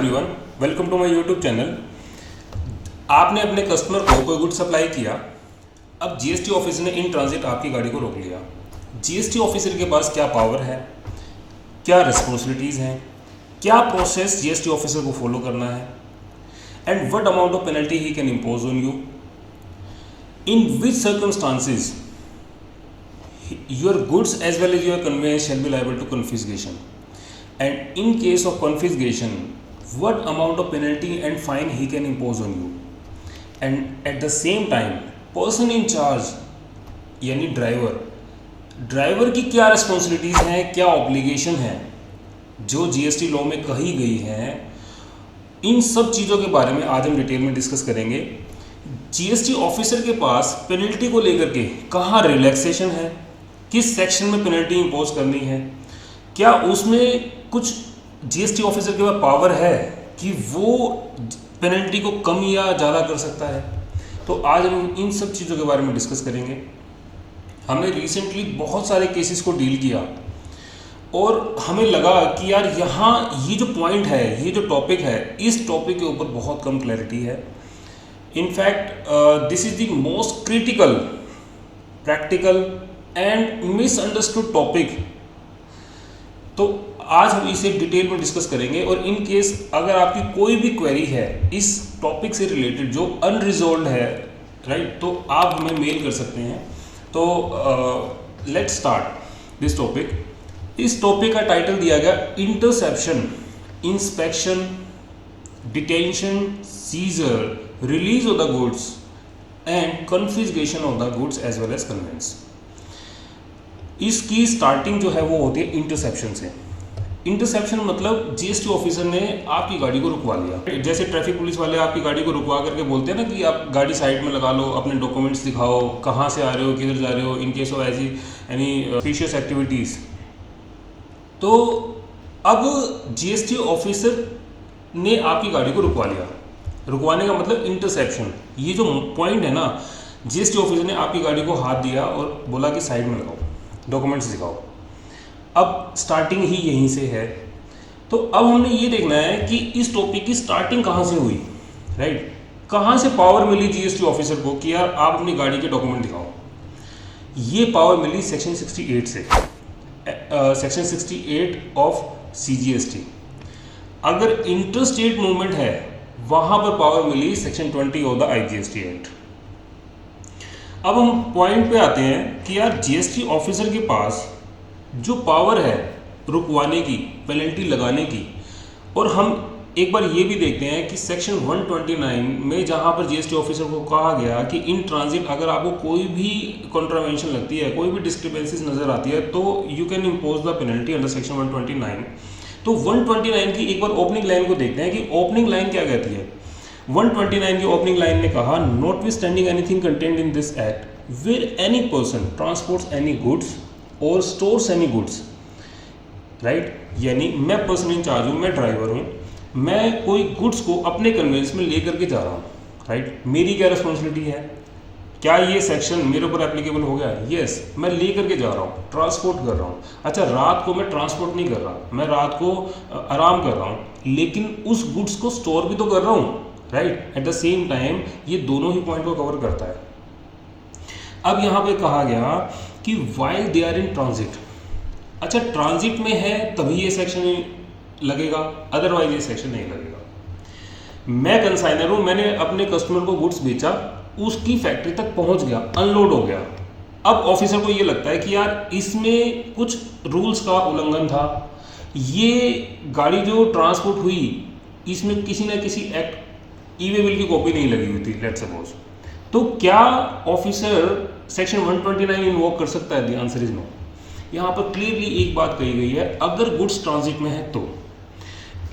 Everyone, welcome to my YouTube channel. आपने अपने customer को कोई गुड सप्लाई किया। अब जीएसटी ऑफिसर ने इन ट्रांजिट आपकी गाड़ी को रोक लिया। जीएसटी ऑफिसर के पास क्या पावर है, क्या रिस्पॉन्सिबिलिटीज़ हैं, क्या प्रोसेस जीएसटी ऑफिसर को फॉलो करना है, and what amount of penalty he can impose on you, in which circumstances your goods as well as your conveyance shall be liable to confiscation, and in case of confiscation what amount of penalty and fine he can impose on you, and at the same time person in charge यानी driver की क्या responsibilities हैं, क्या obligation है जो GST law में कही गई हैं। इन सब चीज़ों के बारे में आज हम डिटेल में डिस्कस करेंगे। जीएसटी ऑफिसर के पास पेनल्टी को लेकर के कहाँ रिलैक्सेशन है, किस सेक्शन में पेनल्टी इम्पोज करनी है, क्या उसमें कुछ जीएसटी ऑफिसर के पास पावर है कि वो पेनल्टी को कम या ज़्यादा कर सकता है। तो आज हम इन सब चीज़ों के बारे में डिस्कस करेंगे। हमने रिसेंटली बहुत सारे केसेस को डील किया और हमें लगा कि यार यहाँ ये जो पॉइंट है, ये जो टॉपिक है, इस टॉपिक के ऊपर बहुत कम क्लैरिटी है। In fact this is the most critical, practical and misunderstood topic. तो आज हम इसे डिटेल में डिस्कस करेंगे और इन केस अगर आपकी कोई भी क्वेरी है इस टॉपिक से रिलेटेड जो अनरिजॉल्व है, राइट, तो आप हमें मेल कर सकते हैं। तो लेट्स स्टार्ट दिस टॉपिक। इस टॉपिक का टाइटल दिया गया interception, inspection, detention, seizure, release of the goods and confiscation of the goods as well as conveyance. इसकी स्टार्टिंग जो है वो होती है इंटरसेप्शन से। इंटरसेप्शन मतलब जीएसटी ऑफिसर ने आपकी गाड़ी को रुकवा लिया। जैसे ट्रैफिक पुलिस वाले आपकी गाड़ी को रुकवा करके बोलते हैं ना कि आप गाड़ी साइड में लगा लो, अपने डॉक्यूमेंट्स दिखाओ, कहाँ से आ रहे हो, किधर जा रहे हो, इन केस ऑफ ऐसी एनी सस्पिशियस एक्टिविटीज़। तो अब जीएसटी ऑफिसर ने आपकी गाड़ी को रुकवा लिया। रुकवाने का मतलब इंटरसेप्शन। ये जो पॉइंट है ना, जीएसटी ऑफिसर ने आपकी गाड़ी को हाथ दिया और बोला कि साइड में लगाओ, डॉक्यूमेंट्स दिखाओ। अब स्टार्टिंग ही यहीं से है। तो अब हमने ये देखना है कि इस टॉपिक की स्टार्टिंग कहाँ से हुई, राइट। कहाँ से पावर मिली जीएसटी ऑफिसर को कि यार आप अपनी गाड़ी के डॉक्यूमेंट दिखाओ। ये पावर मिली सेक्शन 68 से, सेक्शन 68 ऑफ सीजीएसटी। अगर इंटर स्टेट मूवमेंट है वहाँ पर पावर मिली section 20 of the IGST act. अब हम पॉइंट पे आते हैं कि यार जीएसटी ऑफिसर के पास जो पावर है रुकवाने की, पेनल्टी लगाने की, और हम एक बार ये भी देखते हैं कि सेक्शन 129 में जहाँ पर जीएसटी ऑफिसर को कहा गया कि इन ट्रांजिट अगर आपको कोई भी कॉन्ट्रावेंशन लगती है, कोई भी डिस्क्रिपेंसीज नज़र आती है, तो you can impose the penalty under section 129। तो 129 की एक बार ओपनिंग लाइन को देखते हैं कि ओपनिंग लाइन क्या कहती है। 129 की ओपनिंग लाइन ने कहा, notwithstanding anything contained in this act where any person transports any goods or stores any goods, right. यानी मैं पर्सन इन चार्ज हूँ, मैं ड्राइवर हूँ, मैं कोई गुड्स को अपने कन्वेंस में लेकर के जा रहा हूँ, राइट। मेरी क्या रिस्पॉन्सिबिलिटी है, क्या ये सेक्शन मेरे ऊपर एप्लीकेबल हो गया? यस, मैं लेकर के जा रहा हूँ, ट्रांसपोर्ट कर रहा हूँ। अच्छा, रात को मैं ट्रांसपोर्ट नहीं कर रहा, मैं रात को आराम कर रहा हूँ, लेकिन उस गुड्स को स्टोर भी तो कर रहा हूँ, right. At the same time ये दोनों ही पॉइंट को कवर करता है। अब यहाँ पे कहा गया कि while they are in transit. अच्छा, ट्रांजिट में है तभी ये सेक्शन लगेगा, अदरवाइज ये सेक्शन नहीं लगेगा। मैं कंसाइनर हूँ, मैंने अपने कस्टमर को गुड्स बेचा, उसकी फैक्ट्री तक पहुँच गया, अनलोड हो गया। अब ऑफिसर को ये लगता है कि यार इसमें कुछ रूल्स का उल्लंघन था, ये गाड़ी जो ट्रांसपोर्ट हुई इसमें किसी न किसी एक्ट, ई वे बिल की कॉपी नहीं लगी हुई थी, लेट्स सपोज। तो क्या ऑफिसर सेक्शन 129 इन्वोक कर सकता है? The answer is no. यहाँ पर क्लियरली एक बात कही गई है, अगर गुड्स ट्रांजिट में है तो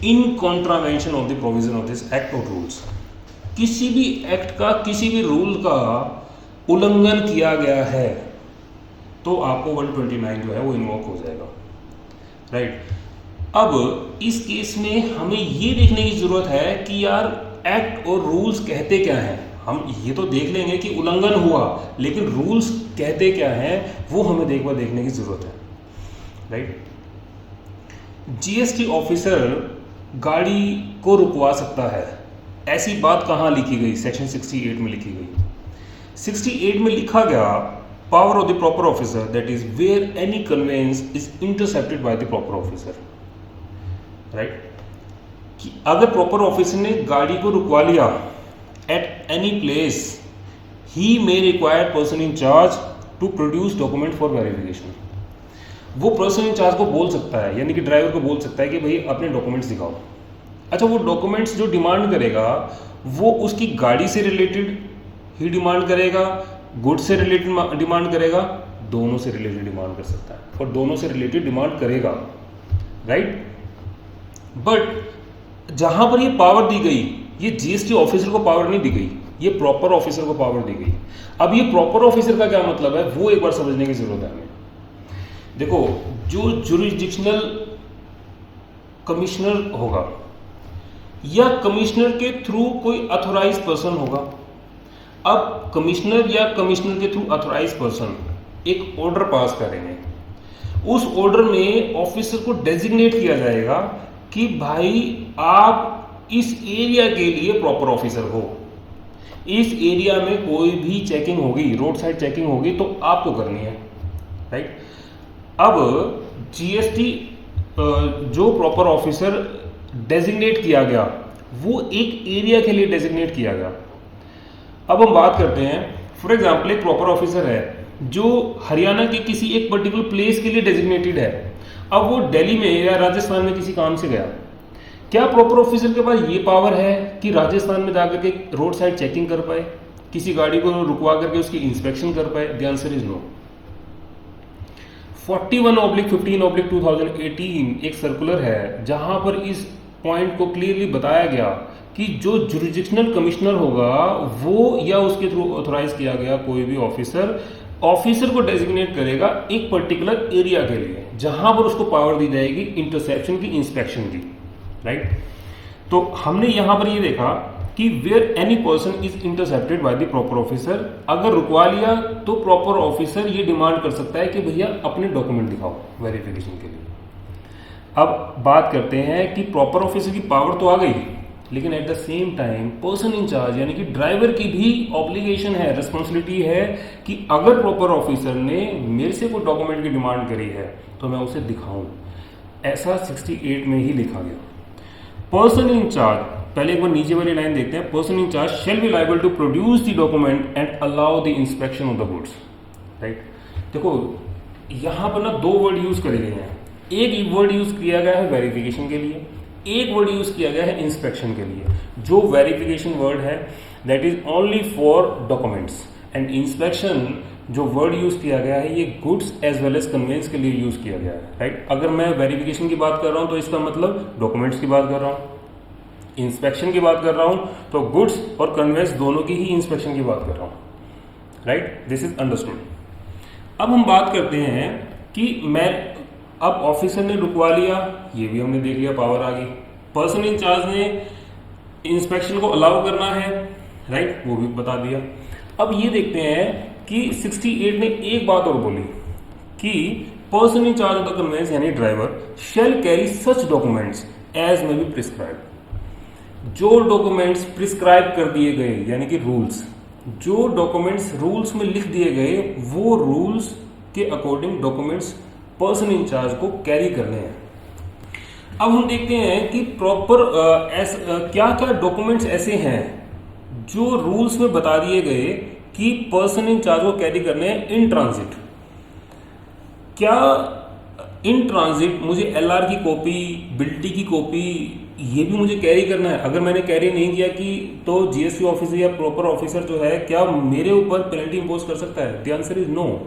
इन contravention of the provision of this act or rules, किसी भी एक्ट का, किसी भी रूल का उल्लंघन किया गया है तो आपको 129 जो है वो इन्वोक हो जाएगा, राइट। अब इस केस में हमें ये देखने की जरूरत है कि यार एक्ट और रूल्स कहते क्या हैं। हम ये तो देख लेंगे कि उल्लंघन हुआ, लेकिन रूल्स कहते क्या हैं वो हमें देखने की जरूरत है, राइट। जीएसटी ऑफिसर गाड़ी को रुकवा सकता है, ऐसी बात कहाँ लिखी गई? सेक्शन 68 में लिखी गई। 68 में लिखा गया power of the proper officer that is where any conveyance is intercepted by the proper officer, right? कि अगर प्रॉपर ऑफिसर ने गाड़ी को रुकवा लिया at any place, he may require person in charge to produce document for verification. वो person in charge को बोल सकता है, यानी कि ड्राइवर को बोल सकता है कि भाई अपने डॉक्यूमेंट्स दिखाओ। अच्छा, वो डॉक्यूमेंट्स जो डिमांड करेगा वो उसकी गाड़ी से रिलेटेड ही डिमांड करेगा, गुड्स से रिलेटेड डिमांड करेगा, दोनों से रिलेटेड डिमांड कर सकता है और दोनों से रिलेटेड डिमांड करेगा, राइट? बट जहां पर ये पावर दी गई, ये जीएसटी ऑफिसर को पावर नहीं दी गई, ये प्रॉपर ऑफिसर को पावर दी गई। अब ये प्रॉपर ऑफिसर का क्या मतलब है वो एक बार समझने की जरूरत है हमें। देखो, जो जुरिस्डिक्शनल कमिश्नर होगा या कमिश्नर के थ्रू कोई अथोराइज पर्सन होगा। अब कमिश्नर या कमिश्नर के थ्रू अथोराइज पर्सन एक ऑर्डर पास करेंगे, उस ऑर्डर में ऑफिसर को डेजिग्नेट किया जाएगा कि भाई आप इस एरिया के लिए प्रॉपर ऑफिसर हो, इस एरिया में कोई भी चेकिंग होगी, रोड साइड चेकिंग होगी तो आपको करनी है, राइट? अब जीएसटी जो प्रॉपर ऑफिसर डेजिग्नेट किया गया वो एक एरिया के लिए डेजिग्नेट किया गया। अब हम बात करते हैं, फॉर एग्जांपल एक प्रॉपर ऑफिसर है जो हरियाणा के किसी एक पर्टिकुलर प्लेस के लिए डेजिग्नेटेड है। अब वो दिल्ली में या राजस्थान में किसी काम से गया, क्या प्रॉपर ऑफिसर के पास ये पावर है कि राजस्थान में जाकर के रोड साइड चेकिंग कर पाए, किसी गाड़ी को रुकवा करके उसकी इंस्पेक्शन कर पाए? The answer is no. 41/15/2018 एक सर्कुलर है जहां पर इस पॉइंट को क्लियरली बताया गया कि जो जुरिस्डिक्शनल कमिश्नर होगा वो या उसके थ्रू ऑथोराइज किया गया कोई भी ऑफिसर को डेजिग्नेट करेगा एक पर्टिकुलर एरिया के लिए जहां पर उसको पावर दी जाएगी इंटरसेप्शन की, इंस्पेक्शन की, राइट? तो हमने यहां पर ये देखा कि where any person is intercepted by the proper officer, अगर रुकवा लिया तो प्रॉपर ऑफिसर ये डिमांड कर सकता है कि भैया अपने डॉक्यूमेंट दिखाओ वेरिफिकेशन के लिए। अब बात करते हैं कि प्रॉपर ऑफिसर की पावर तो आ गई, लेकिन at the same time person in charge यानी कि ड्राइवर की भी ऑब्लिगेशन है, रिस्पॉन्सिबिलिटी है कि अगर प्रॉपर ऑफिसर ने मेरे से कोई डॉक्यूमेंट की डिमांड करी है तो मैं उसे दिखाऊं। ऐसा 68 में ही लिखा गया। पर्सन इन चार्ज, पहले एक बार नीचे वाली लाइन देखते हैं। Person in charge shall be liable to produce the document and allow the inspection of the goods, right? देखो यहां पर ना दो वर्ड यूज करे गए हैं। एक वर्ड यूज किया गया है वेरिफिकेशन के लिए, एक वर्ड यूज किया गया है इंस्पेक्शन के लिए। जो वेरिफिकेशन वर्ड है that is only for documents and inspection जो वर्ड यूज किया गया है ये goods as well as conveyance के लिए यूज किया गया है, राइट? अगर मैं वेरिफिकेशन की बात कर रहा हूं तो इसका मतलब डॉक्यूमेंट्स की बात कर रहा हूं, इंस्पेक्शन की बात कर रहा हूं तो गुड्स और कन्वेंस दोनों की ही इंस्पेक्शन की बात कर रहा हूं, राइट? This is understood. अब हम बात करते हैं कि अब ऑफिसर ने रुकवा लिया, ये भी हमने देख लिया, पावर आ गई। पर्सन इन चार्ज ने इंस्पेक्शन को अलाउ करना है, राइट? वो भी बता दिया। अब ये देखते हैं कि 68 ने एक बात और बोली कि person in charge of the conveyance यानी driver shall carry such documents as may be prescribe. जो डॉक्यूमेंट्स प्रिस्क्राइब कर दिए गए यानी कि रूल्स, जो डॉक्यूमेंट्स रूल्स में लिख दिए गए वो रूल्स के according documents person in charge को कैरी करने हैं। अब हम देखते हैं कि प्रॉपर क्या क्या डॉक्यूमेंट्स ऐसे हैं जो रूल्स में बता दिए गए कि पर्सन इन चार्ज को कैरी करने हैं इन ट्रांजिट। क्या इन ट्रांजिट मुझे एलआर की कॉपी, बिल्टी की कॉपी ये भी मुझे कैरी करना है? अगर मैंने कैरी नहीं किया कि तो जीएसटी ऑफिसर या प्रॉपर ऑफिसर जो है क्या मेरे ऊपर पेनल्टी इंपोज कर सकता है? The answer is no.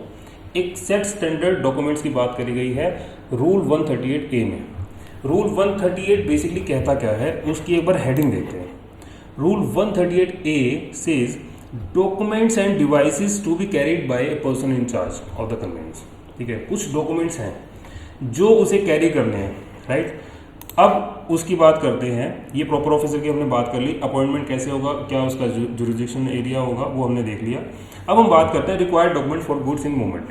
एक सेट स्टैंडर्ड डॉक्यूमेंट्स की बात करी गई है रूल 138A में। रूल 138 बेसिकली कहता क्या है उसकी एक बार हेडिंग देखते हैं। Rule 138A says documents and devices to be carried by a person in charge of the conveyance. ठीक है, कुछ डॉक्यूमेंट्स हैं जो उसे कैरी करने हैं, राइट? अब उसकी बात करते हैं। ये प्रॉपर ऑफिसर की हमने बात कर ली, अपॉइंटमेंट कैसे होगा, क्या उसका जुरिस्डिक्शन एरिया होगा वो हमने देख लिया। अब हम बात करते हैं required document for goods in movement.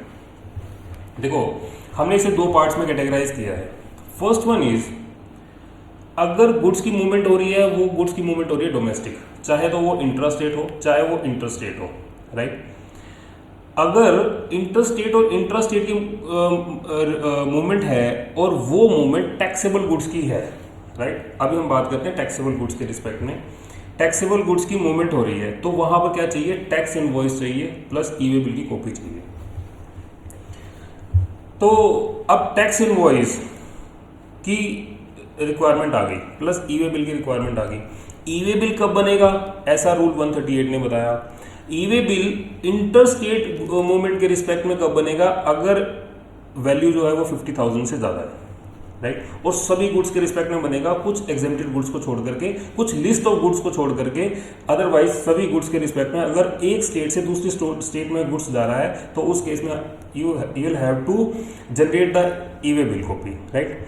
देखो हमने इसे दो पार्ट्स में कैटेगराइज किया है। फर्स्ट वन इज अगर गुड्स की मूवमेंट हो रही है, वो गुड्स की मूवमेंट हो रही है डोमेस्टिक, चाहे तो वो इंट्रास्टेट हो चाहे वो इंटरस्टेट हो, राइट। अगर इंटरस्टेट और इंट्रास्टेट की मूवमेंट है और वो मूवमेंट टैक्सेबल गुड्स की है, राइट। अभी हम बात करते हैं टैक्सेबल गुड्स के रिस्पेक्ट में। टैक्सेबल गुड्स की मूवमेंट हो रही है तो वहां पर क्या चाहिए, टैक्स इनवॉइस चाहिए प्लस ई वे बिल की कॉपी चाहिए। तो अब टैक्स इनवॉइस की रिक्वायरमेंट आ गई प्लस ई वे बिल की रिक्वायरमेंट आ गई। ई वे बिल कब बनेगा, ऐसा रूल 138 ने बताया। ई वे बिल इंटरस्टेट मूवमेंट के रिस्पेक्ट में कब बनेगा, अगर वैल्यू जो है वो 50,000 से ज़्यादा है, राइट। और सभी गुड्स के रिस्पेक्ट में बनेगा, कुछ एग्जेम्प्टेड गुड्स को छोड़ करके, कुछ लिस्ट ऑफ गुड्स को छोड़ करके। अदरवाइज सभी गुड्स के रिस्पेक्ट में अगर एक स्टेट से दूसरी स्टेट में गुड्स जा रहा है तो उस केस में you will have to generate the e way bill copy, right.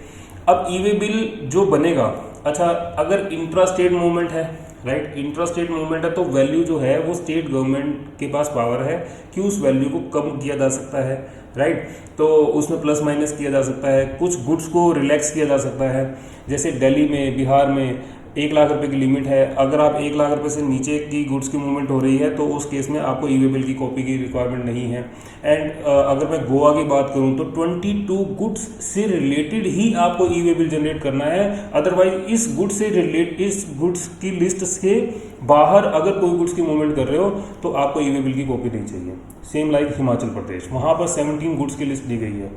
अब ई वे बिल जो बनेगा, अच्छा अगर इंट्रा स्टेट मूवमेंट है, राइट, इंट्रा स्टेट मूवमेंट है तो वैल्यू जो है वो स्टेट गवर्नमेंट के पास पावर है कि उस वैल्यू को कम किया जा सकता है, राइट। तो उसमें प्लस माइनस किया जा सकता है, कुछ गुड्स को रिलैक्स किया जा सकता है। जैसे दिल्ली में, बिहार में 1 लाख रुपए की लिमिट है, अगर आप 1 लाख रुपए से नीचे की गुड्स की मूवमेंट हो रही है तो उस केस में आपको ई वे बिल की कॉपी की रिक्वायरमेंट नहीं है। एंड अगर मैं गोवा की बात करूं तो 22 गुड्स से रिलेटेड ही आपको ई वे बिल जनरेट करना है। अदरवाइज इस गुड्स की लिस्ट से बाहर अगर कोई गुड्स की मूवमेंट कर रहे हो तो आपको ई वे बिल की कॉपी नहीं चाहिए। सेम लाइक हिमाचल प्रदेश, वहां पर 17 गुड्स की लिस्ट दी गई है।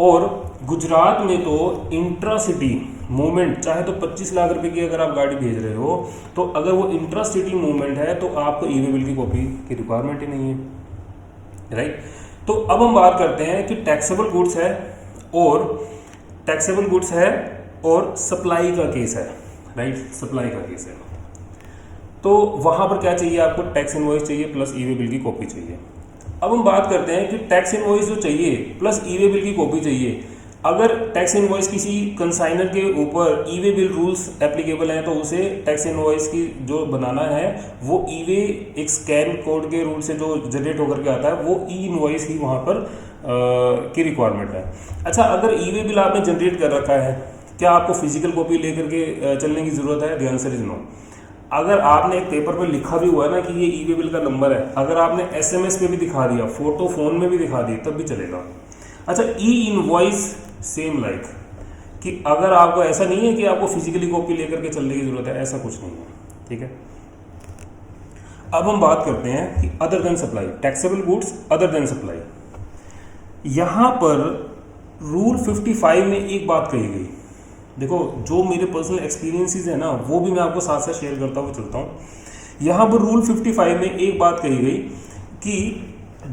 और गुजरात में तो इंट्रा सिटी मूवमेंट, चाहे तो 25 लाख रुपए की अगर आप गाड़ी भेज रहे हो तो अगर वो इंट्रा सिटी मूवमेंट है तो आपको ई वे बिल की कॉपी की रिक्वायरमेंट ही नहीं है, राइट। तो अब हम बात करते हैं कि टैक्सेबल गुड्स है और सप्लाई का केस है, राइट, सप्लाई का केस है। तो वहां पर क्या चाहिए आपको, टैक्स इनवॉइस चाहिए प्लस ई वे बिल की कॉपी चाहिए। अब हम बात करते हैं कि टैक्स इनवॉइस जो चाहिए प्लस ई वे बिल की कॉपी चाहिए। अगर टैक्स इनवॉइस किसी कंसाइनर के ऊपर ई वे बिल रूल्स एप्लीकेबल हैं तो उसे टैक्स इनवॉइस की जो बनाना है वो ई वे एक स्कैन कोड के रूल से जो जनरेट होकर के आता है वो ई इनवॉइस ही वहाँ पर की रिक्वायरमेंट है। अच्छा, अगर ई वे बिल आपने जनरेट कर रखा है, क्या आपको फिजिकल कॉपी लेकर के चलने की जरूरत है? The answer is no. अगर आपने एक पेपर पर लिखा भी हुआ है ना कि ये ई वे बिल का नंबर है, अगर आपने SMS पे भी दिखा दिया, फोटो फोन में भी दिखा दी, तब भी चलेगा। अच्छा, ई इनवॉइस सेम लाइक कि अगर आपको ऐसा नहीं है कि आपको फिजिकली कॉपी लेकर के चलने की जरूरत है, ऐसा कुछ नहीं है, ठीक है। अब हम बात करते हैं कि other than supply, taxable goods other than supply. यहां पर रूल 55 में एक बात कही गई, देखो जो मेरे पर्सनल एक्सपीरियंसेस है ना वो भी मैं आपको साथ साथ शेयर करता हुआ चलता हूं। यहां पर रूल 55 में एक बात कही गई कि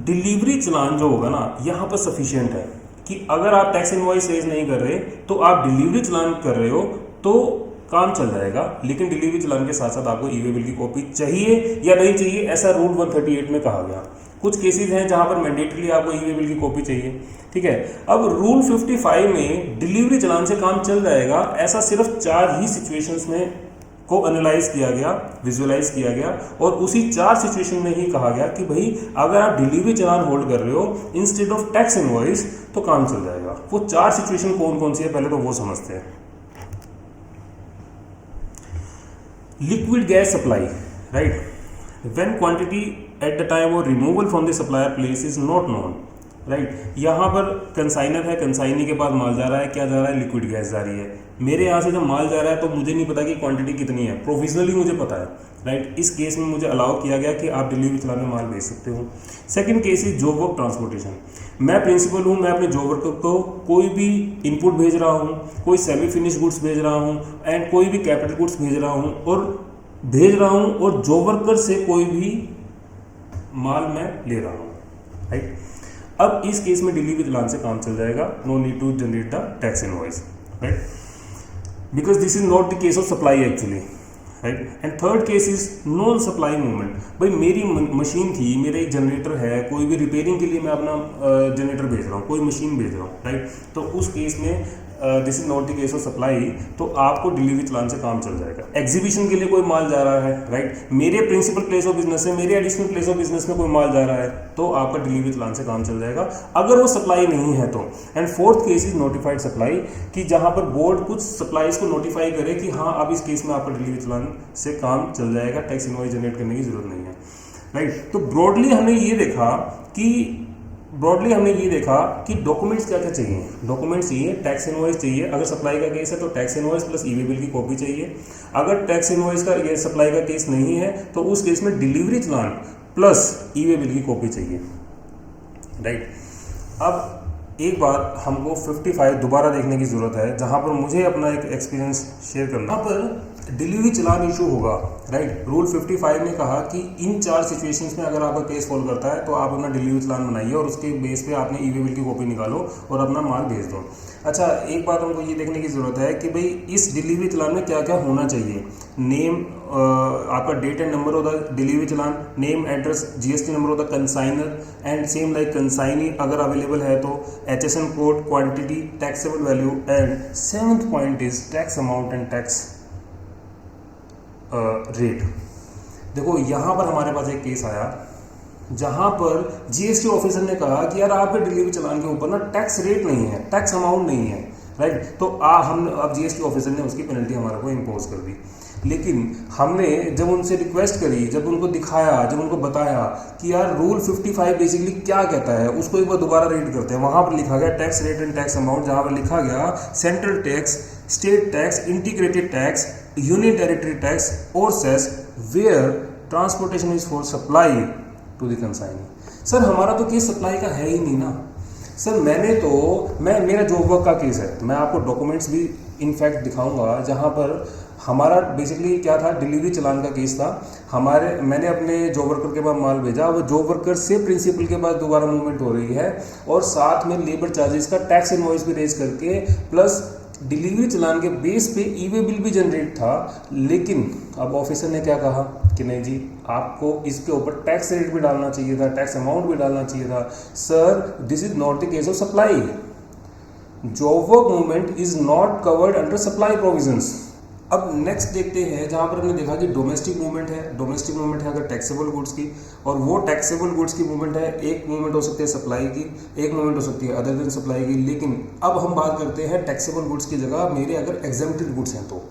डिलीवरी चलान जो होगा ना यहां पर सफिशिएंट है कि अगर आप टैक्स इनवॉइस रेज नहीं कर रहे तो आप डिलीवरी चलान कर रहे हो तो काम चल जाएगा, लेकिन डिलीवरी चलान के साथ साथ आपको ई वे बिल की कॉपी चाहिए या नहीं चाहिए, ऐसा रूल 138 में कहा गया। कुछ केसेस हैं जहां पर मैंडेटरी आपको ई वे बिल की कॉपी चाहिए, ठीक है। अब रूल 55 में डिलीवरी चलान से काम चल जाएगा, ऐसा सिर्फ 4 ही सिचुएशंस में को एनालाइज किया गया, विजुअलाइज किया गया, और उसी 4 सिचुएशन में ही कहा गया कि भाई अगर आप डिलीवरी चलान होल्ड कर रहे हो इंस्टेड ऑफ टैक्स इनवॉइस तो काम चल जाएगा। वो 4 सिचुएशन कौन कौन सी है पहले तो वो समझते हैं। Liquid gas supply, right, when quantity at the time और removal from the supplier place is not known, right. यहाँ पर कंसाइनर है, कंसाइनी के पास माल जा रहा है, क्या जा रहा है, लिक्विड गैस जा रही है। मेरे यहाँ से जब माल जा रहा है तो मुझे नहीं पता कि क्वांटिटी कितनी है, प्रोविजनली मुझे पता है, राइट। इस केस में मुझे अलाउ किया गया कि आप डिलीवरी चलान में माल भेज सकते हो। Second case is job work transportation. मैं प्रिंसिपल हूँ, मैं अपने जॉब वर्कर को कोई भी इनपुट भेज रहा हूँ, कोई सेमी फिनिश गुड्स भेज रहा हूँ एंड कोई भी कैपिटल गुड्स भेज रहा हूँ और जॉब वर्कर से कोई भी माल मैं ले रहा हूँ, राइट। अब इस केस में डिलीवरी चलान से काम चल जाएगा, no need to generate the tax invoice, right, because this is not the case of supply actually, right. And third case is non supply movement. भाई मेरी मशीन थी, मेरा एक जनरेटर है, कोई भी रिपेयरिंग के लिए मैं अपना जनरेटर भेज रहा हूँ, कोई मशीन भेज रहा हूँ, राइट। तो उस केस में this is not the case of supply, तो आपको डिलीवरी चालान से काम चल जाएगा। एग्जीबिशन के लिए कोई माल जा रहा है, राइट, मेरे प्रिंसिपल प्लेस ऑफ बिजनेस से मेरे एडिशनल प्लेस ऑफ बिजनेस में कोई माल जा रहा है, तो आपका डिलीवरी चालान से काम चल जाएगा अगर वो सप्लाई नहीं है तो। And fourth case is notified supply, कि जहां पर बोर्ड कुछ सप्लाईज को नोटिफाई करे कि हाँ अब इस केस में आपका डिलीवरी चालान से काम चल जाएगा, टैक्स इनवॉइस जनरेट करने की जरूरत नहीं है, राइट। तो ब्रॉडली हमने ये देखा कि डॉक्यूमेंट्स क्या क्या चाहिए। डॉक्यूमेंट्स चाहिए, टैक्स इनवॉइस चाहिए, अगर सप्लाई का केस है तो टैक्स इनवॉइस प्लस ई वे बिल की कॉपी चाहिए। अगर टैक्स इनवॉइस का ये सप्लाई का केस नहीं है तो उस केस में डिलीवरी चालान प्लस ई वे बिल की कॉपी चाहिए, राइट। अब एक बात हमको 55 दोबारा देखने की जरूरत है, जहां पर मुझे अपना एक एक्सपीरियंस शेयर करना। यहाँ पर डिलीवरी चालान इशू होगा, राइट। रूल 55 ने कहा कि इन 4 सिचुएशंस में अगर आपका केस फॉल करता है तो आप अपना डिलीवरी चालान बनाइए और उसके बेस पे आपने ई वे बिल की कॉपी निकालो और अपना माल भेज दो। अच्छा, एक बात हमको ये देखने की ज़रूरत है कि भाई इस डिलीवरी चालान में क्या क्या होना चाहिए। नेम, आपका date and number of the delivery challan, name, address, GST number of the consignor and same like consignee अगर अवेलेबल है तो, HSN code, quantity, taxable value and 7th point is tax amount and tax rate. देखो यहाँ पर हमारे पास एक case आया जहां पर जीएसटी ऑफिसर ने कहा कि यार आपके डिलीवरी चालान के ऊपर ना टैक्स रेट नहीं है, टैक्स अमाउंट नहीं है, राइट। तो हम अब जीएसटी ऑफिसर ने उसकी पेनल्टी हमारे को इम्पोज कर दी। लेकिन हमने जब उनसे रिक्वेस्ट करी, जब उनको दिखाया, जब उनको बताया कि यार रूल 55 बेसिकली क्या कहता है, उसको एक बार दोबारा रीड करते हैं। वहां पर लिखा गया tax rate and tax amount, जहां पर लिखा गया central tax, state tax, integrated tax, union territory tax और cess where transportation is for supply to the consignee. Sir हमारा तो केस सप्लाई का है ही नहीं ना सर। मेरा जॉब वर्क का केस है, मैं आपको डॉक्यूमेंट्स भी इनफैक्ट दिखाऊंगा जहां पर हमारा बेसिकली क्या था, डिलीवरी चालान का केस था। मैंने अपने जॉब वर्कर के पास माल भेजा, वो जॉब वर्कर से प्रिंसिपल के पास दोबारा मूवमेंट हो रही है और साथ में लेबर चार्जेस का टैक्स इनवॉइस भी रेज करके प्लस डिलीवरी चालान के बेस पे ई वे बिल भी जनरेट था। लेकिन अब ऑफिसर ने क्या कहा कि नहीं जी, आपको इसके ऊपर टैक्स रेट भी डालना चाहिए था, टैक्स अमाउंट भी डालना चाहिए था। Sir this is not the case of supply, job work movement is not covered under supply provisions. अब नेक्स्ट देखते हैं जहां पर हमने देखा कि डोमेस्टिक मूवमेंट है अगर टैक्सेबल गुड्स की, और वो टैक्सेबल गुड्स की मूवमेंट है, एक मूवमेंट हो सकती है सप्लाई की, एक मूवमेंट हो सकती है अदर देन सप्लाई की। लेकिन अब हम बात करते हैं टैक्सेबल गुड्स की जगह मेरे अगर एग्जेम्प्टेड गुड्स हैं तो,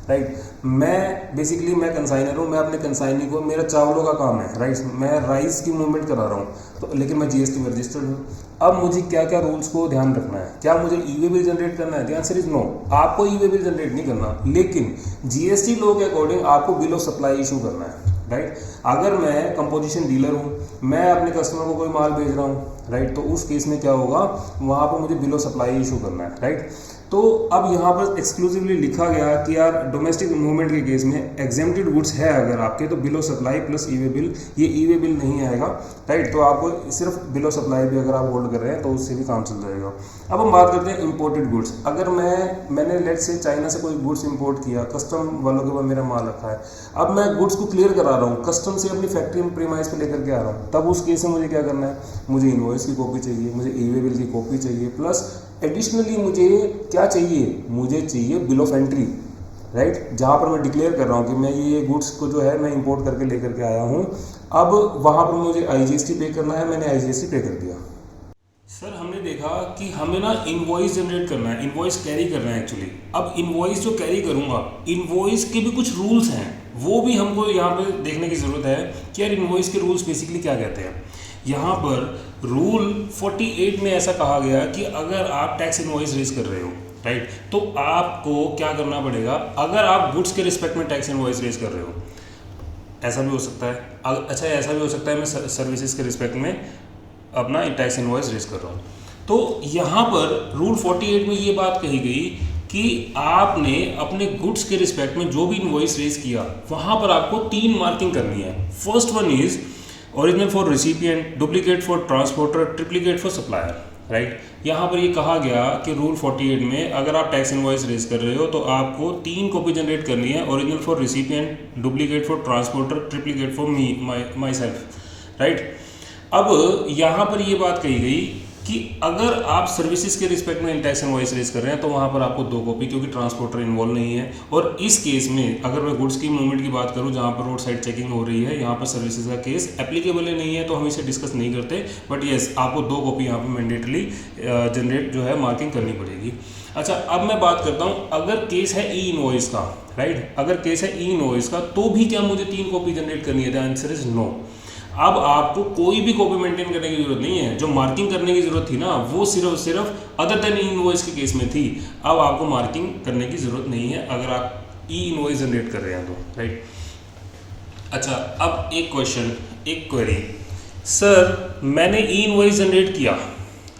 राइट। मैं कंसाइनर हूँ, मैं अपने कंसाइनी को, मेरा चावलों का काम है, राइट, मैं राइस की मूवमेंट करा रहा हूँ तो, लेकिन मैं जीएसटी में रजिस्टर्ड हूँ। अब मुझे क्या क्या रूल्स को ध्यान रखना है, क्या मुझे ई वे बिल जनरेट करना है? द आंसर इज नो, आपको ई वे बिल जनरेट नहीं करना, लेकिन जीएसटी लॉ के अकॉर्डिंग आपको बिल ऑफ सप्लाई इशू करना है, राइट। अगर मैं कंपोजिशन डीलर हूँ, मैं अपने कस्टमर को कोई माल भेज रहा हूँ, राइट, तो उस केस में क्या होगा, वहाँ पर मुझे बिल ऑफ सप्लाई इशू करना है, राइट। तो अब यहाँ पर एक्सक्लूसिवली लिखा गया कि यार डोमेस्टिक मूवमेंट के केस में एग्जेम्प्टेड गुड्स है अगर आपके, तो bill of supply plus E way bill, ये ई वे बिल नहीं आएगा, राइट। तो आपको सिर्फ बिल ऑफ सप्लाई भी अगर आप होल्ड कर रहे हैं तो उससे भी काम चल जाएगा। अब हम बात करते हैं इंपोर्टेड गुड्स। अगर मैंने लेट से चाइना से कोई गुड्स इंपोर्ट किया, कस्टम वालों के पास मेरा माल रखा है, अब मैं गुड्स को क्लियर करा रहा हूँ, कस्टम से अपनी फैक्ट्री में प्रीमाइस पे लेकर के आ रहा हूँ, तब उस केस में मुझे क्या करना है, मुझे इनवॉइस की कॉपी चाहिए, मुझे ई वे बिल की कॉपी चाहिए, प्लस एडिशनली मुझे क्या चाहिए, मुझे चाहिए बिल ऑफ एंट्री, राइट, जहां पर मैं डिक्लेयर कर रहा हूं कि मैं ये गुड्स को जो है मैं इंपोर्ट करके लेकर के आया हूं। अब वहां पर मुझे आईजीएसटी पे करना है, मैंने आईजीएसटी पे कर दिया। सर हमने देखा कि हमें ना इनवॉइस जनरेट करना है, इनवॉइस कैरी करना है एक्चुअली। अब इनवॉइस जो कैरी करूंगा, इनवॉइस के भी कुछ रूल्स हैं, वो भी हमको यहाँ पे देखने की जरूरत है कि यार इनवॉइस के रूल्स बेसिकली क्या कहते हैं। यहाँ पर रूल 48 में ऐसा कहा गया कि अगर आप टैक्स इनवॉइस रेज कर रहे हो, राइट, तो आपको क्या करना पड़ेगा, अगर आप गुड्स के रिस्पेक्ट में टैक्स इनवॉइस रेज कर रहे हो, ऐसा भी हो सकता है, अच्छा ऐसा भी हो सकता है मैं सर्विसेज के रिस्पेक्ट में अपना टैक्स इनवॉइस रेज कर रहा हूँ। तो यहाँ पर रूल 48 में ये बात कही गई कि आपने अपने गुड्स के रिस्पेक्ट में जो भी इनवॉइस रेज किया, वहाँ पर आपको 3 मार्किंग करनी है। First one is original for recipient, duplicate for transporter, triplicate for supplier, right. यहाँ पर ये कहा गया कि रूल 48 में अगर आप टैक्स इनवॉइस रेज कर रहे हो तो आपको 3 कॉपी जनरेट करनी है, original for recipient, duplicate for transporter, triplicate for my self, right. अब यहाँ पर ये बात कही गई कि अगर आप सर्विसेज के रिस्पेक्ट में टैक्स इनवॉइस रेज कर रहे हैं तो वहाँ पर आपको 2 कॉपी, क्योंकि ट्रांसपोर्टर इन्वॉल्व नहीं है। और इस केस में अगर मैं गुड्स की मूवमेंट की बात करूँ जहाँ पर रोड साइड चेकिंग हो रही है, यहाँ पर सर्विसेज का केस एप्लीकेबल नहीं है तो हम इसे डिस्कस नहीं करते। बट येस, आपको 2 कॉपी यहाँ पर मैंडेटली जनरेट जो है मार्किंग करनी पड़ेगी। अच्छा, अब मैं बात करता हूँ अगर केस है ई इनवॉइस का, राइट, अगर केस है ई इनवॉइस का तो भी क्या मुझे 3 कॉपी जनरेट करनी है? The answer is no. अब आपको कोई भी कॉपी मेंटेन करने की जरूरत नहीं है। जो मार्किंग करने की जरूरत थी ना वो सिर्फ अदर देन ई इनवॉइस के केस में थी। अब आपको मार्किंग करने की जरूरत नहीं है अगर आप ई इनवॉइस जनरेट कर रहे हैं तो, राइट। अच्छा, अब एक क्वेश्चन, एक क्वेरी, सर मैंने ई इनवॉइस जनरेट किया,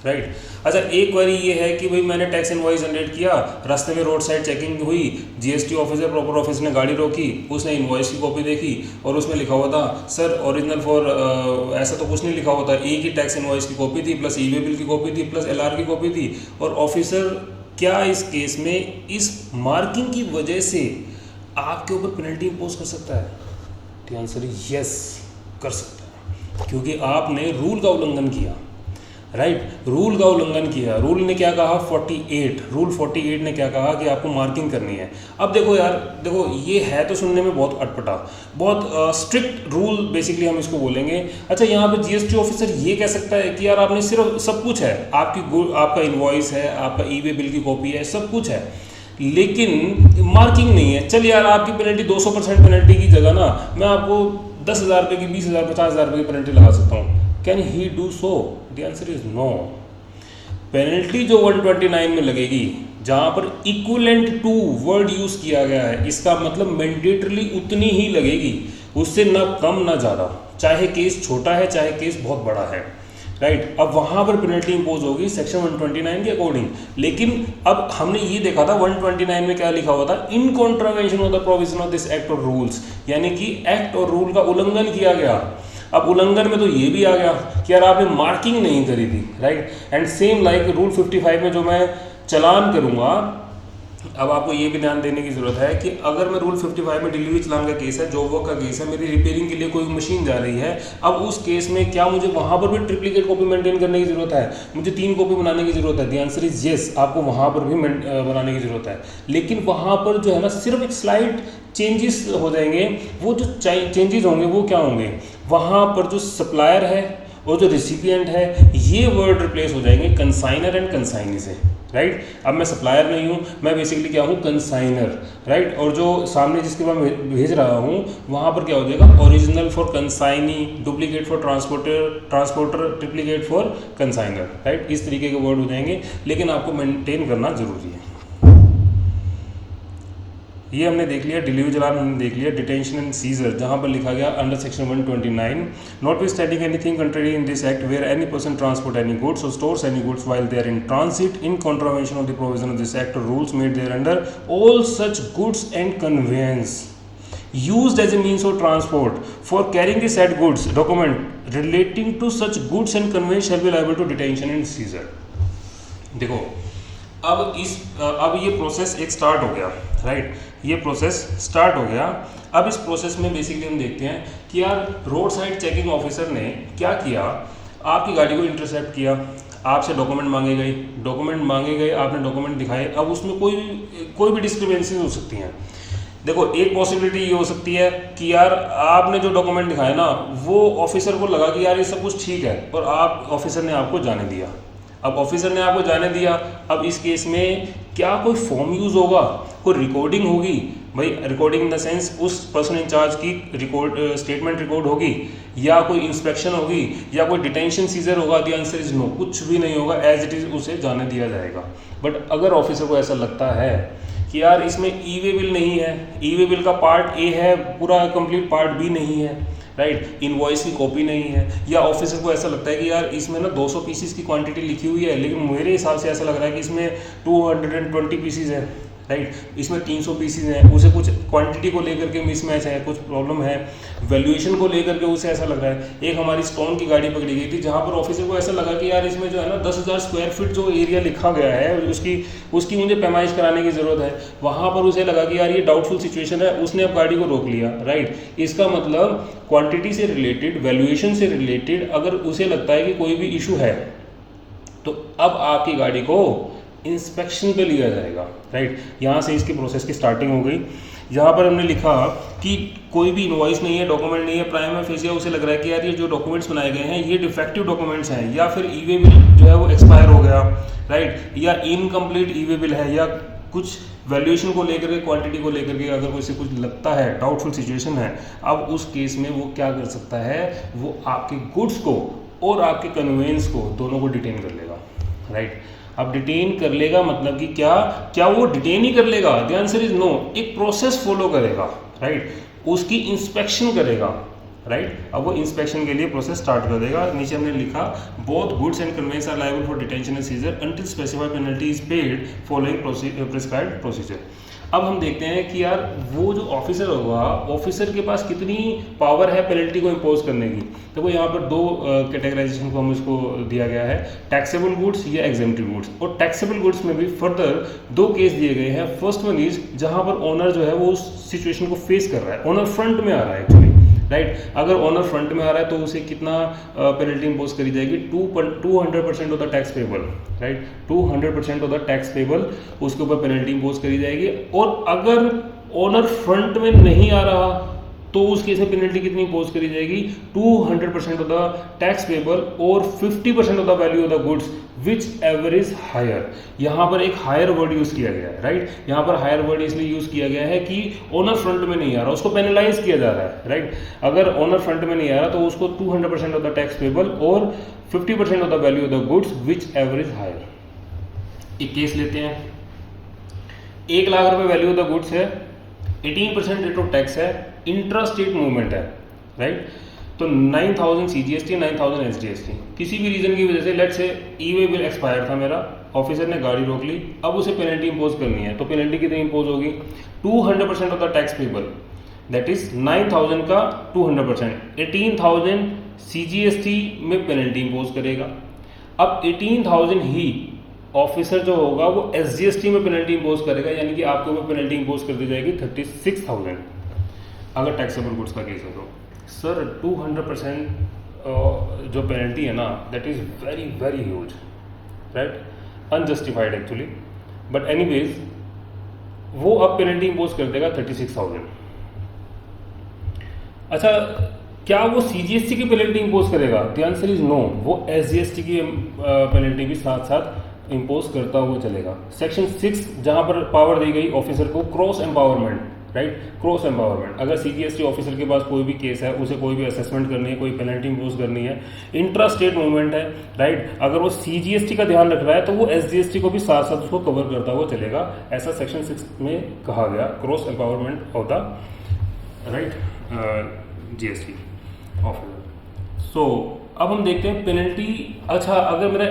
राइट। अच्छा, एक क्वेरी ये है कि भाई मैंने टैक्स इनवॉइस जनरेट किया, रास्ते में रोड साइड चेकिंग हुई, जीएसटी ऑफिसर प्रॉपर ऑफिस ने गाड़ी रोकी, उसने इनवॉइस की कॉपी देखी और उसमें लिखा हुआ था सर ओरिजिनल फॉर, ऐसा तो कुछ नहीं लिखा हुआ था, एक ही टैक्स इनवॉइस की कॉपी थी प्लस ई वे बिल की कॉपी थी प्लस एलआर की कॉपी थी। और ऑफिसर क्या इस केस में इस मार्किंग की वजह से आपके ऊपर पेनल्टी इम्पोज कर सकता है? द आंसर इज यस, कर सकता है, क्योंकि आपने रूल का उल्लंघन किया, राइट। रूल का उल्लंघन किया। रूल ने क्या कहा? 48, रूल 48 ने क्या कहा कि आपको मार्किंग करनी है। अब देखो यार, देखो ये है तो सुनने में बहुत अटपटा, बहुत स्ट्रिक्ट रूल बेसिकली हम इसको बोलेंगे। अच्छा, यहाँ पे जीएसटी ऑफिसर ये कह सकता है कि यार आपने सिर्फ, सब कुछ है, आपका इनवॉइस है, आपका ई वे बिल की कॉपी है, सब कुछ है, लेकिन मार्किंग नहीं है। चल यार, आपकी पेनल्टी 200% पेनल्टी की जगह ना मैं आपको 10,000 रुपये की, 20,000, 50,000 रुपये की पेनल्टी लगा सकता हूँ। Can he do so? The answer is no. Penalty जो 129 में लगेगी, जहाँ पर इक्विवेलेंट टू वर्ड यूज़ किया गया है, इसका मतलब मैंडेटरली उतनी ही लगेगी, उससे ना कम ना ज़्यादा, चाहे केस छोटा है चाहे केस बहुत बड़ा है, राइट। अब वहाँ पर पेनल्टी इंपोज होगी सेक्शन 129 के अकॉर्डिंग। लेकिन अब हमने ये देखा था 129 में क्या लिखा हुआ था? इन contravention of the provision of this act or rules, यानी कि एक्ट और रूल का उल्लंघन किया गया। अब उल्लंघन में तो ये भी आ गया कि यार आपने मार्किंग नहीं करी थी, right. And same like rule 55 में जो मैं चालान करूँगा, अब आपको ये भी ध्यान देने की जरूरत है कि अगर मैं रूल 55 में डिलीवरी चालान का केस है, जॉब वर्क का केस है, मेरी रिपेयरिंग के लिए कोई मशीन जा रही है, अब उस केस में क्या मुझे वहाँ पर भी ट्रिप्लीकेट कॉपी मेंटेन करने की जरूरत है? मुझे 3 कॉपी बनाने की जरूरत है? द आंसर इज येस, आपको वहाँ पर भी बनाने की जरूरत है। लेकिन वहाँ पर जो है ना सिर्फ एक स्लाइड चेंजेस हो जाएंगे। वो जो चेंजेस होंगे वो क्या होंगे? वहाँ पर जो सप्लायर है और जो रिसिपिएंट है, ये वर्ड रिप्लेस हो जाएंगे कंसाइनर एंड कंसाइनी से, राइट। अब मैं सप्लायर नहीं हूँ, मैं बेसिकली क्या हूँ? Consignor, right. और जो सामने जिसके मैं भेज रहा हूँ वहाँ पर क्या हो जाएगा? Original for consignee, duplicate for transporter, triplicate for consignor, right. इस तरीके के वर्ड हो जाएंगे, लेकिन आपको मेंटेन करना जरूरी है। ये हमने देख लिया, डिलीवरी चालान हमने देख लिया। डिटेंशन एंड सीजर, जहाँ पर लिखा गया under section 129, notwithstanding anything contained in this act where any person transport any goods or stores any goods while they are in transit in contravention of the provision of this act or rules made thereunder, all such goods and conveyance used as a means of transport for carrying the said goods document relating to such goods and conveyance shall be liable to detention and seizure। देखो, अब ये process एक start हो गया, right. ये process start हो गया। अब इस प्रोसेस में बेसिकली हम देखते हैं कि यार रोड साइड चेकिंग ऑफिसर ने क्या किया? आपकी गाड़ी को इंटरसेप्ट किया, आपसे डॉक्यूमेंट मांगे गए, आपने डॉक्यूमेंट दिखाए। अब उसमें कोई भी डिस्क्रिपेंसीज हो सकती हैं। देखो, एक पॉसिबिलिटी ये हो सकती है कि यार आपने जो डॉक्यूमेंट दिखाए ना, वो ऑफिसर को लगा कि यार ये सब कुछ ठीक है, और ऑफिसर ने आपको जाने दिया। अब ऑफिसर ने आपको जाने दिया, अब इस केस में क्या कोई फॉर्म यूज़ होगा, कोई रिकॉर्डिंग होगी? भाई रिकॉर्डिंग इन द सेंस उस पर्सन इंचार्ज की स्टेटमेंट रिकॉर्ड होगी, या कोई इंस्पेक्शन होगी, या कोई डिटेंशन सीजर होगा? द आंसर इज नो, कुछ भी नहीं होगा, एज इट इज़ उसे जाने दिया जाएगा। बट अगर ऑफिसर को ऐसा लगता है कि यार इसमें ई वे बिल नहीं है, ई वे बिल का पार्ट ए है, पूरा कंप्लीट पार्ट बी नहीं है, राइट, इनवॉइस की कॉपी नहीं है, या ऑफिसर को ऐसा लगता है कि यार इसमें ना 200 पीसीस की क्वांटिटी लिखी हुई है, लेकिन मेरे हिसाब से ऐसा लग रहा है कि इसमें 220 पीसीस है, राइट, इसमें 300 पीसीज हैं, उसे कुछ क्वांटिटी को लेकर के मिसमैच है, कुछ प्रॉब्लम है, वैल्यूएशन को लेकर के उसे ऐसा लग रहा है। एक हमारी स्टोन की गाड़ी पकड़ी गई थी, जहाँ पर ऑफिसर को ऐसा लगा कि यार इसमें जो है ना 10,000 स्क्वायर फीट जो एरिया लिखा गया है उसकी मुझे पैमाइश कराने की ज़रूरत है। वहाँ पर उसे लगा कि यार ये डाउटफुल सिचुएशन है, उसने अब गाड़ी को रोक लिया, राइट। इसका मतलब क्वान्टिटी से रिलेटेड, वैल्यूएशन से रिलेटेड अगर उसे लगता है कि कोई भी इशू है, तो अब आपकी गाड़ी को इंस्पेक्शन पे लिया जाएगा, राइट। यहाँ से इसकी प्रोसेस की स्टार्टिंग हो गई। यहाँ पर हमने लिखा कि कोई भी इनवॉइस नहीं है, डॉक्यूमेंट नहीं है, प्राइमा फेसिया उसे लग रहा है कि यार ये जो डॉक्यूमेंट्स बनाए गए हैं ये डिफेक्टिव डॉक्यूमेंट्स हैं, या फिर ई वे बिल जो है वो एक्सपायर हो गया, राइट, या इनकम्प्लीट ई वे बिल है, या कुछ वैल्यूएशन को लेकर के, क्वांटिटी को लेकर के अगर कोई से कुछ लगता है, डाउटफुल सिचुएशन है, अब उस केस में वो क्या कर सकता है, वो आपके गुड्स को और आपके कन्वेंस को दोनों को डिटेन कर लेगा, राइट। अब डिटेन कर लेगा मतलब कि क्या वो डिटेन ही कर लेगा? The answer is no. एक प्रोसेस फॉलो करेगा, राइट, उसकी इंस्पेक्शन करेगा, राइट। अब वो इंस्पेक्शन के लिए प्रोसेस स्टार्ट कर देगा। नीचे हमने लिखा both goods and conveyance are liable for detention and seizure until specified penalty is paid following prescribed procedure. अब हम देखते हैं कि यार वो जो ऑफिसर होगा, ऑफिसर के पास कितनी पावर है पेनल्टी को इम्पोज करने की। तो वो यहाँ पर दो कैटेगराइजेशन को हम इसको दिया गया है, टैक्सेबल गुड्स या एग्जेम्प्टेड गुड्स। और टैक्सेबल गुड्स में भी फर्दर दो केस दिए गए हैं। फर्स्ट वन इज जहाँ पर ओनर जो है वो उस सिचुएशन को फेस कर रहा है, ओनर फ्रंट में आ रहा है एक्चुअली, राइट। अगर ओनर फ्रंट में आ रहा है तो उसे कितना पेनल्टी इम्पोज करी जाएगी? 200% of the tax payable, right, 200% of the tax payable उसके ऊपर पेनल्टी इम्पोज करी जाएगी। और अगर ओनर फ्रंट में नहीं आ रहा तो उस केस में पेनल्टी कितनी इम्पोज करी जाएगी? 200% of the tax payable or 50% of the value of the goods whichever is higher. यहाँ पर एक हायर वर्ड यूज किया गया है, राइट। यहाँ पर हायर वर्ड इसलिए यूज किया गया है कि ओनर फ्रंट में नहीं आ रहा, उसको पेनलाइज किया जा रहा है, राइट। अगर ओनर फ्रंट में नहीं आ रहा तो उसको 200% of the tax payable or 50% of the value of the goods whichever is higher. एक केस लेते हैं, 1 लाख रुपए वैल्यू ऑफ द गुड्स है, 18% रेट ऑफ टैक्स है, इंट्रा स्टेट मूवमेंट है, राइट। तो 9000 CGST, 9000 SGST। किसी भी रीजन की वजह से let's say E way bill expire था मेरा, ऑफिसर ने गाड़ी रोक ली, अब उसे पेनल्टी इंपोज करनी है। तो पेनल्टी कितनी इंपोज होगी? 200% of the tax payable, that is 9000 का 200%, 18000 CGST में पेनल्टी इंपोज करेगा। अब 18000 ही ऑफिसर जो होगा वो SGST में पेनल्टी इंपोज करेगा, यानी कि आपके ऊपर पेनल्टी इंपोज कर दी जाएगी 36000 अगर टैक्सेबल गुड्स का केस है तो। सर 200% जो पेनल्टी है ना, that is very very huge, right, unjustified actually, but anyways वो अब पेनल्टी इंपोज कर देगा 36000। अच्छा, क्या वो CGST की पेनल्टी इंपोज करेगा? The answer is no. वो SGST की पेनल्टी भी साथ साथ इंपोज करता हुआ चलेगा। सेक्शन 6 जहां पर पावर दी गई ऑफिसर को cross empowerment, right, cross empowerment. अगर CGST ऑफिसर के पास कोई भी केस है, उसे कोई भी असेसमेंट करनी है, कोई पेनल्टी इंपोज करनी है, इंट्रा स्टेट मूवमेंट है, राइट, अगर वो CGST का ध्यान रख रहा है तो वो SGST को भी साथ साथ उसको कवर करता हुआ चलेगा। ऐसा सेक्शन 6 में कहा गया, cross empowerment of the right GST officer. So अब हम देखते हैं पेनल्टी। अच्छा, अगर मेरा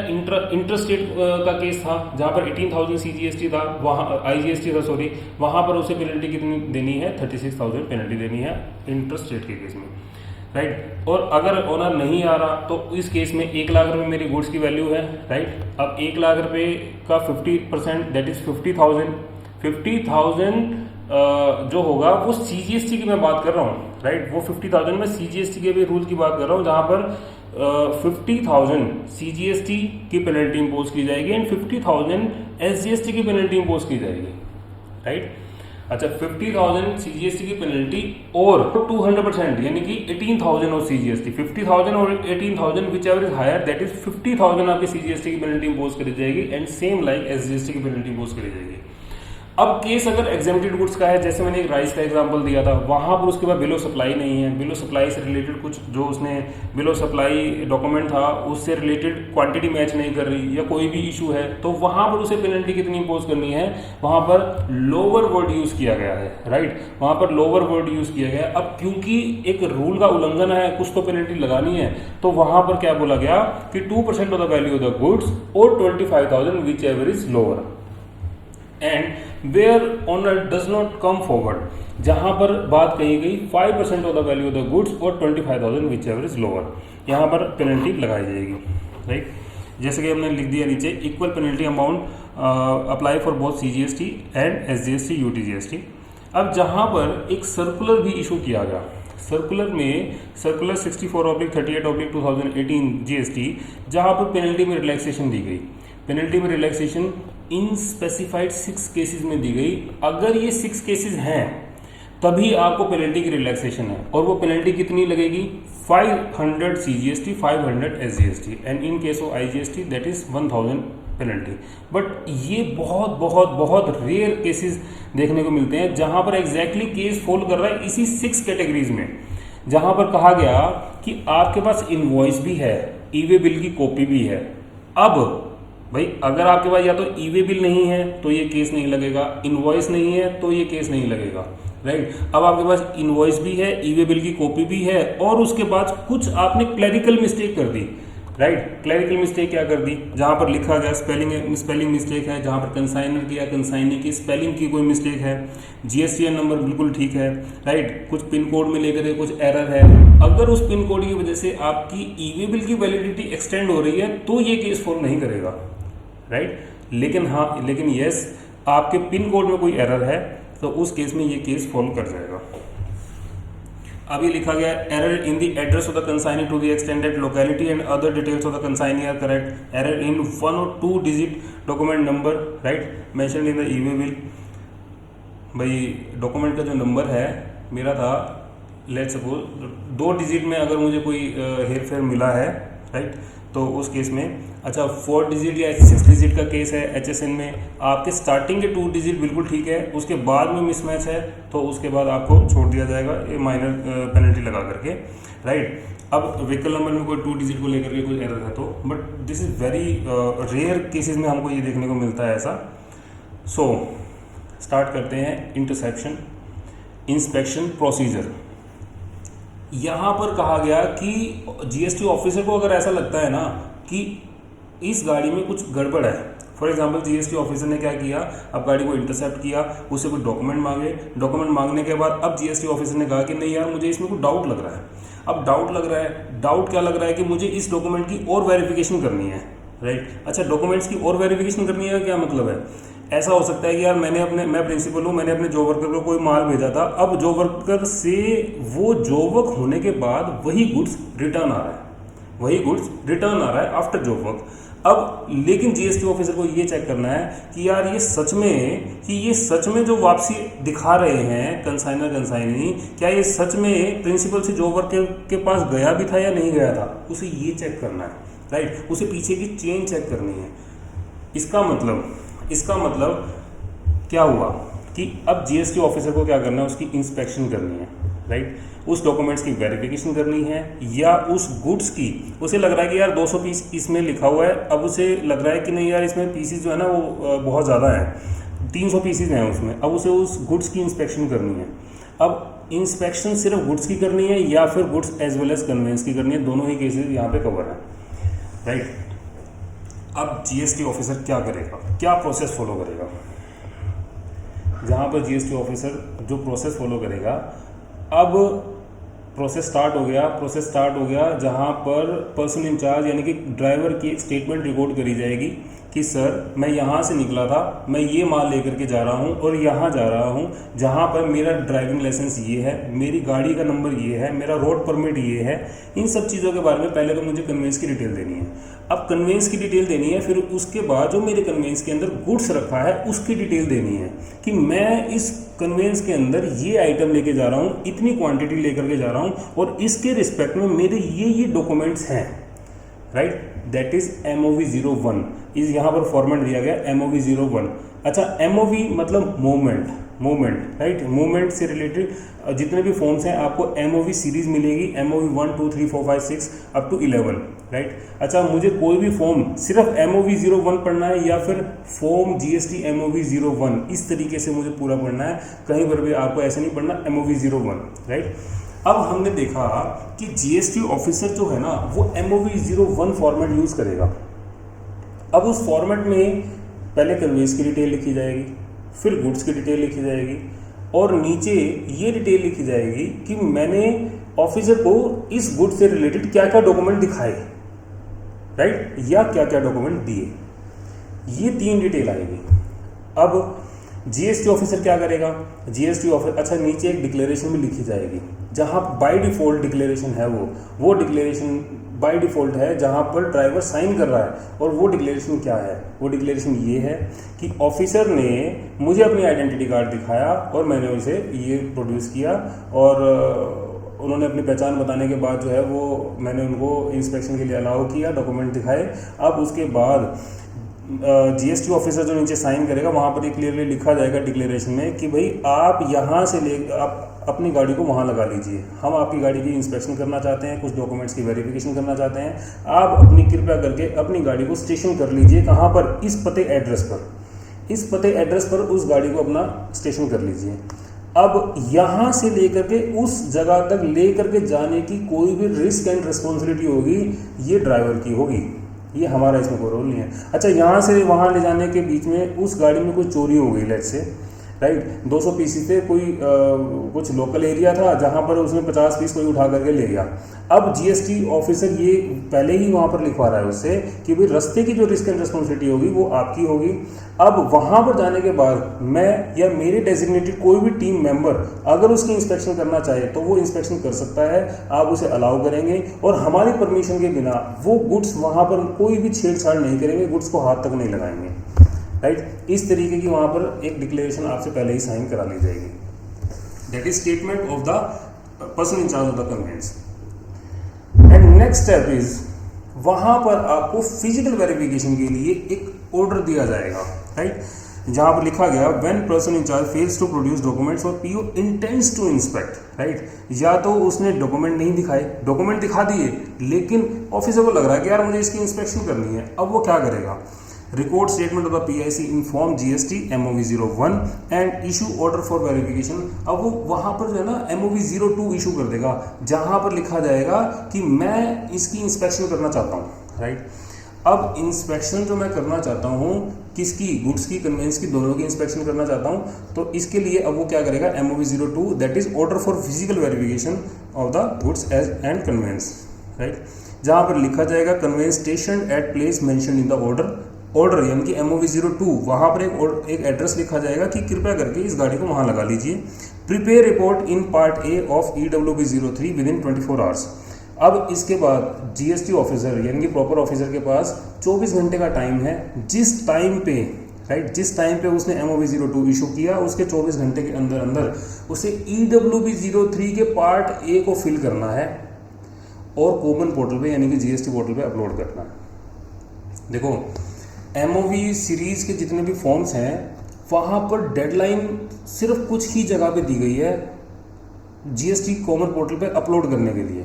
इंटरस्टेट का केस था जहां पर 18000 CGST था, वहाँ IGST था सॉरी, वहां पर उसे पेनल्टी कितनी देनी है? 36000 पेनल्टी देनी है इंटरस्टेट के केस में, राइट। और अगर ओनर नहीं आ रहा तो इस केस में 1 लाख रुपए मेरी गुड्स की वैल्यू है, राइट। अब 1 लाख रुपए का 50% दैट इज 50,000 जो होगा वो CGST की मैं बात कर रहा हूँ, राइट। वो 50,000 में CGST के भी रूल की बात कर रहा हूँ, जहां पर 50,000 CGST की पेनल्टी इंपोज की जाएगी एंड 50,000 SGST की पेनल्टी इंपोज की जाएगी, राइट। अच्छा, 50,000 CGST की पेनल्टी और 200% यानी कि 18,000 और CGST, 50,000 or 18,000 whichever is higher that is 50,000 आपकी CGST की पेनल्टी इंपोज करी जाएगी एंड सेम लाइक SGST की पेनल्टी इंपोज करी जाएगी। अब केस अगर एग्जेम्प्टेड गुड्स का है, जैसे मैंने एक राइस का एग्जांपल दिया था, वहां पर उसके बाद बिल ऑफ सप्लाई नहीं है, बिल ऑफ सप्लाई से रिलेटेड कुछ जो उसने बिल ऑफ सप्लाई डॉक्यूमेंट था उससे रिलेटेड क्वांटिटी मैच नहीं कर रही या कोई भी इशू है, तो वहां पर उसे पेनल्टी कितनी इंपोज करनी है? वहां पर लोअर वर्ड यूज किया गया है, राइट, वहां पर लोअर वर्ड यूज किया गया है। अब क्योंकि एक रूल का उल्लंघन है, कुछ तो पेनल्टी लगानी है, तो वहां पर क्या बोला गया कि 2% of the value of the goods or 25,000 whichever is lower and where owner does not come forward, जहां पर बात कही गई 5% of the value of the goods or 25,000 whichever is lower, यहां पर पेनल्टी लगाई जाएगी, राइट। जैसे कि हमने लिख दिया नीचे, equal penalty amount apply for both CGST and SGST UTGST। अब जहां पर एक सर्कुलर भी इशू किया गया, सर्कुलर 64/38/2018 GST, जहां पर पेनल्टी में रिलैक्सेशन दी गई। पेनल्टी में रिलैक्सेशन इन स्पेसिफाइड 6 केसेस में दी गई। अगर ये 6 केसेस हैं तभी आपको पेनल्टी की रिलैक्सेशन है, और वो पेनल्टी कितनी लगेगी? 500 CGST, 500 SGST, and in case of IGST that is 1000 penalty. But ये बहुत बहुत बहुत रेयर केसेस देखने को मिलते हैं जहां पर एग्जैक्टली केस फॉल कर रहा है इसी 6 कैटेगरीज में, जहां पर कहा गया कि आपके पास इनवॉइस भी है, ई-वे बिल की कॉपी भी है। अब भाई अगर आपके पास या तो ई-वे बिल नहीं है तो ये केस नहीं लगेगा, इनवॉइस नहीं है तो ये केस नहीं लगेगा, राइट। अब आपके पास इनवॉइस भी है, ई-वे बिल की कॉपी भी है, और उसके बाद कुछ आपने क्लरिकल मिस्टेक कर दी, राइट। क्लरिकल मिस्टेक क्या कर दी? जहां पर लिखा गया स्पेलिंग मिस्टेक है, जहां पर कंसाइनर की या कंसाइनी की स्पेलिंग की कोई मिस्टेक है, GSTN नंबर बिल्कुल ठीक है, राइट। कुछ पिन कोड में लेकर कुछ एरर है। अगर उस पिन कोड की वजह से आपकी ई-वे बिल की वैलिडिटी एक्सटेंड हो रही है तो ये केस फॉल नहीं करेगा, राइट। लेकिन यस, आपके पिन कोड में कोई एरर है तो उस केस में ये केस फॉल कर जाएगा। अभी लिखा गया error in the address of the consignee to the extended locality and other details of the consignee are correct. Error in 1 or 2 digit document number, right, mention in the e way bill. भाई document का जो number है मेरा था, let's suppose 2 digit में अगर मुझे कोई हेर फेर मिला है, राइट, तो उस केस में, अच्छा 4 डिजिट या 6 डिजिट का केस है HSN में, आपके स्टार्टिंग के 2 डिजिट बिल्कुल ठीक है, उसके बाद में मिसमैच है तो उसके बाद आपको छोड़ दिया जाएगा ये माइनर पेनल्टी लगा करके, राइट। अब व्हीकल नंबर में कोई 2 डिजिट को लेकर के कोई एरर है तो, but this is very rare cases में हमको ये देखने को मिलता है ऐसा। सो स्टार्ट करते हैं इंटरसेप्शन इंस्पेक्शन प्रोसीजर। यहाँ पर कहा गया कि GST ऑफिसर को अगर ऐसा लगता है ना कि इस गाड़ी में कुछ गड़बड़ है, फॉर एग्जांपल GST ऑफिसर ने क्या किया, अब गाड़ी को इंटरसेप्ट किया, उससे कुछ डॉक्यूमेंट मांगे, डॉक्यूमेंट मांगने के बाद अब GST ऑफिसर ने कहा कि नहीं यार मुझे इसमें कुछ डाउट लग रहा है। अब डाउट लग रहा है, डाउट क्या लग रहा है कि मुझे इस डॉक्यूमेंट की और वेरिफिकेशन करनी है, राइट। अच्छा डॉक्यूमेंट्स की और वेरिफिकेशन करनी है, क्या मतलब है? ऐसा हो सकता है कि यार मैं प्रिंसिपल हूँ, मैंने अपने जॉब वर्कर को कोई माल भेजा था, अब जॉब वर्कर से वो जॉब वर्क होने के बाद वही गुड्स रिटर्न आ रहा है, आफ्टर जॉब वर्क। अब लेकिन GST ऑफिसर को ये चेक करना है कि यार ये सच में जो वापसी दिखा रहे हैं कंसाइनी, क्या ये सच में प्रिंसिपल से जॉब वर्कर के पास गया भी था या नहीं गया था, उसे ये चेक करना है, राइट। उसे पीछे की चेन चेक करनी है। इसका मतलब क्या हुआ कि अब GST ऑफिसर को क्या करना है, उसकी इंस्पेक्शन करनी है, राइट। उस डॉक्यूमेंट्स की वेरिफिकेशन करनी है, या उस गुड्स की उसे लग रहा है कि यार 200 पीस इसमें लिखा हुआ है, अब उसे लग रहा है कि नहीं यार इसमें पीसीज जो है ना वो बहुत ज़्यादा है, 300 पीसीज हैं उसमें, अब उसे उस गुड्स की इंस्पेक्शन करनी है। अब इंस्पेक्शन सिर्फ गुड्स की करनी है या फिर goods as well as conveyance की करनी है, दोनों ही केसेज यहाँ पे कवर है, राइट। अब GST ऑफिसर क्या करेगा, क्या प्रोसेस फॉलो करेगा? जहाँ पर GST ऑफिसर जो प्रोसेस फॉलो करेगा, अब प्रोसेस स्टार्ट हो गया जहाँ पर पर्सन इंचार्ज यानी कि ड्राइवर की एक स्टेटमेंट रिकॉर्ड करी जाएगी कि सर मैं यहाँ से निकला था, मैं ये माल लेकर के जा रहा हूँ और यहाँ जा रहा हूँ, जहाँ पर मेरा ड्राइविंग लाइसेंस ये है, मेरी गाड़ी का नंबर ये है, मेरा रोड परमिट ये है। इन सब चीज़ों के बारे में पहले तो मुझे कन्वेंस की डिटेल देनी है। अब कन्वेंस की डिटेल देनी है, फिर उसके बाद जो मेरे कन्वेंस के अंदर गुड्स रखा है उसकी डिटेल देनी है कि मैं इस कन्वेंस के अंदर ये आइटम लेके जा रहा हूँ, इतनी क्वांटिटी लेकर के जा रहा हूँ और इसके रिस्पेक्ट में मेरे ये डॉक्यूमेंट्स हैं, राइट। दैट इज MOV01 इस यहाँ पर फॉर्मेट दिया गया MOV01। अच्छा MOV मतलब मूवमेंट, राइट। मूवमेंट से रिलेटेड जितने भी फॉर्म्स हैं आपको MOV सीरीज मिलेगी, MOV 1 2 3 4 5 6 अप टू 11, राइट। अच्छा मुझे कोई भी फॉर्म सिर्फ MOV01 पढ़ना है या फिर फॉर्म GST MOV01, इस तरीके से मुझे पूरा पढ़ना है, कहीं पर भी आपको ऐसे नहीं पढ़ना MOV01, राइट। अब हमने देखा कि GST ऑफिसर जो है ना वो MOV01 फॉर्मेट यूज़ करेगा। अब उस फॉर्मेट में पहले कन्वेंस की डिटेल लिखी जाएगी, फिर गुड्स की डिटेल लिखी जाएगी और नीचे ये डिटेल लिखी जाएगी कि मैंने ऑफिसर को इस गुड से रिलेटेड क्या क्या डॉक्यूमेंट दिखाए, राइट, या क्या क्या डॉक्यूमेंट दिए, ये 3 डिटेल आएगी। अब जीएसटी ऑफिसर क्या करेगा, जीएसटी ऑफिसर अच्छा नीचे एक डिक्लेरेशन भी लिखी जाएगी जहां बाय डिफॉल्ट डिक्लेरेशन है वो डिक्लेरेशन बाय डिफॉल्ट है जहां पर ड्राइवर साइन कर रहा है। और वो डिक्लेरेशन क्या है, वो डिक्लेरेशन ये है कि ऑफिसर ने मुझे अपनी आइडेंटिटी कार्ड दिखाया और मैंने उसे ये प्रोड्यूस किया और उन्होंने अपनी पहचान बताने के बाद जो है वो मैंने उनको इंस्पेक्शन के लिए अलाउ किया, डॉक्यूमेंट दिखाए। अब उसके बाद जीएसटी ऑफिसर जो नीचे साइन करेगा वहाँ पर ये क्लियरली लिखा जाएगा डिक्लेरेशन में कि भाई आप यहाँ से ले आप अपनी गाड़ी को वहाँ लगा लीजिए, हम आपकी गाड़ी की इंस्पेक्शन करना चाहते हैं, कुछ डॉक्यूमेंट्स की वेरिफिकेशन करना चाहते हैं, आप अपनी कृपया करके अपनी गाड़ी को स्टेशन कर लीजिए। कहाँ पर, इस पते एड्रेस पर उस गाड़ी को अपना स्टेशन कर लीजिए। अब यहाँ से लेकर के उस जगह तक लेकर के जाने की कोई भी रिस्क एंड रिस्पॉन्सिबिलिटी होगी ये ड्राइवर की होगी, ये हमारा इसमें कोई रोल नहीं है। अच्छा यहाँ से वहाँ ले जाने के बीच में उस गाड़ी में कोई चोरी हो गई, लेट्स से राइट, 200 पीस थे, कोई कुछ लोकल एरिया था जहाँ पर उसने 50 पीस कोई उठा करके ले गया। अब जीएसटी ऑफिसर ये पहले ही वहाँ पर लिखवा रहा है उससे कि भाई रास्ते की जो रिस्क एंड रिस्पॉन्सिबिलिटी होगी वो आपकी होगी। अब वहाँ पर जाने के बाद मैं या मेरे डेजिग्नेटेड कोई भी टीम मेंबर अगर उसकी इंस्पेक्शन करना चाहे तो वो इंस्पेक्शन कर सकता है, आप उसे अलाउ करेंगे और हमारी परमिशन के बिना वो गुड्स वहाँ पर कोई भी छेड़छाड़ नहीं करेंगे, गुड्स को हाथ तक नहीं लगाएंगे, राइट। इस तरीके की वहाँ पर एक डिक्लेरेशन आपसे पहले ही साइन करा ली जाएगी। That is statement of the person in charge of the convince. And next step is वहाँ पर आपको फिजिकल वेरिफिकेशन के लिए एक ऑर्डर दिया जाएगा, राइट, जहाँ पर लिखा गया when person in charge fails to produce documents और PO intends to inspect, right. या तो उसने डॉक्यूमेंट नहीं दिखाए, डॉक्यूमेंट दिखा दिए लेकिन ऑफिसर को लग रहा है कि यार मुझे इसकी इंस्पेक्शन करनी है, अब वो क्या करेगा, record statement of the PIC inform GST MOV 01 and issue order for verification. अब वो वहाँ पर जो है ना MOV 02 इशू कर देगा जहाँ पर लिखा जाएगा कि मैं इसकी इंस्पेक्शन करना चाहता हूँ, राइट। अब इंस्पेक्शन जो मैं करना चाहता हूँ किसकी, गुड्स की, कन्वेंस की, दोनों की इंस्पेक्शन करना चाहता हूँ, तो इसके लिए अब वो क्या करेगा MOV 02 that is order for physical verification of the goods as and conveyance, right, जहाँ पर लिखा जाएगा conveyance station at place mention in the order यानी कि MOV 02 वहाँ पर एक एड्रेस लिखा जाएगा कि कृपया करके इस गाड़ी को वहाँ लगा लीजिए। Prepare report in part A of EWB 03 with in 24 hours. अब इसके बाद जीएसटी ऑफिसर यानी कि प्रॉपर ऑफिसर के पास 24 घंटे का टाइम है, जिस टाइम पे, राइट, जिस टाइम पे उसने MOV 02 इशू किया उसके 24 घंटे के अंदर अंदर उसे EWB 03 के पार्ट ए को फिल करना है और कॉमन पोर्टल पे यानी कि जीएसटी पोर्टल पे अपलोड करना है। देखो MOV सीरीज के जितने भी फॉर्म्स हैं वहाँ पर डेडलाइन सिर्फ कुछ ही जगह पे दी गई है जीएसटी कॉमन पोर्टल पे अपलोड करने के लिए,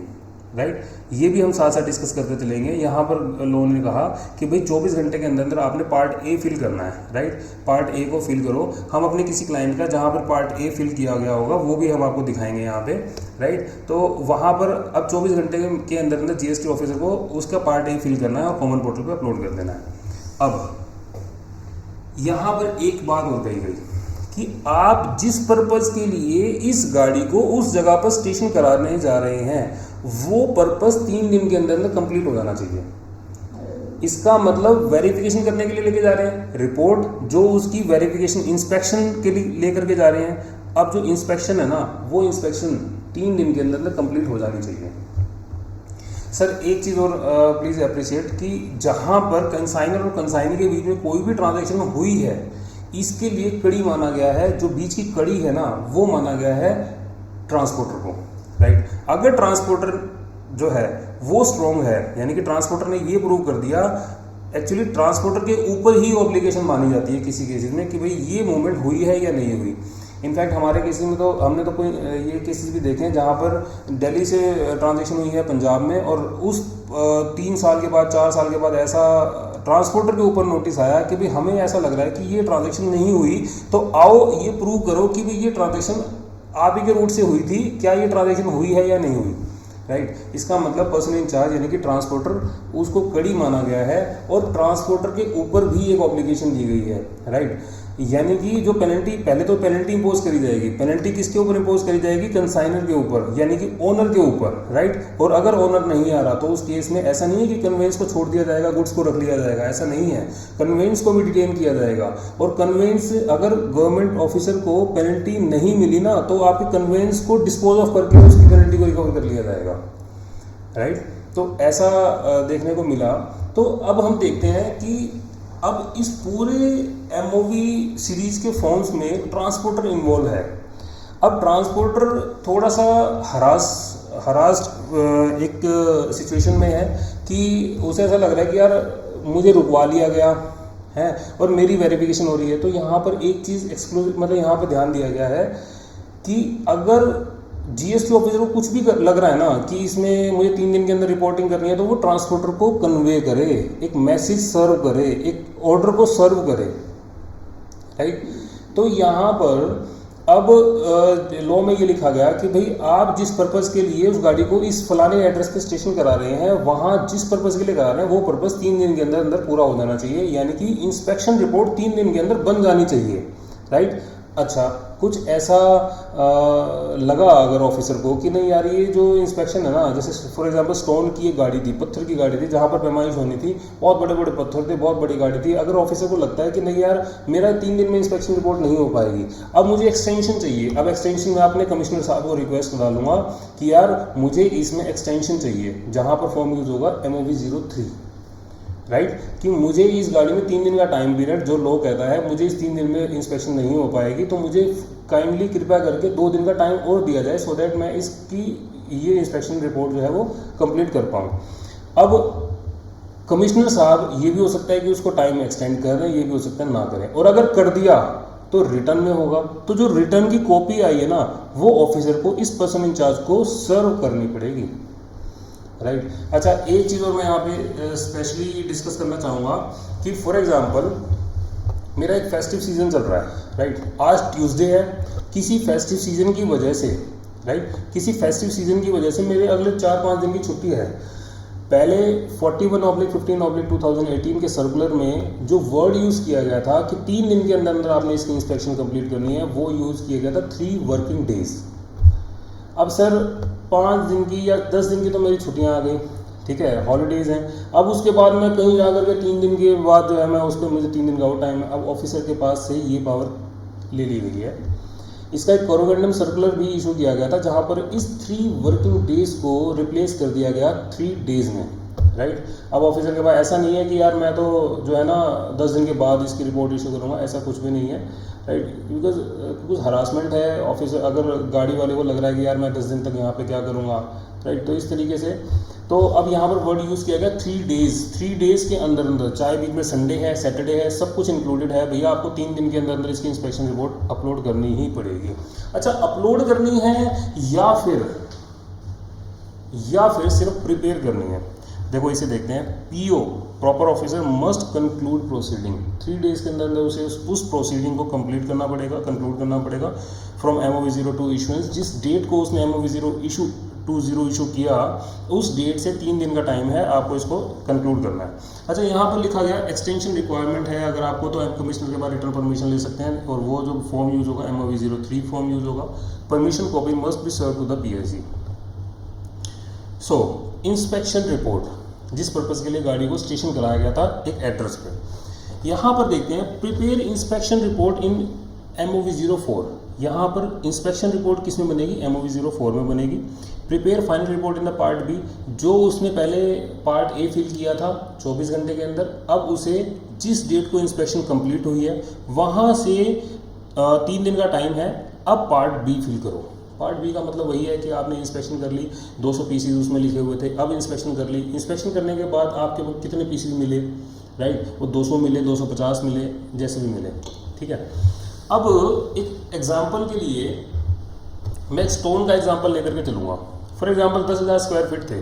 राइट। ये भी हम साथ साथ डिस्कस करते चलेंगे। यहाँ पर लोगों ने कहा कि भाई 24 घंटे के अंदर अंदर आपने पार्ट ए फिल करना है, राइट, पार्ट ए को फिल करो। हम अपने किसी क्लाइंट का जहाँ पर पार्ट ए फिल किया गया होगा वो भी हम आपको दिखाएंगे यहाँ पे, राइट। तो वहाँ पर अब 24 घंटे के अंदर अंदर जीएसटी ऑफिसर को उसका पार्ट ए फिल करना है और कॉमन पोर्टल पर अपलोड कर देना है। अब यहाँ पर एक बात और कही गई कि आप जिस पर्पस के लिए इस गाड़ी को उस जगह पर स्टेशन कराने जा रहे हैं वो पर्पस 3 दिन के अंदर अंदर कंप्लीट हो जाना चाहिए। इसका मतलब वेरिफिकेशन करने के लिए लेके जा रहे हैं, रिपोर्ट जो उसकी वेरिफिकेशन इंस्पेक्शन के लिए लेकर के जा रहे हैं। अब जो इंस्पेक्शन है ना वो इंस्पेक्शन 3 दिन के अंदर अंदर कंप्लीट हो जानी चाहिए। सर एक चीज़ और प्लीज़ अप्रिशिएट कि जहाँ पर कंसाइनर और कंसाइनी के बीच में कोई भी ट्रांजैक्शन हुई है इसके लिए कड़ी माना गया है, जो बीच की कड़ी है ना वो माना गया है ट्रांसपोर्टर को, राइट। अगर ट्रांसपोर्टर जो है वो स्ट्रॉन्ग है यानी कि ट्रांसपोर्टर ने ये प्रूव कर दिया, एक्चुअली ट्रांसपोर्टर के ऊपर ही ऑब्लिगेशन मानी जाती है किसी केसेस में कि भाई ये मूवमेंट हुई है या नहीं हुई। इनफैक्ट हमारे केसेस में तो हमने तो कोई ये केसेस भी देखे हैं जहाँ पर दिल्ली से ट्रांजैक्शन हुई है पंजाब में और उस 3 साल के बाद 4 साल के बाद ऐसा ट्रांसपोर्टर के ऊपर नोटिस आया कि भाई हमें ऐसा लग रहा है कि ये ट्रांजैक्शन नहीं हुई, तो आओ ये प्रूव करो कि भाई ये ट्रांजैक्शन आप ही के रूट से हुई थी, क्या ये ट्रांजैक्शन हुई है या नहीं हुई, राइट। इसका मतलब पर्सन इन चार्ज यानी कि ट्रांसपोर्टर उसको कड़ी माना गया है और ट्रांसपोर्टर के ऊपर भी एक ऑब्लिगेशन दी गई है, राइट। यानी कि जो पेनल्टी, पहले तो पेनल्टी इंपोज करी जाएगी, पेनल्टी किसके ऊपर इंपोज करी जाएगी, कंसाइनर के ऊपर यानी कि ओनर के ऊपर, राइट। और अगर ओनर नहीं आ रहा तो उस केस में ऐसा नहीं है कि कन्वेंस को छोड़ दिया जाएगा, गुड्स को रख लिया जाएगा, ऐसा नहीं है, कन्वेंस को भी डिटेन किया जाएगा। और कन्वेंस, अगर गवर्नमेंट ऑफिसर को पेनल्टी नहीं मिली ना तो आपके कन्वेंस को डिस्पोज ऑफ करके उसकी पेनल्टी को रिकवर कर लिया जाएगा, राइट। तो ऐसा देखने को मिला। तो अब हम देखते हैं कि अब इस पूरे एमओवी सीरीज के फॉर्म्स में ट्रांसपोर्टर इन्वॉल्व है। अब ट्रांसपोर्टर थोड़ा सा हरास्ड एक सिचुएशन में है कि उसे ऐसा लग रहा है कि यार मुझे रुकवा लिया गया है और मेरी वेरिफिकेशन हो रही है। तो यहाँ पर एक चीज़ एक्सक्लूसिव, मतलब यहाँ पर ध्यान दिया गया है कि अगर जीएसटी ऑफिसर को कुछ भी लग रहा है ना कि इसमें मुझे 3 दिन के अंदर रिपोर्टिंग करनी है, तो वो ट्रांसपोर्टर को कन्वे करे, एक मैसेज सर्व करे, एक ऑर्डर को सर्व करे, राइट। तो यहाँ पर अब लॉ में ये लिखा गया कि भाई आप जिस पर्पस के लिए उस गाड़ी को इस फलाने एड्रेस पे स्टेशन करा रहे हैं, वहाँ जिस पर्पस के लिए करा रहे हैं वो पर्पस 3 दिन के अंदर अंदर पूरा हो जाना चाहिए, यानी कि इंस्पेक्शन रिपोर्ट 3 दिन के अंदर बन जानी चाहिए, राइट। अच्छा, कुछ ऐसा लगा अगर ऑफिसर को कि नहीं यार ये जो इंस्पेक्शन है ना, जैसे फॉर एग्जांपल स्टोन की एक गाड़ी थी, पत्थर की गाड़ी थी, जहाँ पर पैमाइश होनी थी, बहुत बड़े बड़े पत्थर थे, बहुत बड़ी गाड़ी थी, अगर ऑफिसर को लगता है कि नहीं यार मेरा 3 दिन में इंस्पेक्शन रिपोर्ट नहीं हो पाएगी, अब मुझे एक्सटेंशन चाहिए। अब एक्सटेंशन में अपने कमिश्नर साहब को रिक्वेस्ट डालूंगा कि यार मुझे इसमें एक्सटेंशन चाहिए, जहाँ पर फॉर्म यूज होगा MOV 03, राइट, कि मुझे इस गाड़ी में 3 दिन का टाइम पीरियड जो लॉ कहता है, मुझे इस 3 दिन में इंस्पेक्शन नहीं हो पाएगी, तो मुझे काइंडली कृपया करके 2 दिन का टाइम और दिया जाए, सो दैट मैं इसकी ये इंस्पेक्शन रिपोर्ट जो है वो कंप्लीट कर पाऊँ। अब कमिश्नर साहब, ये भी हो सकता है कि उसको टाइम एक्सटेंड कर दें, ये भी हो सकता है ना करें, और अगर कर दिया तो रिटर्न में होगा, तो जो रिटर्न की कॉपी आई है ना वो ऑफिसर को, इस पर्सन इंचार्ज को सर्व करनी पड़ेगी, राइट। अच्छा, एक चीज़ और मैं यहाँ पे स्पेशली डिस्कस करना चाहूँगा कि फॉर एग्जांपल मेरा एक फेस्टिव सीजन चल रहा है, राइट। आज ट्यूसडे है, किसी फेस्टिव सीजन की वजह से, राइट, किसी फेस्टिव सीजन की वजह से मेरे अगले 4-5 दिन की छुट्टी है। पहले 41/15/2018 के सर्कुलर में जो वर्ड यूज़ किया गया था कि 3 दिन के अंदर अंदर आपने इसकी इंस्पेक्शन कंप्लीट करनी है, वो यूज़ किया गया था 3 वर्किंग डेज। अब सर 5 दिन की या 10 दिन की तो मेरी छुट्टियां आ गई, ठीक है, हॉलीडेज हैं। अब उसके बाद मैं कहीं जा करके 3 दिन के बाद जो है मैं उसको, मुझे 3 दिन का और टाइम है। अब ऑफिसर के पास से ये पावर ले ली गई है। इसका एक कोरोगेंडम सर्कुलर भी इशू किया गया था, जहाँ पर इस 3 वर्किंग डेज को रिप्लेस कर दिया गया 3 डेज में, राइट। अब ऑफिसर के पास ऐसा नहीं है कि यार मैं तो जो है ना 10 दिन के बाद इसकी रिपोर्ट इशू करूँगा, ऐसा कुछ भी नहीं है, राइट। बिकॉज हरासमेंट है ऑफिसर, अगर गाड़ी वाले को लग रहा है कि यार मैं 10 दिन तक यहाँ पे क्या करूँगा, राइट। तो इस तरीके से, तो अब यहाँ पर वर्ड यूज़ किया गया 3 डेज। 3 डेज के अंदर अंदर, चाहे बीच में संडे है, सैटरडे है, सब कुछ इंक्लूडेड है, भैया आपको 3 दिन के अंदर अंदर इसकी इंस्पेक्शन रिपोर्ट अपलोड करनी ही पड़ेगी। अच्छा, अपलोड करनी है या फिर सिर्फ प्रिपेयर करनी है। देखो इसे देखते हैं, PO proper officer must conclude proceeding. 3 days के अंदर अंदर उसे उस प्रोसीडिंग को कंक्लूड करना पड़ेगा फ्रॉम MOV 02 इशुएंस। जिस डेट को उसने MOV 20 इशू किया, उस डेट से 3 दिन का टाइम है, आपको इसको कंक्लूड करना है। अच्छा, यहाँ पर लिखा गया एक्सटेंशन रिक्वायरमेंट है, अगर आपको तो कमिश्नर के बाद रिटर्न परमिशन ले सकते हैं, और वो जो फॉर्म यूज होगा MOV 03 फॉर्म यूज होगा। Permission copy must be serve to the PSC। So inspection report, जिस पर्पस के लिए गाड़ी को स्टेशन कराया गया था एक एड्रेस पे, यहाँ पर देखते हैं प्रिपेयर इंस्पेक्शन रिपोर्ट इन MOV 04। यहाँ पर इंस्पेक्शन रिपोर्ट किस में बनेगी, MOV 04 में बनेगी। Prepare final report in the part B, जो उसने पहले पार्ट A फिल किया था 24 घंटे के अंदर, अब उसे जिस डेट को इंस्पेक्शन कंप्लीट हुई है वहाँ से 3 दिन का टाइम है, अब पार्ट B फिल करो। पार्ट B का मतलब वही है कि आपने इंस्पेक्शन कर ली, 200 पीसीज उसमें लिखे हुए थे, अब इंस्पेक्शन कर ली। इंस्पेक्शन करने के बाद आपके कितने पीसीज मिले, राइट, वो 200 मिले, 250 मिले, जैसे भी मिले, ठीक है। अब एक एग्जांपल के लिए मैं स्टोन का एग्जांपल लेकर के चलूँगा। फॉर एग्जांपल 10,000 स्क्वायर फीट थे,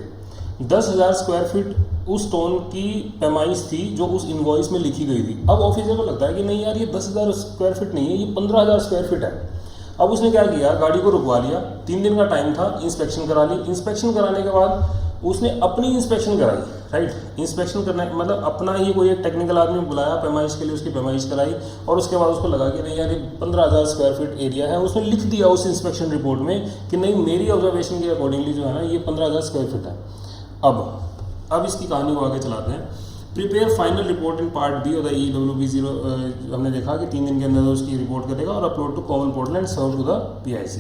10,000 स्क्वायर फीट उस स्टोन की पैमाइश थी जो उस इनवॉइस में लिखी गई थी। अब ऑफिसर को लगता है कि नहीं यार ये 10,000 स्क्वायर फीट नहीं है, ये 15,000 स्क्वायर फीट है। अब उसने क्या किया, गाड़ी को रुकवा लिया, 3 दिन का टाइम था, इंस्पेक्शन करा ली। इंस्पेक्शन कराने के बाद उसने अपनी इंस्पेक्शन कराई, राइट। इंस्पेक्शन करना मतलब अपना ही कोई एक टेक्निकल आदमी बुलाया पैमाइश के लिए, उसकी पैमाइश कराई और उसके बाद उसको लगा कि नहीं यार ये 15,000 स्क्वायर फीट एरिया है। उसने लिख दिया उस इंस्पेक्शन रिपोर्ट में कि नहीं मेरी ऑब्जर्वेशन के अकॉर्डिंगली जो है ना ये 15,000 स्क्वायर फीट है। अब इसकी कहानी को आगे चलाते हैं। Prepare final report in part B of the EWB0। हमने देखा कि 3 दिन के अंदर उसकी रिपोर्ट करेगा और upload to common portal and serve to the PIC।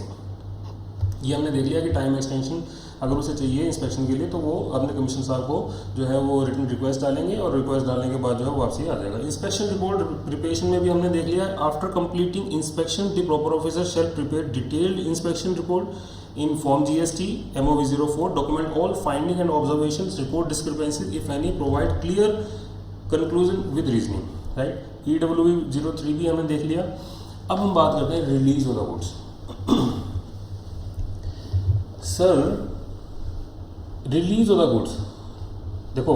ये हमने देख लिया कि टाइम एक्सटेंशन अगर उसे चाहिए इंस्पेक्शन के लिए तो वो अपने कमीशन साहब को जो है वो रिटन रिक्वेस्ट डालेंगे और रिक्वेस्ट डालने के बाद जो है वो वापसी आ जाएगा। इंस्पेक्शन रिपोर्ट प्रिपरेशन में भी हमने देख लिया, after completing inspection the proper officer shell prepare detailed inspection report in form GST MOV04, document all finding and observations, report discrepancies if any, provide clear conclusion with reasoning, right. EWB03 भी हमने देख लिया। अब हम बात करते हैं release of the goods. Sir release of the goods, देखो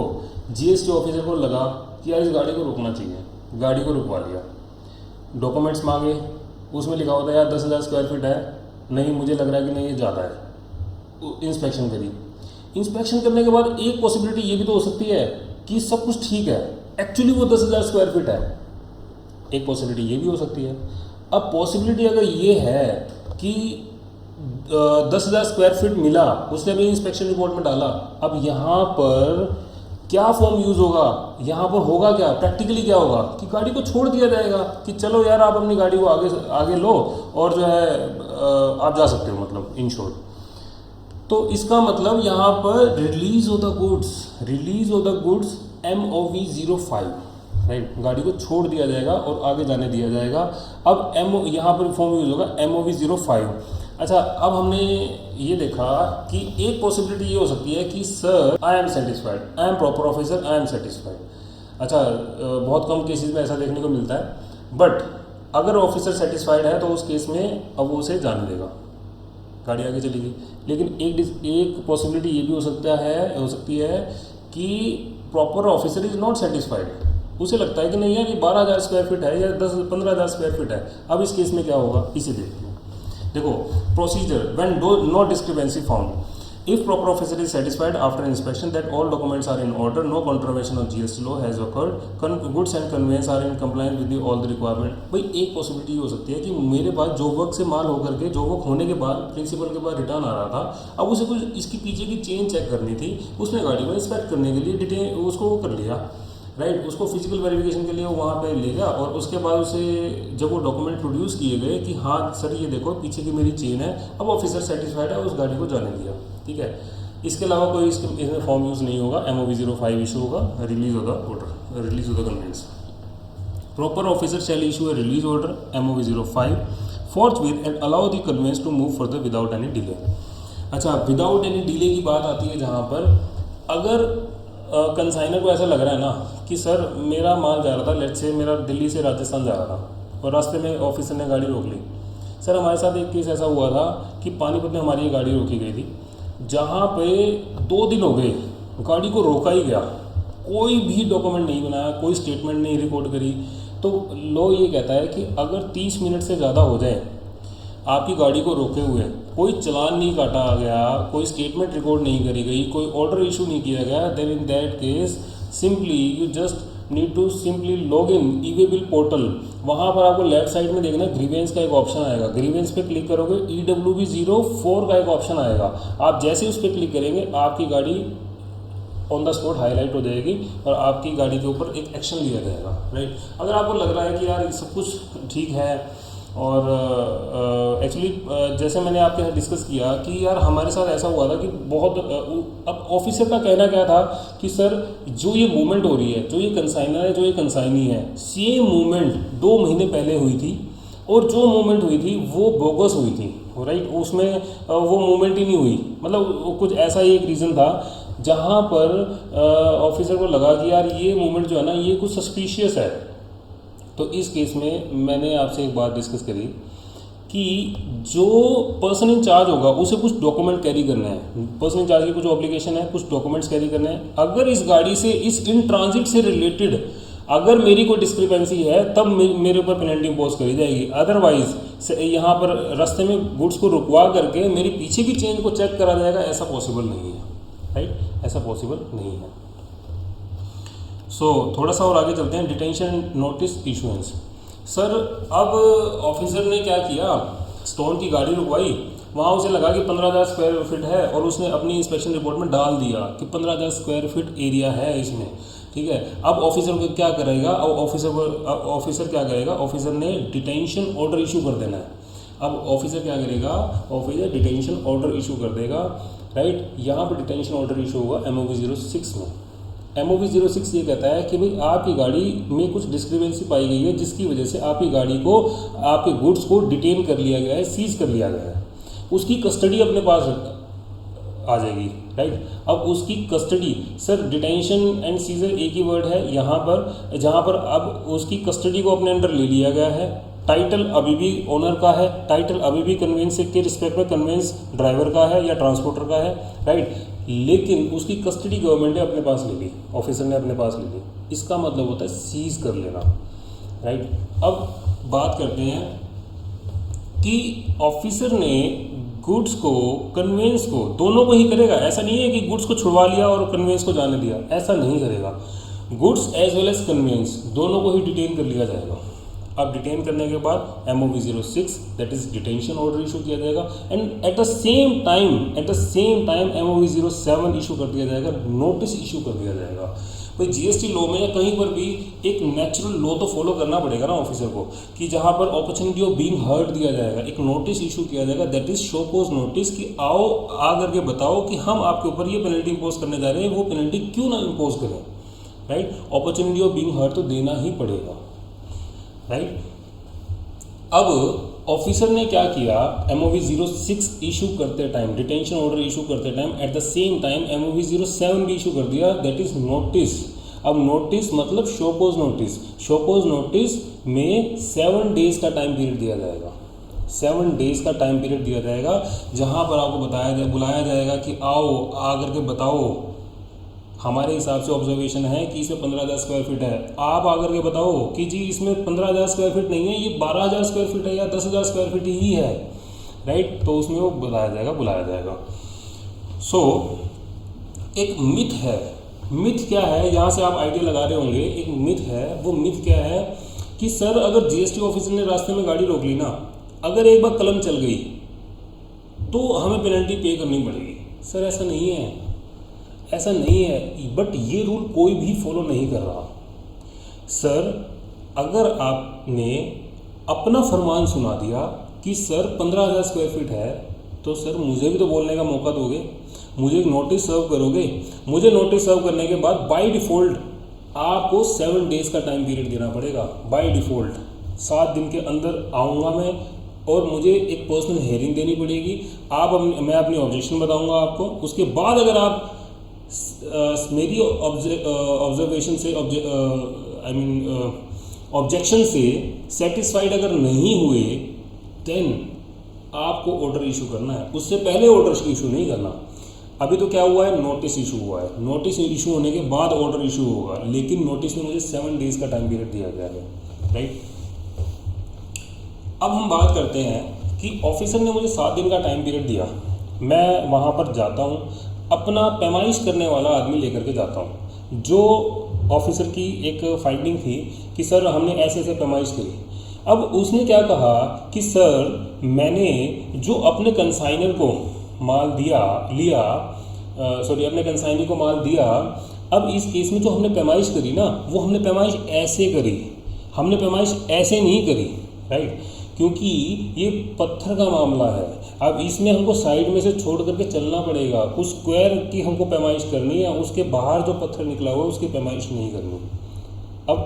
GST ऑफिसर को लगा कि यार इस गाड़ी को रुकना चाहिए, गाड़ी को रुकवा लिया, डॉक्यूमेंट्स मांगे, उसमें लिखा होता है यार 10,000 स्क्वायर फीट है, नहीं मुझे लग रहा है कि नहीं ये ज़्यादा है। इंस्पेक्शन करी, इंस्पेक्शन करने के बाद एक पॉसिबिलिटी ये भी तो हो सकती है कि सब कुछ ठीक है, एक्चुअली वो 10,000 स्क्वायर फीट है, एक पॉसिबिलिटी ये भी हो सकती है। अब पॉसिबिलिटी अगर ये है कि 10,000 स्क्वायर फीट मिला, उसने भी इंस्पेक्शन रिपोर्ट में डाला, अब यहाँ पर क्या फॉर्म यूज़ होगा, यहाँ पर होगा क्या, प्रैक्टिकली क्या होगा कि गाड़ी को छोड़ दिया जाएगा कि चलो यार आप अपनी गाड़ी को आगे लो और जो है आप जा सकते हो, मतलब इन शॉर्ट। तो इसका मतलब यहाँ पर release of the goods MOV05, right, गाड़ी को छोड़ दिया जाएगा और आगे जाने दिया जाएगा। अब यहाँ पर फॉर्म यूज होगा MOV05। अच्छा, अब हमने ये देखा कि एक पॉसिबिलिटी ये हो सकती है कि sir I am satisfied, I am proper officer, I am satisfied. अच्छा, बहुत कम केसेस में ऐसा देखने को मिलता है, बट अगर ऑफिसर सेटिस्फाइड है तो उस केस में अब वो उसे जाने देगा, गाड़ी आगे चलेगी। लेकिन एक पॉसिबिलिटी ये भी हो सकती है कि proper officer is not satisfied, उसे लगता है कि नहीं यार ये 12,000 स्क्वायर फीट है या 15,000 स्क्वायर फीट है। अब इस केस में क्या होगा, इसे देखो procedure when no discrepancy found, if proper officer is satisfied after inspection that all documents are in order, no contravention of GST law has occurred, goods and conveyance are in compliance with all the requirement. भाई एक possibility हो सकती है कि मेरे पास जो work से माल होकर के जो वर्क होने के बाद प्रिंसिपल के पास रिटर्न आ रहा था, अब उसे कुछ इसकी पीछे की चेन चेक करनी थी, उसने गाड़ी को इंस्पेक्ट करने के लिए डिटेल उसको वो कर लिया, राइट, उसको फिजिकल वेरिफिकेशन के लिए वो वहाँ पे ले गया और उसके बाद उसे जब वो डॉक्यूमेंट प्रोड्यूस किए गए कि हाँ सर ये देखो पीछे की मेरी चेन है, अब ऑफिसर सेटिस्फाइड है, उस गाड़ी को जाने दिया, ठीक है। इसके अलावा कोई इसमें फॉर्म यूज़ नहीं होगा, MOV05 इशू होगा, release of the order, release of the conveyance. Proper officer shall issue a release order MOV05 forthwith and allow the conveyance to move further without any delay. अच्छा, without any delay की बात आती है जहाँ पर अगर consignor को ऐसा लग रहा है ना कि सर मेरा माल जा रहा था, लेट्स से मेरा दिल्ली से राजस्थान जा रहा था और रास्ते में ऑफिसर ने गाड़ी रोक ली। सर हमारे साथ एक केस ऐसा हुआ था कि पानीपत में हमारी गाड़ी रोकी गई थी, जहाँ पे 2 दिन हो गए गाड़ी को रोका ही गया, कोई भी डॉक्यूमेंट नहीं बनाया, कोई स्टेटमेंट नहीं रिकॉर्ड करी। तो लॉ ये कहता है कि अगर 30 मिनट से ज़्यादा हो जाए आपकी गाड़ी को रोके हुए, कोई चलान नहीं काटा गया, कोई स्टेटमेंट रिकॉर्ड नहीं करी गई, कोई ऑर्डर इशू नहीं किया गया, then in that case simply you just need to simply log in e way bill portal. वहाँ पर आपको लेफ्ट साइड में देखना ग्रीवेंस का एक ऑप्शन आएगा, ग्रीवेंस पे क्लिक करोगे EWB04 का एक ऑप्शन आएगा, आप जैसे उस पर क्लिक करेंगे आपकी गाड़ी ऑन द स्पॉट हाईलाइट हो जाएगी और आपकी गाड़ी के ऊपर एक एक्शन लिया जाएगा, राइट। अगर आपको लग रहा है कि यार सब कुछ ठीक है और एक्चुअली जैसे मैंने आपके साथ डिस्कस किया कि यार हमारे साथ ऐसा हुआ था कि बहुत अब ऑफिसर का कहना क्या था कि सर जो ये मूवमेंट हो रही है, जो ये कंसाइनर है, जो ये कंसाइनी है, सेम मूवमेंट 2 महीने पहले हुई थी और जो मूवमेंट हुई थी वो बोगस हुई थी, राइट, उसमें वो मूवमेंट ही नहीं हुई। मतलब कुछ ऐसा ही एक रीज़न था जहाँ पर ऑफिसर को लगा कि यार ये मूवमेंट जो है ना ये कुछ सस्पिशियस है। तो इस केस में मैंने आपसे एक बात डिस्कस करी कि जो पर्सन इन चार्ज होगा उसे कुछ डॉक्यूमेंट कैरी करना है, पर्सन इन चार्ज की कुछ ऑब्लिगेशन है, कुछ डॉक्यूमेंट्स कैरी करने हैं। अगर इस गाड़ी से इस इन ट्रांजिट से रिलेटेड अगर मेरी कोई डिस्क्रिपेंसी है तब मेरे ऊपर पेनल्टी इम्पोज करी जाएगी, अदरवाइज यहाँ पर रास्ते में गुड्स को रुकवा करके मेरी पीछे की चेन को चेक करा जाएगा, ऐसा पॉसिबल नहीं है, राइट, ऐसा पॉसिबल नहीं है। थोड़ा सा और आगे चलते हैं, डिटेंशन नोटिस इशुएंस। सर अब ऑफिसर ने क्या किया, स्टोन की गाड़ी रुकवाई, वहाँ उसे लगा कि 15,000 स्क्वायर फीट है और उसने अपनी इंस्पेक्शन रिपोर्ट में डाल दिया कि 15,000 स्क्वायर फीट एरिया है इसमें, ठीक है। अब ऑफिसर को क्या करेगा, अब ऑफिसर क्या करेगा, ऑफिसर ने डिटेंशन ऑर्डर इशू कर देना है। अब ऑफिसर क्या करेगा, ऑफिसर डिटेंशन ऑर्डर इशू कर देगा, राइट। यहाँ पर डिटेंशन ऑर्डर इशू होगा MOV 06 में। MOV 06 ये कहता है कि भाई आपकी गाड़ी में कुछ डिस्क्रिपेंसी पाई गई है जिसकी वजह से आपकी गाड़ी को, आपके गुड्स को डिटेन कर लिया गया है, सीज कर लिया गया है, उसकी कस्टडी अपने पास आ जाएगी, राइट। अब उसकी custody, sir detention and scissor एक ही वर्ड है यहाँ पर, जहाँ पर अब उसकी कस्टडी को अपने अंडर ले लिया गया है। टाइटल अभी भी ओनर का है, टाइटल अभी भी कन्वेंस के रिस्पेक्ट में कन्वेंस ड्राइवर का है या ट्रांसपोर्टर का है, राइट। लेकिन उसकी कस्टडी गवर्नमेंट ने अपने पास ले ली, ऑफिसर ने अपने पास ले ली, इसका मतलब होता है सीज कर लेना, राइट। अब बात करते हैं कि ऑफिसर ने गुड्स को, कन्वेंस को, दोनों को ही करेगा। ऐसा नहीं है कि गुड्स को छुड़वा लिया और कन्वेंस को जाने दिया, ऐसा नहीं करेगा। Goods as well as conveyance दोनों को ही डिटेन कर लिया जाएगा। अब डिटेन करने के बाद MOV 06 that is detention order issue किया जाएगा and at the same time MOV 07 issue कर दिया जाएगा, नोटिस इशू कर दिया जाएगा। भाई GST लॉ में या कहीं पर भी एक नेचुरल लॉ तो फॉलो करना पड़ेगा ना ऑफिसर को, कि जहाँ पर अपॉर्चुनिटी ऑफ बीइंग हर्ड दिया जाएगा, एक नोटिस इशू किया जाएगा, that is show cause notice, कि आओ आ करके बताओ कि हम आपके ऊपर ये पेनल्टी इम्पोज करने जा रहे हैं, वो पेनल्टी क्यों ना इम्पोज करें, right. Opportunity of being heard तो देना ही पड़ेगा, राइट। अब ऑफिसर ने क्या किया, MOV 06 इशू करते टाइम, डिटेंशन ऑर्डर इशू करते time at the same time MOV 07 भी इशू कर दिया, दैट इज नोटिस। अब नोटिस मतलब शोकोज नोटिस, शोकोज नोटिस में 7 डेज का टाइम पीरियड दिया जाएगा, 7 डेज का टाइम पीरियड दिया जाएगा, जहां पर आपको बुलाया जाएगा कि आओ आ करके बताओ, हमारे हिसाब से ऑब्जर्वेशन है कि इसमें 15,000 स्क्वायर फीट है, आप आकर के बताओ कि जी इसमें 15,000 स्क्वायर फीट नहीं है, ये 12,000 स्क्वायर फीट है या 10,000 स्क्वायर फीट ही है, राइट। तो उसमें वो बुलाया जाएगा। एक मिथ है, मिथ क्या है, यहाँ से आप आइडिया लगा रहे होंगे, एक मिथ है। वो मिथ क्या है कि सर अगर GST ऑफिसर ने रास्ते में गाड़ी रोक ली ना, अगर एक बार कलम चल गई तो हमें पेनल्टी पे करनी पड़ेगी। सर ऐसा नहीं है, ऐसा नहीं है, बट ये रूल कोई भी फॉलो नहीं कर रहा। सर अगर आपने अपना फरमान सुना दिया कि सर 15,000 स्क्वायर फीट है, तो सर मुझे भी तो बोलने का मौका दोगे, मुझे एक नोटिस सर्व करोगे। मुझे नोटिस सर्व करने के बाद बाय डिफ़ॉल्ट आपको 7 डेज का टाइम पीरियड देना पड़ेगा। बाय डिफ़ॉल्ट 7 दिन के अंदर आऊँगा मैं और मुझे एक पर्सनल हेयरिंग देनी पड़ेगी। मैं अपनी ऑब्जेक्शन बताऊँगा आपको, उसके बाद अगर आप मेरी ऑब्जर्वेशन से ऑब्जेक्शन से सेटिस्फाइड अगर नहीं हुए, देन आपको ऑर्डर इशू करना है, उससे पहले ऑर्डर इशू नहीं करना। अभी तो क्या हुआ है, नोटिस इशू हुआ है, नोटिस इशू होने के बाद ऑर्डर इशू होगा, लेकिन नोटिस में मुझे 7 डेज का टाइम पीरियड दिया गया है, राइट। अब हम बात करते हैं कि ऑफिसर ने मुझे 7 दिन का टाइम पीरियड दिया, मैं वहाँ पर जाता हूँ, अपना पैमाइश करने वाला आदमी लेकर के जाता हूँ। जो ऑफिसर की एक फाइंडिंग थी कि सर हमने ऐसे ऐसे पैमाइश करी। अब उसने क्या कहा कि सर मैंने जो अपने कंसाइनर को माल अपने कंसाइनर को माल दिया, अब इस केस में जो हमने पैमाइश करी ना, वो हमने पैमाइश ऐसे करी, हमने पैमाइश ऐसे नहीं करी, राइट, क्योंकि ये पत्थर का मामला है। अब इसमें हमको साइड में से छोड़ करके चलना पड़ेगा, उस स्क्वायर की हमको पैमाइश करनी है, उसके बाहर जो पत्थर निकला हुआ है उसकी पैमाइश नहीं करनी। अब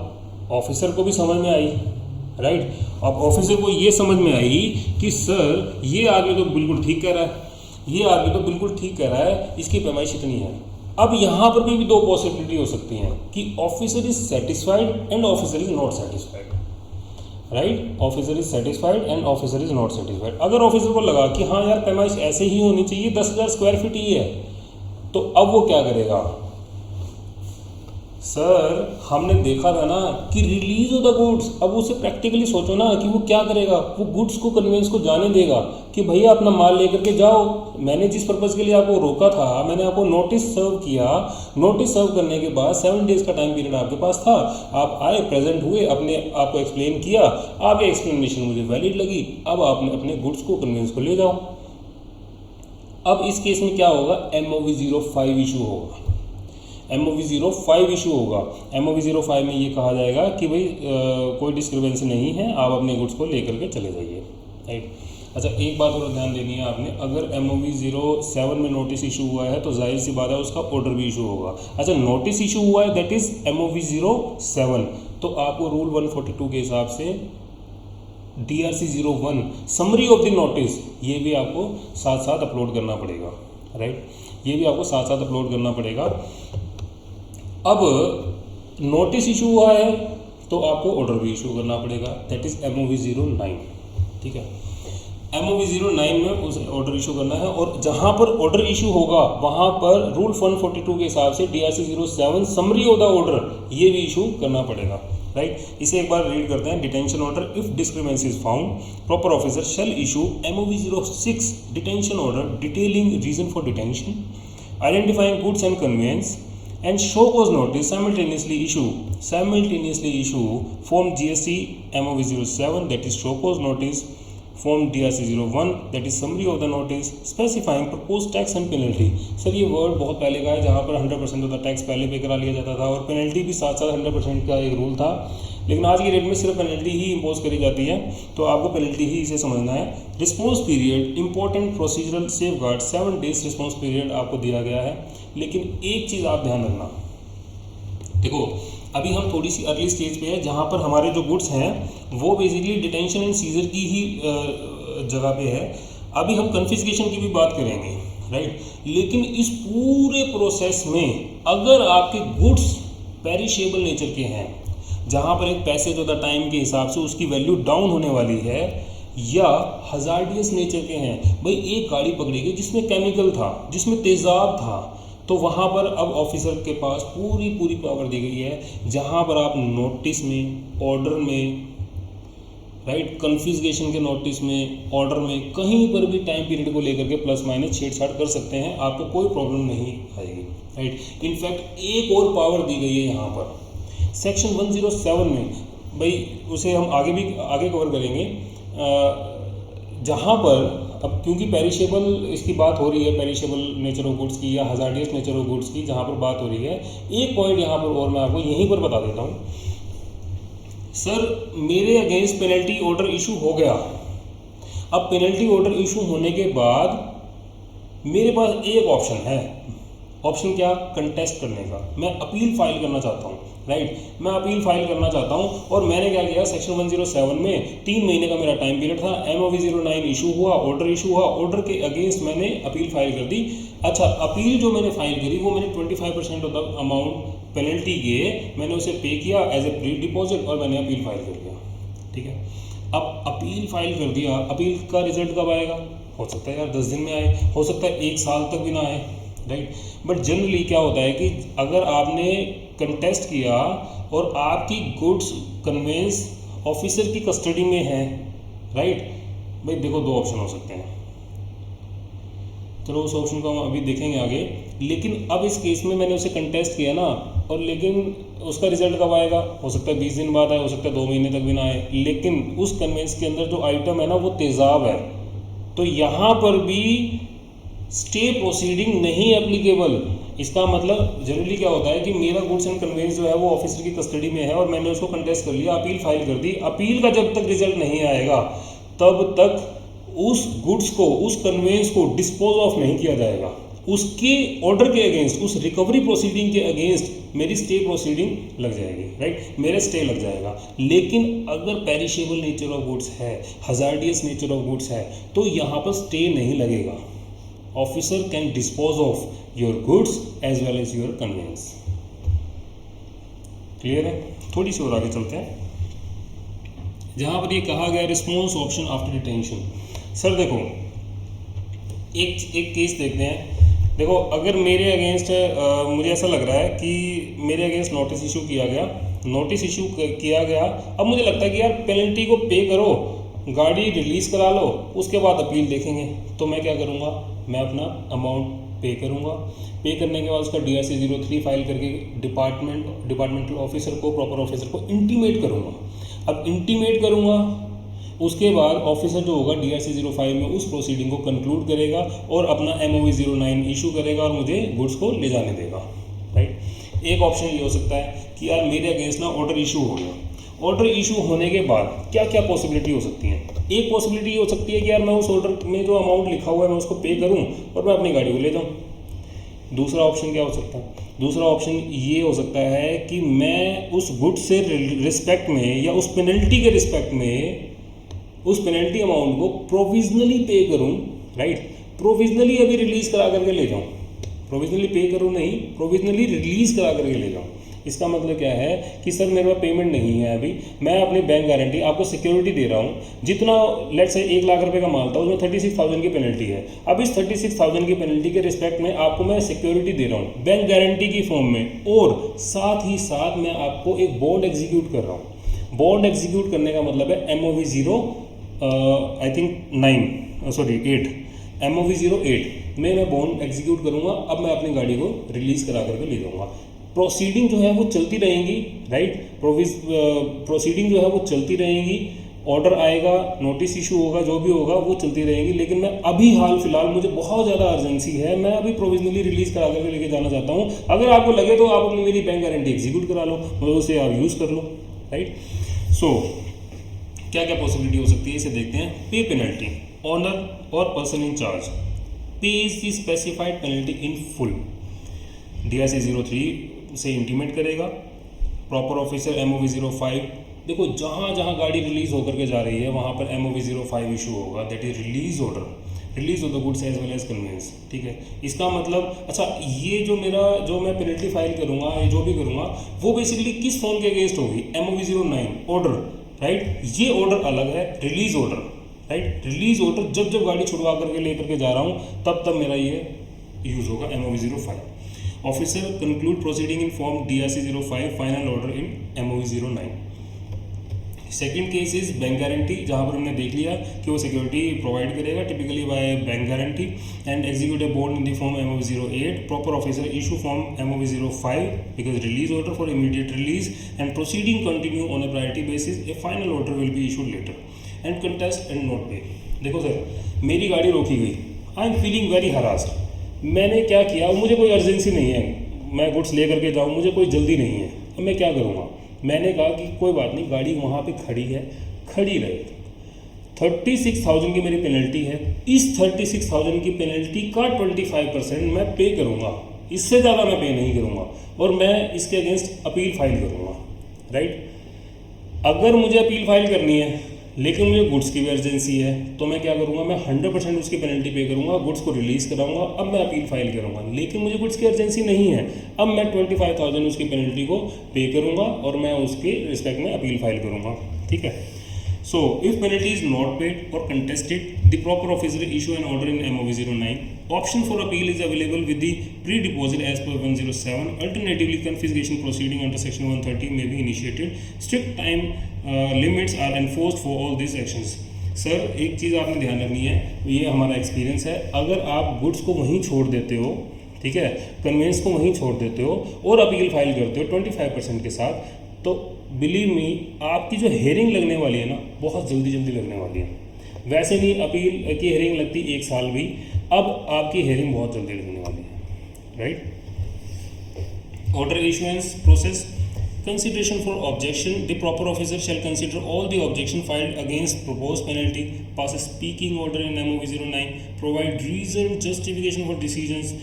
ऑफिसर को भी समझ में आई, राइट। अब ऑफिसर को ये समझ में आई कि सर ये आदमी तो बिल्कुल ठीक कह रहा है, ये आदमी तो बिल्कुल ठीक कह रहा है, इसकी पैमाइश इतनी है। अब यहाँ पर भी 2 पॉसिबिलिटी हो सकती हैं कि officer is satisfied and officer is not satisfied, right. Officer is satisfied and officer is not satisfied. अगर ऑफिसर को लगा कि हाँ यार पैमाइश ऐसे ही होनी चाहिए, 10,000 स्क्वायर फीट ही है, तो अब वो क्या करेगा, सर हमने देखा था ना कि रिलीज ऑफ द गुड्स, अब उसे प्रैक्टिकली सोचो ना कि वो क्या करेगा, वो गुड्स को कन्वेंस को जाने देगा कि भैया अपना माल लेकर के जाओ। मैंने जिस पर्पज़ के लिए आपको रोका था, मैंने आपको नोटिस सर्व किया, नोटिस सर्व करने के बाद 7 डेज़ का टाइम पीरियड आपके पास था, आप आए, प्रेजेंट हुए, अपने आपको एक्सप्लेन किया, आपकी एक्सप्लेनेशन मुझे वैलिड लगी, अब आपने अपने गुड्स को कन्वेंस को ले जाओ। अब इस केस में क्या होगा, MOV 05 इशू होगा, MOV 05 इशू होगा। MOV 05 में ये कहा जाएगा कि भाई कोई डिस्क्रिपेंसी नहीं है, आप अपने गुड्स को लेकर के चले जाइए, राइट। अच्छा, एक बात और ध्यान देनी है आपने, अगर MOV 07 में नोटिस इशू हुआ है तो जाहिर सी बात है उसका ऑर्डर भी इशू होगा। अच्छा, नोटिस इशू हुआ है दैट इज MOV 07, तो आपको रूल 142 के हिसाब से DRC 01 summary of the notice, ये भी आपको साथ साथ अपलोड करना पड़ेगा, राइट, ये भी आपको साथ साथ अपलोड करना पड़ेगा। अब नोटिस इशू हुआ है तो आपको ऑर्डर भी इशू करना पड़ेगा, दैट इज MOV 09, ठीक है। MOV 09 में उस ऑर्डर इशू करना है, और जहां पर ऑर्डर इशू होगा वहां पर रूल 142 के हिसाब से DRC 07 summary of the order, ये भी इशू करना पड़ेगा, राइट। इसे एक बार रीड करते हैं। Detention order, if discrepancy is found, proper officer shall issue MOV 06 detention order detailing reason for detention, identifying goods and conveyance, and show cause notice simultaneously issue form GST MOV 07 that is show cause notice, form DRC 01 that is summary of the notice, specifying proposed tax and penalty। Sir ये word बहुत पहले का है जहाँ पर 100% of the tax पहले पे करा लिया जाता था और पेनल्टी भी साथ साथ 100% का एक रूल था, लेकिन आज की डेट में सिर्फ पेनल्टी ही इम्पोज करी जाती है, तो आपको पेनल्टी ही इसे समझना है। Response period, important procedural safeguard, 7 days response period आपको दिया गया है, लेकिन एक चीज़ आप ध्यान रखना, देखो अभी हम थोड़ी सी अर्ली स्टेज पे है जहाँ पर हमारे जो गुड्स हैं वो बेसिकली डिटेंशन एंड सीजर की ही जगह पे है। अभी हम कन्फिस्केशन की भी बात करेंगे, राइट, लेकिन इस पूरे प्रोसेस में अगर आपके गुड्स पेरिशेबल नेचर के हैं, जहाँ पर एक पैसेज ऑफ द टाइम के हिसाब से उसकी वैल्यू डाउन होने वाली है, या हजार्डियस नेचर के हैं, भाई एक गाड़ी पकड़ी गई जिसमें केमिकल था, जिसमें तेज़ाब था, तो वहाँ पर अब ऑफिसर के पास पूरी पावर दी गई है, जहाँ पर आप नोटिस में, ऑर्डर में, राइट, कन्फिस्केशन के नोटिस में, ऑर्डर में, कहीं पर भी टाइम पीरियड को लेकर के प्लस माइनस छेड़छाड़ कर सकते हैं, आपको कोई प्रॉब्लम नहीं आएगी, राइट। इनफैक्ट एक और पावर दी गई है यहाँ पर सेक्शन 107 में, भाई उसे हम आगे कवर करेंगे, जहाँ पर अब क्योंकि पेरिशेबल इसकी बात हो रही है, पेरिशेबल नेचर ऑफ गुड्स की या हजार्डियस नेचर ऑफ गुड्स की जहाँ पर बात हो रही है, एक पॉइंट यहाँ पर और मैं आपको यहीं पर बता देता हूँ। सर मेरे अगेंस्ट पेनल्टी ऑर्डर इशू हो गया, अब पेनल्टी ऑर्डर इशू होने के बाद मेरे पास एक ऑप्शन है, ऑप्शन क्या, कंटेस्ट करने का, मैं अपील फाइल करना चाहता हूँ, राइट, मैं अपील फाइल करना चाहता हूँ, और मैंने क्या किया, सेक्शन 107 में 3 महीने का मेरा टाइम पीरियड था, MOV 09 इशू हुआ, ऑर्डर इशू हुआ, ऑर्डर के अगेंस्ट मैंने अपील फाइल कर दी। अच्छा, अपील जो मैंने फाइल करी वो मैंने 25% ऑफ द अमाउंट पेनल्टी के मैंने उसे पे किया एज ए प्री डिपॉजिट, और मैंने अपील फाइल कर दिया, ठीक है। अब अपील फाइल कर दिया, अपील का रिजल्ट कब आएगा, हो सकता है यार 10 दिन में आए, हो सकता है 1 साल तक भी ना आए, राइट। बट जनरली क्या होता है कि अगर आपने कंटेस्ट किया और आपकी गुड्स कन्वेंस ऑफिसर की कस्टडी में है, राइट, भाई देखो 2 ऑप्शन हो सकते हैं, चलो उस ऑप्शन को हम अभी देखेंगे आगे, लेकिन अब इस केस में मैंने उसे कंटेस्ट किया ना, और लेकिन उसका रिजल्ट कब आएगा, हो सकता है 20 दिन बाद आए, हो सकता है 2 महीने तक भी ना आए, लेकिन उस कन्वेंस के अंदर जो आइटम है ना वो तेज़ाब है, तो यहाँ पर भी स्टे प्रोसीडिंग नहीं एप्लीकेबल। इसका मतलब जनरली क्या होता है कि मेरा गुड्स एंड कन्वेंस जो है वो ऑफिसर की कस्टडी में है और मैंने उसको कंटेस्ट कर लिया, अपील फाइल कर दी, अपील का जब तक रिजल्ट नहीं आएगा तब तक उस गुड्स को, उस कन्वेंस को डिस्पोज ऑफ नहीं किया जाएगा, उसके ऑर्डर के अगेंस्ट, उस रिकवरी प्रोसीडिंग के अगेंस्ट मेरी स्टे प्रोसीडिंग लग जाएगी, राइट, मेरा स्टे लग जाएगा। लेकिन अगर पेरिशेबल नेचर ऑफ गुड्स है, हजार्डियस नेचर ऑफ गुड्स है, तो यहाँ पर स्टे नहीं लगेगा, officer can dispose of your goods as well as your conveyance. Clear है? थोड़ी सी और आगे चलते हैं, जहाँ पर ये कहा गया response option after detention. Sir देखो एक केस देखते हैं, देखो, अगर मेरे अगेंस्ट मुझे ऐसा लग रहा है कि मेरे अगेंस्ट नोटिस इशू किया गया, नोटिस इशू किया गया, अब मुझे लगता है कि यार पेनल्टी को पे करो, गाड़ी रिलीज़ करा लो, उसके बाद अपील देखेंगे। तो मैं क्या करूँगा, मैं अपना अमाउंट पे करूँगा। पे करने के बाद उसका DRC 03 फाइल करके डिपार्टमेंटल ऑफिसर को, प्रॉपर ऑफिसर को इंटीमेट करूँगा। अब इंटीमेट करूँगा, उसके बाद ऑफिसर जो होगा DRC 05 में उस प्रोसीडिंग को कंक्लूड करेगा और अपना MOV 09 इशू करेगा और मुझे गुड्स को ले जाने देगा, राइट। एक ऑप्शन ये हो सकता है कि यार मेरे अगेंस्ट ना ऑर्डर इशू हो गया। ऑर्डर इशू होने के बाद क्या क्या पॉसिबिलिटी हो सकती है। एक पॉसिबिलिटी ये हो सकती है कि यार मैं उस ऑर्डर में जो अमाउंट लिखा हुआ है मैं उसको पे करूँ और मैं अपनी गाड़ी को ले जाऊँ। दूसरा ऑप्शन क्या हो सकता है, दूसरा ऑप्शन ये हो सकता है कि मैं उस गुड्स से रिस्पेक्ट में या उस पेनल्टी के रिस्पेक्ट में उस पेनल्टी अमाउंट को प्रोविजनली पे करूं, राइट। प्रोविजनली अभी रिलीज़ करा करके ले जाऊं, प्रोविजनली पे करूं नहीं, प्रोविजनली रिलीज़ करा करके ले जाऊं। इसका मतलब क्या है कि सर मेरे पास पेमेंट नहीं है अभी, मैं अपनी बैंक गारंटी आपको सिक्योरिटी दे रहा हूँ, जितना लेट्स से 1 लाख रुपए का माल था उसमें 36,000 की पेनल्टी है। अब इस 36,000 की पेनल्टी के रिस्पेक्ट में आपको मैं सिक्योरिटी दे रहा हूँ बैंक गारंटी की फॉर्म में, और साथ ही साथ मैं आपको एक बॉन्ड एग्जीक्यूट कर रहा हूँ। बॉन्ड एग्जीक्यूट करने का मतलब है MOV 8 MOV 08 में मैं बॉन्ड एग्जीक्यूट करूंगा। अब मैं अपनी गाड़ी को रिलीज़ करा करके ले जाऊंगा। प्रोसीडिंग जो है वो चलती रहेंगी, राइट। प्रोसीडिंग जो है वो चलती रहेंगी, ऑर्डर आएगा, नोटिस इशू होगा, जो भी होगा वो चलती रहेंगी। लेकिन मैं अभी हाल फिलहाल मुझे बहुत ज़्यादा अर्जेंसी है, मैं अभी प्रोविजनली रिलीज़ करा करके लेके जाना चाहता हूँ। अगर आपको लगे तो आप अपनी मेरी बैंक गारंटी एग्जीक्यूट करा लो, मतलब उसे आप यूज़ कर लो, राइट। सो क्या क्या पॉसिबिलिटी हो सकती है इसे देखते हैं। पे पेनल्टी, ऑनर और person in charge page the specified penalty in full. DRC 03 से इंटीमेट करेगा, प्रॉपर ऑफिसर MOV 05। देखो, जहाँ जहाँ गाड़ी रिलीज होकर के जा रही है वहाँ पर MOV 05 इशू होगा, that is release order, release of the goods as well as conveyance, ठीक है। इसका मतलब अच्छा, ये जो मैं पेनल्टी फाइल करूँगा, ये जो भी करूँगा वो बेसिकली किस फॉर्म के अगेंस्ट होगी, MOV 09 ऑर्डर, राइट। ये ऑर्डर अलग है, release order, right. Release order जब गाड़ी छुड़वा करके लेकर के जा रहा हूँ तब मेरा ये यूज होगा MOV 05। Officer conclude proceeding in form DRC 05, final order in MOV 09। Second case is bank guarantee, जहाँ पर हमने देख लिया कि वो सिक्योरिटी प्रोवाइड करेगा typically by bank guarantee and execute a bond in the form MOV 08। Proper officer issue form MOV 05 because release order for immediate release and proceeding continue on a priority basis. A final order will be issued letter and contest and not पे। देखो sir, मेरी गाड़ी रोकी गई, I am feeling very harassed. मैंने क्या किया, मुझे कोई अर्जेंसी नहीं है, मैं गुड्स ले करके जाऊँ, मुझे कोई जल्दी नहीं है, अब मैं क्या करूँगा। मैंने कहा कि कोई बात नहीं, गाड़ी वहाँ पे खड़ी है, खड़ी रहे। 36,000 की मेरी पेनल्टी है, इस 36,000 की पेनल्टी का 25% मैं पे करूँगा, इससे ज़्यादा मैं पे नहीं करूँगा और मैं इसके अगेंस्ट अपील फाइल करूँगा, राइट। अगर मुझे अपील फाइल करनी है लेकिन मुझे गुड्स की भी अर्जेंसी है तो मैं क्या करूँगा, मैं 100% उसकी पेनल्टी पे करूँगा, गुड्स को रिलीज़ कराऊंगा। अब मैं अपील फाइल करूँगा, लेकिन मुझे गुड्स की अर्जेंसी नहीं है, अब मैं 25,000 उसकी पेनल्टी को पे करूँगा और मैं उसके रिस्पेक्ट में अपील फाइल करूँगा, ठीक है। So if penalty is not paid or contested, the proper officer issue an order in MOV 09। Option for appeal is available with the pre deposit as per 107। Alternatively confiscation proceeding under section 130 may be initiated. Strict time limits are enforced for all this actions. Sir, एक चीज़ आपने ध्यान रखनी है, ये हमारा experience है, अगर आप गुड्स को वहीं छोड़ देते हो, ठीक है, कन्वेंस को वहीं छोड़ देते हो और अपील फाइल करते हो 25% के साथ, तो बिलीव मी आपकी जो हेयरिंग लगने वाली है ना, बहुत जल्दी लगने वाली है। वैसे नहीं अपील की हेयरिंग लगती 1 साल भी, अब आपकी हेयरिंग बहुत जल्दी लगने वाली है, right. Order issuance process, consideration for objection, the proper officer shall consider all the objection filed against proposed penalty, pass a speaking order in MOV 09, provide reasoned justification for decisions,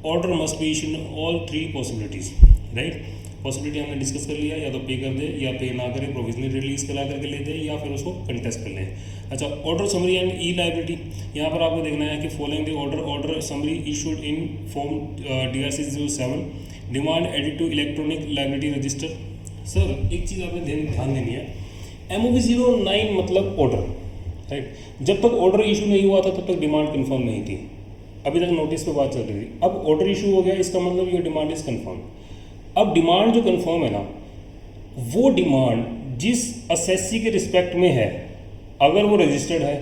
order must be issued in all 3 possibilities, right। Possibility हमने discuss कर लिया, या तो पे कर दे या पे ना करे, प्रोविजनली रिलीज करा करके ले दे या फिर उसको कंटेस्ट कर ले। अच्छा, order summary and e liability, यहाँ पर आपको देखना है कि following the order summary issued in form DRC 07, demand edit to electronic liability register. Sir, एक चीज़ आपने ध्यान देनी है, MOV 09 मतलब ऑर्डर, राइट। जब तक ऑर्डर इशू नहीं हुआ था तब तक डिमांड कन्फर्म नहीं थी, अभी तक नोटिस पे बात चल रही थी, अब ऑर्डर इशू हो गया, इसका मतलब ये डिमांड इज कंफर्म। अब डिमांड जो कंफर्म है ना, वो डिमांड जिस असेसी के रिस्पेक्ट में है, अगर वो रजिस्टर्ड है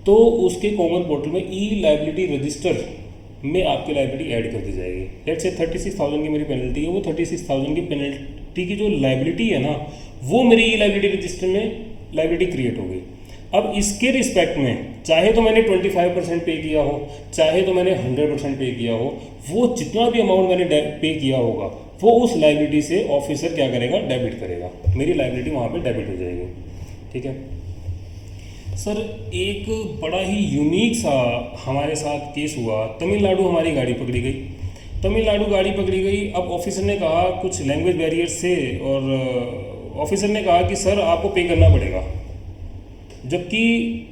तो उसके कॉमन पोर्टल में ई लाइबिलिटी रजिस्टर में आपकी लाइबिलिटी ऐड कर दी जाएगी। लेट्स से 36,000 की मेरी पेनल्टी है, वो 36,000 की पेनल्टी की जो लाइबिलिटी है ना, वो मेरी ई लाइबिलिटी रजिस्टर में लाइबिलिटी क्रिएट हो गई। अब इसके रिस्पेक्ट में चाहे तो मैंने 25% पे किया हो, चाहे तो मैंने 100% पे किया हो, वो जितना भी अमाउंट मैंने पे किया होगा वो उस लाइबिलिटी से ऑफिसर क्या करेगा, डेबिट करेगा, मेरी लाइबिलिटी वहाँ पे डेबिट हो जाएगी। ठीक है सर, एक बड़ा ही यूनिक सा हमारे साथ केस हुआ। तमिलनाडु हमारी गाड़ी पकड़ी गई, तमिलनाडु गाड़ी पकड़ी गई। अब ऑफिसर ने कहा कुछ लैंग्वेज बैरियर्स से, और ऑफिसर ने कहा कि सर आपको पे करना पड़ेगा, जबकि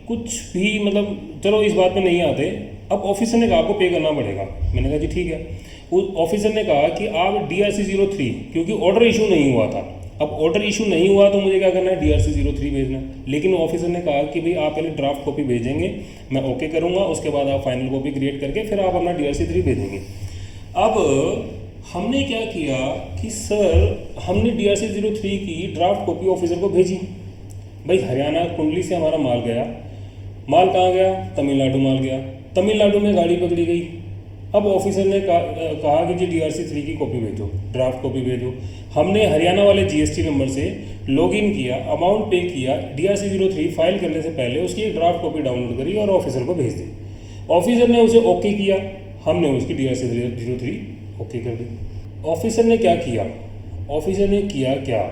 कुछ भी मतलब चलो इस बात पे नहीं आते। अब ऑफिसर ने कहा आपको पे करना पड़ेगा, मैंने कहा जी ठीक है। उस ऑफिसर ने कहा कि आप DRC 03, क्योंकि ऑर्डर इशू नहीं हुआ था, अब ऑर्डर इशू नहीं हुआ तो मुझे क्या करना है, DRC 03 भेजना है। लेकिन ऑफिसर ने कहा कि भाई आप पहले ड्राफ्ट कॉपी भेजेंगे, मैं ओके करूँगा, उसके बाद आप फाइनल कॉपी क्रिएट करके फिर आप अपना DRC 3 भेजेंगे। अब हमने क्या किया कि सर हमने DRC 03 की ड्राफ्ट कॉपी ऑफिसर को भेजी। भाई हरियाणा कुंडली से हमारा माल गया, माल कहाँ गया, तमिलनाडु माल गया, तमिलनाडु में गाड़ी पकड़ी गई। अब ऑफिसर ने कहा कि जी DRC 3 की कॉपी भेजो, ड्राफ्ट कॉपी भेजो। हमने हरियाणा वाले GST नंबर से लॉगिन किया, अमाउंट पे किया, DRC 03 फाइल करने से पहले उसकी एक ड्राफ्ट कॉपी डाउनलोड करी और ऑफिसर को भेज दी। ऑफिसर ने उसे ओके किया, हमने उसकी DRC 03 ओके कर दी। ऑफिसर ने क्या किया, ऑफिसर ने किया क्या,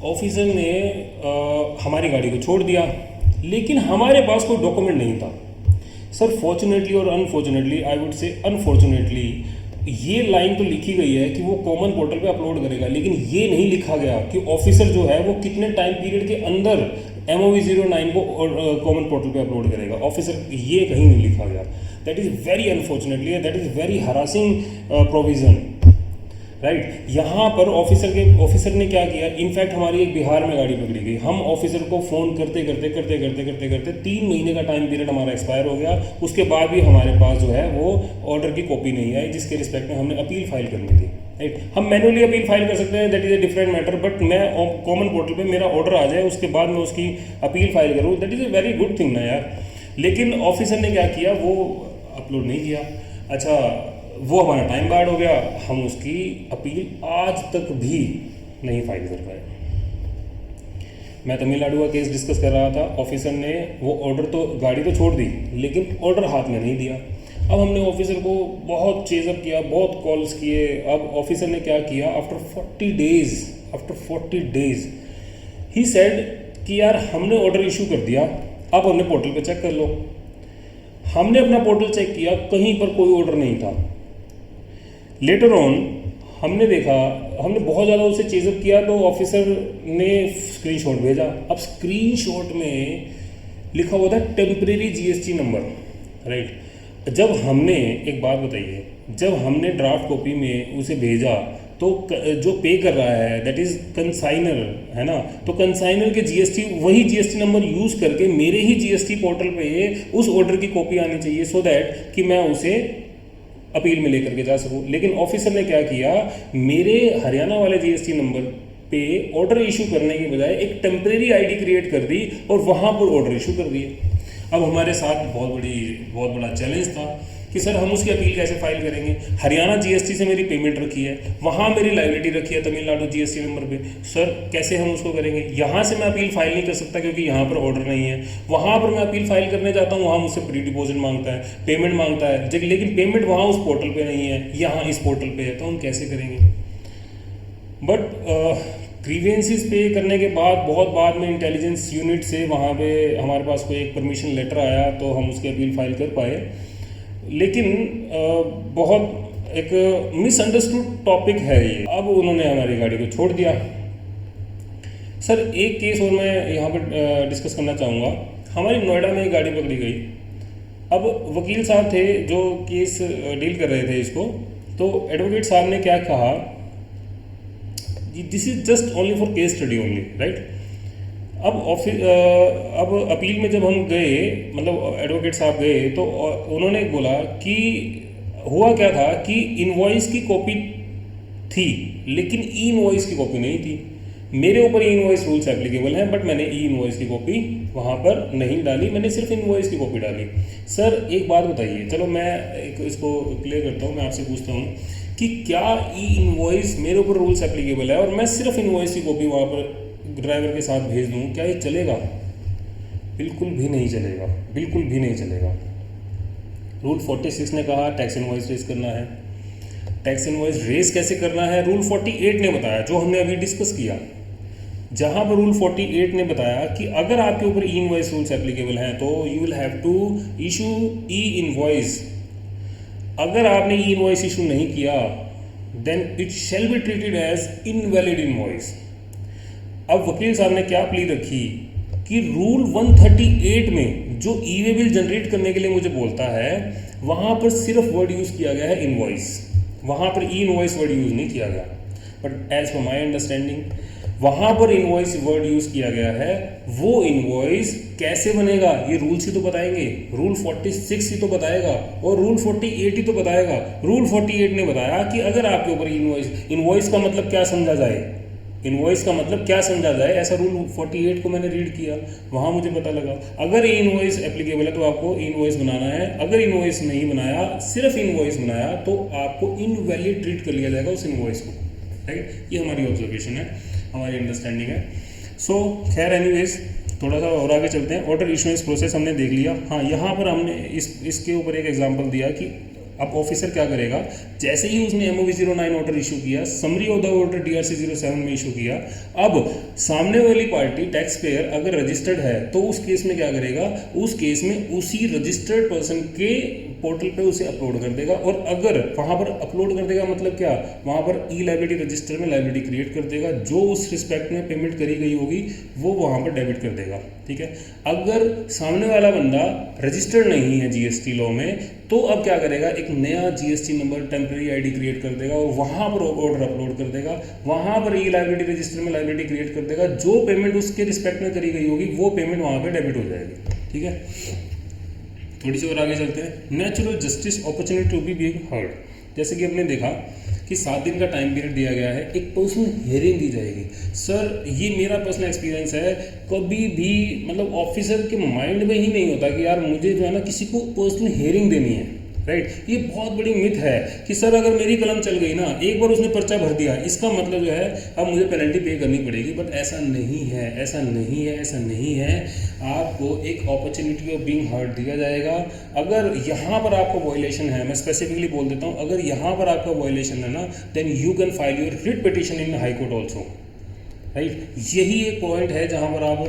ऑफिसर ने हमारी गाड़ी को छोड़ दिया, लेकिन हमारे पास कोई डॉक्यूमेंट नहीं था। सर फॉर्चुनेटली और unfortunately, I would say unfortunately, ये लाइन तो लिखी गई है कि वो कॉमन पोर्टल पे अपलोड करेगा, लेकिन ये नहीं लिखा गया कि ऑफिसर जो है वो कितने टाइम पीरियड के अंदर MOV 09 को कॉमन पोर्टल पे अपलोड करेगा। ऑफिसर ये कहीं नहीं लिखा गया। That is very unfortunately, that is very harassing provision, right. यहाँ पर ऑफिसर ने क्या किया, इनफैक्ट हमारी एक बिहार में गाड़ी पकड़ी गई। हम ऑफिसर को फ़ोन करते करते 3 महीने का टाइम पीरियड हमारा एक्सपायर हो गया। उसके बाद भी हमारे पास जो है वो ऑर्डर की कॉपी नहीं आई, जिसके रिस्पेक्ट में हमने अपील फाइल करनी थी, राइट। हम मैनुअली अपील फाइल कर सकते हैं, that is a different matter, but मैं कॉमन पोर्टल पर मेरा ऑर्डर आ जाए उसके बाद मैं उसकी अपील फाइल करूँ, that is a very good thing ना यार। लेकिन ऑफिसर ने क्या किया, वो अपलोड नहीं किया। अच्छा, वो हमारा टाइम बार्ड हो गया, हम उसकी अपील आज तक भी नहीं फाइल कर पाए। मैं तमिलनाडु का केस डिस्कस कर रहा था, ऑफिसर ने वो ऑर्डर तो, गाड़ी तो छोड़ दी, लेकिन ऑर्डर हाथ में नहीं दिया। अब हमने ऑफिसर को बहुत चेजअप किया, बहुत कॉल्स किए। अब ऑफिसर ने क्या किया, आफ्टर 40 डेज ही सेड कि यार हमने ऑर्डर इशू कर दिया, अब हमने पोर्टल पे चेक कर लो। हमने अपना पोर्टल चेक किया, कहीं पर कोई ऑर्डर नहीं था। लेटर ऑन हमने देखा, हमने बहुत ज़्यादा उसे चेजअप किया, तो ऑफिसर ने स्क्रीनशॉट भेजा। अब स्क्रीनशॉट में लिखा हुआ था टेम्परेरी GST नंबर, राइट। जब हमने, एक बात बताइए, जब हमने ड्राफ्ट कॉपी में उसे भेजा तो जो पे कर रहा है दैट इज़ कंसाइनर, है ना, तो कंसाइनर के GST, वही GST नंबर यूज़ करके मेरे ही GST पोर्टल पे उस ऑर्डर की कॉपी आनी चाहिए, सो दैट कि मैं उसे अपील में लेकर के जा सकूं। लेकिन ऑफिसर ने क्या किया, मेरे हरियाणा वाले GST नंबर पे ऑर्डर इशू करने की बजाय एक टेम्परेरी ID क्रिएट कर दी और वहाँ पर ऑर्डर इशू कर दिए। अब हमारे साथ बहुत बड़ा चैलेंज था कि सर हम उसकी अपील कैसे फाइल करेंगे। हरियाणा GST से मेरी पेमेंट रखी है, वहाँ मेरी लाइबिलिटी रखी है तमिलनाडु GST नंबर पे, सर कैसे हम उसको करेंगे। यहाँ से मैं अपील फाइल नहीं कर सकता क्योंकि यहाँ पर ऑर्डर नहीं है। वहाँ पर मैं अपील फाइल करने जाता हूँ, वहाँ मुझसे प्री डिपॉजिट मांगता है, पेमेंट मांगता है, लेकिन पेमेंट वहाँ उस पोर्टल पर नहीं है, यहाँ इस पोर्टल पर है, तो हम कैसे करेंगे। बट ग्रीवेंसेस पे करने के बाद बहुत बाद में इंटेलिजेंस यूनिट से वहाँ पे हमारे पास कोई एक परमिशन लेटर आया, तो हम उसकी अपील फाइल कर पाए। लेकिन बहुत एक मिसअंडरस्टूड टॉपिक है ये। अब उन्होंने हमारी गाड़ी को छोड़ दिया। सर एक केस और मैं यहाँ पर डिस्कस करना चाहूँगा। हमारी नोएडा में एक गाड़ी पकड़ी गई। अब वकील साहब थे जो केस डील कर रहे थे इसको, तो एडवोकेट साहब ने क्या कहा, this is just only for case study only, right. अब अपील में जब हम गए, मतलब एडवोकेट साहब गए, तो उन्होंने बोला कि हुआ क्या था कि इनवॉइस की कॉपी थी लेकिन ई इनवॉइस की कॉपी नहीं थी। मेरे ऊपर ई इनवॉइस रूल्स एप्लीकेबल हैं, बट मैंने ई इनवॉइस की कॉपी वहाँ पर नहीं डाली, मैंने सिर्फ इनवॉइस की कॉपी डाली। सर एक बात बताइए, चलो मैं इसको क्लियर करता हूँ, मैं आपसे पूछता हूँ कि क्या ई इनवॉइस मेरे ऊपर रूल्स एप्लीकेबल है और मैं सिर्फ इनवॉइस की कॉपी वहाँ पर ड्राइवर के साथ भेज दूँ, क्या ये चलेगा? बिल्कुल भी नहीं चलेगा, बिल्कुल भी नहीं चलेगा। रूल 46 ने कहा टैक्स इनवॉइस रेज करना है। टैक्स इनवॉइस रेज कैसे करना है रूल 48 ने बताया, जो हमने अभी डिस्कस किया, जहां पर रूल 48 ने बताया कि अगर आपके ऊपर ई इनवॉइस रूल्स एप्लीकेबल हैं तो you will have to issue e invoice. अगर आपने ई इनवॉइस इशू नहीं किया then it shall be treated as invalid invoice. अब वकील साहब ने क्या प्ली रखी कि रूल 138 में जो ई वे बिल जनरेट करने के लिए मुझे बोलता है, वहां पर सिर्फ वर्ड यूज किया गया है इनवॉइस, वहां पर ई इनवॉइस वर्ड यूज नहीं किया गया। But as per my understanding वहां पर इनवॉइस वर्ड यूज किया गया है। वो इनवॉइस कैसे बनेगा ये रूल्स ही तो बताएंगे, रूल 46 ही तो बताएगा और रूल 48 ही तो बताएगा। रूल 48 ने बताया कि अगर आपके ऊपर इनवॉइस का मतलब क्या समझा जाए, इनवॉइस का मतलब क्या समझा जाए, ऐसा रूल 48 को मैंने रीड किया, वहाँ मुझे पता लगा अगर इनवॉइस एप्लीकेबल है तो आपको इनवॉइस बनाना है, अगर इनवॉइस नहीं बनाया, सिर्फ इनवॉइस बनाया, तो आपको इनवैलिड ट्रीट कर लिया जाएगा उस इनवॉइस को। राइट, ये हमारी ऑब्जर्वेशन है, हमारी अंडरस्टैंडिंग है। सो खैर एनीवेज थोड़ा सा और आगे चलते हैं। ऑर्डर इशुएंस प्रोसेस हमने देख लिया। हाँ, यहाँ पर हमने इसके ऊपर एक एग्जांपल दिया कि अब ऑफिसर क्या करेगा, जैसे ही उसने MOV 09 ऑर्डर इशू किया, summary of the order DRC 07 में इशू किया, अब सामने वाली पार्टी टैक्स पेयर अगर रजिस्टर्ड है तो उस केस में क्या करेगा, उस केस में उसी रजिस्टर्ड पर्सन के पोर्टल पे उसे अपलोड कर देगा, और अगर वहाँ पर अपलोड कर देगा मतलब क्या, वहाँ पर ई लाइबिलिटी रजिस्टर में लाइबिलिटी क्रिएट कर देगा, जो उस रिस्पेक्ट में पेमेंट करी गई होगी वो वहाँ पर डेबिट कर देगा। ठीक है, अगर सामने वाला बंदा रजिस्टर्ड नहीं है GST लॉ में, तो अब क्या करेगा, एक नया GST number temporary ID create कर देगा और वहाँ पर ऑर्डर अपलोड कर देगा, वहाँ पर ई लाइबिलिटी रजिस्टर में लाइबिलिटी क्रिएट कर देगा, जो पेमेंट उसके रिस्पेक्ट में करी गई होगी वो पेमेंट वहाँ पर डेबिट हो जाएगी। ठीक है, थोड़ी सी और आगे चलते हैं। Natural justice opportunity to be being heard, जैसे कि हमने देखा कि 7 दिन का टाइम पीरियड दिया गया है, एक पर्सनल हियरिंग दी जाएगी। सर ये मेरा पर्सनल एक्सपीरियंस है, कभी भी मतलब ऑफिसर के माइंड में ही नहीं होता कि यार मुझे जो है ना किसी को पर्सनल हियरिंग देनी है। राइट, ये बहुत बड़ी मिथ है कि सर अगर मेरी कलम चल गई ना, एक बार उसने पर्चा भर दिया, इसका मतलब जो है अब मुझे पेनल्टी पे करनी पड़ेगी। बट ऐसा नहीं है, ऐसा नहीं है, ऐसा नहीं है। आपको एक अपॉर्चुनिटी ऑफ बीइंग हर्ड दिया जाएगा। अगर यहाँ पर आपका वायलेशन है, मैं स्पेसिफिकली बोल देता हूँ, अगर यहाँ पर आपका वायलेशन है ना, then you can file your writ petition in high court also. Right, यही एक पॉइंट है जहाँ पर आप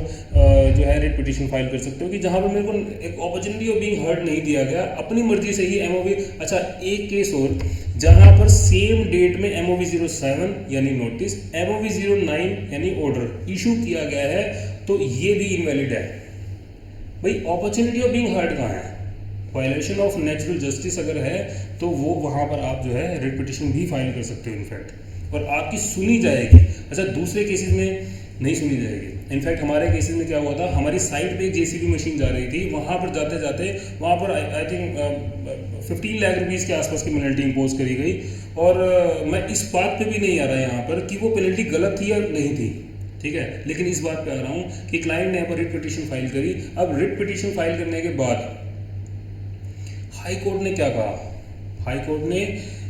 जो है रिट पिटिशन फाइल कर सकते हो कि जहाँ पर मेरे को एक अपॉर्चुनिटी ऑफ बीइंग हर्ड नहीं दिया गया, अपनी मर्जी से ही MOV। अच्छा, एक केस और जहाँ पर सेम डेट में MOV 07 यानी नोटिस, MOV 09 यानी ऑर्डर इशू किया गया है, तो ये भी इनवैलिड है। भाई अपॉर्चुनिटी ऑफ बीइंग हर्ड कहाँ है? वायलेशन ऑफ नेचुरल जस्टिस अगर है तो वो वहाँ पर आप जो है रिट पिटिशन भी फाइल कर सकते हो इनफैक्ट, और आपकी सुनी जाएगी। अच्छा, दूसरे केसेस में नहीं सुनी जाएगी। इनफैक्ट हमारे केसेस में क्या हुआ था, हमारी साइट पे एक JCB मशीन जा रही थी, वहाँ पर जाते जाते वहाँ पर आई थिंक 15 लाख रुपीज़ के आसपास की पेनल्टी इम्पोज करी गई। और मैं इस बात पे भी नहीं आ रहा यहाँ पर कि वो पेनल्टी गलत थी या नहीं थी, ठीक है, लेकिन इस बात पे आ रहा हूँ कि क्लाइंट ने यहाँ पर रिट पिटिशन फाइल करी। अब रिट पिटिशन फाइल करने के बाद हाई कोर्ट ने क्या कहा, हाई कोर्ट ने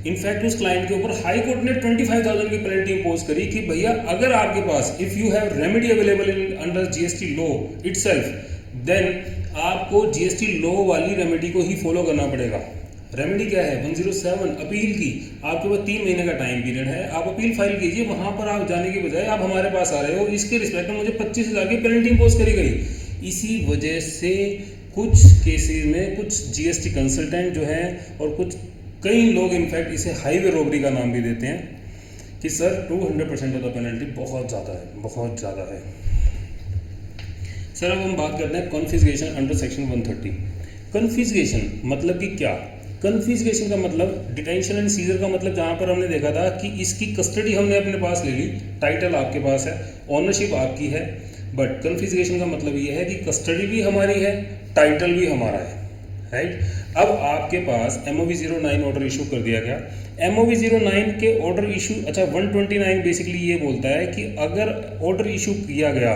इनफैक्ट उस क्लाइंट के ऊपर हाई कोर्ट ने 25,000 की पेनल्टी इम्पोज करी कि भैया अगर आपके पास if you have remedy available in under GST law itself, then आपको GST लॉ वाली रेमेडी को ही फॉलो करना पड़ेगा। रेमेडी क्या है? 107 अपील की। आपके पास 3 महीने का टाइम पीरियड है, आप अपील फाइल कीजिए। वहां पर आप जाने की बजाय आप हमारे पास आ रहे हो, इसके रिस्पेक्ट में मुझे 25,000 की पेनल्टी इम्पोज करी गई। इसी वजह से कुछ केसेस में कुछ GST कंसल्टेंट जो है और कुछ कई लोग इनफैक्ट इसे हाईवे रॉबरी का नाम भी देते हैं कि सर 200% ऑफ द पेनल्टी बहुत ज़्यादा है, बहुत ज़्यादा है। सर अब हम बात करते हैं कॉन्फिस्केशन अंडर सेक्शन 130। कॉन्फिस्केशन मतलब कि क्या? कॉन्फिस्केशन का मतलब डिटेंशन एंड सीजर का मतलब जहाँ पर हमने देखा था कि इसकी कस्टडी हमने अपने पास ले ली, टाइटल आपके पास है, ओनरशिप आपकी है, बट कन्फिस्केशन का मतलब ये है कि कस्टडी भी हमारी है, टाइटल भी हमारा है, राइट। अब आपके पास MOV 09 ऑर्डर इशू कर दिया गया। MOV 09 के ऑर्डर इशू, अच्छा 129 बेसिकली ये बोलता है कि अगर ऑर्डर इशू किया गया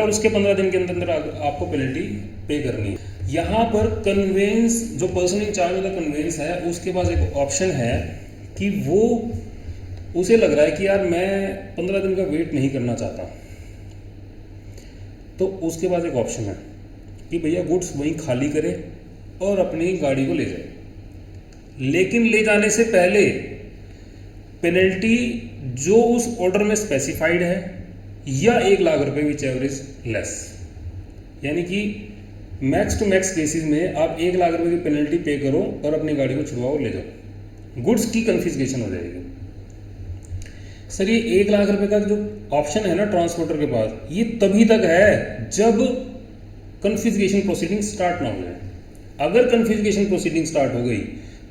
और उसके 15 दिन के अंदर आपको पेनल्टी पे करनी है। यहाँ पर कन्वेंस, जो person in charge of the convince है, उसके पास एक ऑप्शन है कि वो, उसे लग रहा है कि यार मैं 15 दिन का वेट नहीं करना चाहता, तो उसके पास एक ऑप्शन है कि भैया गुड्स वहीं खाली करे और अपनी गाड़ी को ले जाए, लेकिन ले जाने से पहले पेनल्टी जो उस ऑर्डर में स्पेसिफाइड है या 1 लाख रुपए विच एवरेज लेस, यानी कि मैक्स टू मैक्स केसेस में आप 1 लाख रुपए की पेनल्टी पे करो और अपनी गाड़ी को छुड़वाओ और ले जाओ, गुड्स की कन्फिस्केशन हो जाएगी। सर ये 1 लाख रुपए का जो ऑप्शन है ना ट्रांसपोर्टर के पास, ये तभी तक है जब कन्फिस्केशन प्रोसीडिंग स्टार्ट ना हो जाए। अगर कन्फिस्केशन प्रोसीडिंग स्टार्ट हो गई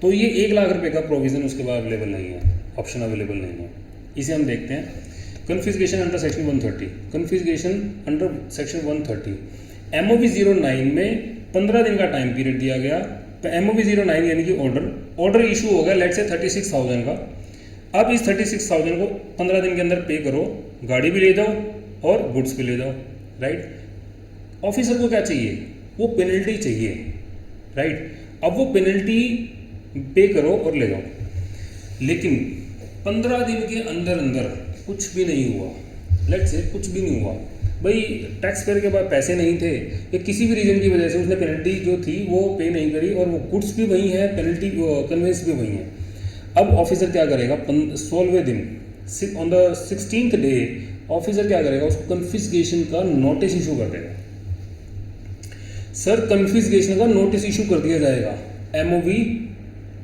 तो ये 1 लाख रुपए का प्रोविजन उसके बाद अवेलेबल नहीं है, ऑप्शन अवेलेबल नहीं है। इसे हम देखते हैं, confiscation under section 130, confiscation under section 130, MOV 09 में 15 दिन का टाइम पीरियड दिया गया। तो MOV 09 यानी कि ऑर्डर इशू हो गया लेट से 36,000 का। अब इस 36,000 को 15 दिन के अंदर पे करो, गाड़ी भी ले जाओ और गुड्स भी ले जाओ, राइट। ऑफिसर को क्या चाहिए, वो पेनल्टी चाहिए, राइट। अब वो पेनल्टी पे करो और ले जाओ, लेकिन 15 दिन के अंदर कुछ भी नहीं हुआ, लेट से कुछ भी नहीं हुआ, भाई टैक्स पेयर के पास पैसे नहीं थे या किसी भी रीजन की वजह से उसने पेनल्टी जो थी वो पे नहीं करी और वो गुड्स भी वही है, पेनल्टी कन्वेंस भी वही है। अब ऑफिसर क्या करेगा, 16वें दिन on the 16th day officer क्या करेगा, उसको कन्फिस्केशन का नोटिस इशू कर देगा। सर कन्फिस्केशन का नोटिस इशू कर दिया जाएगा MOV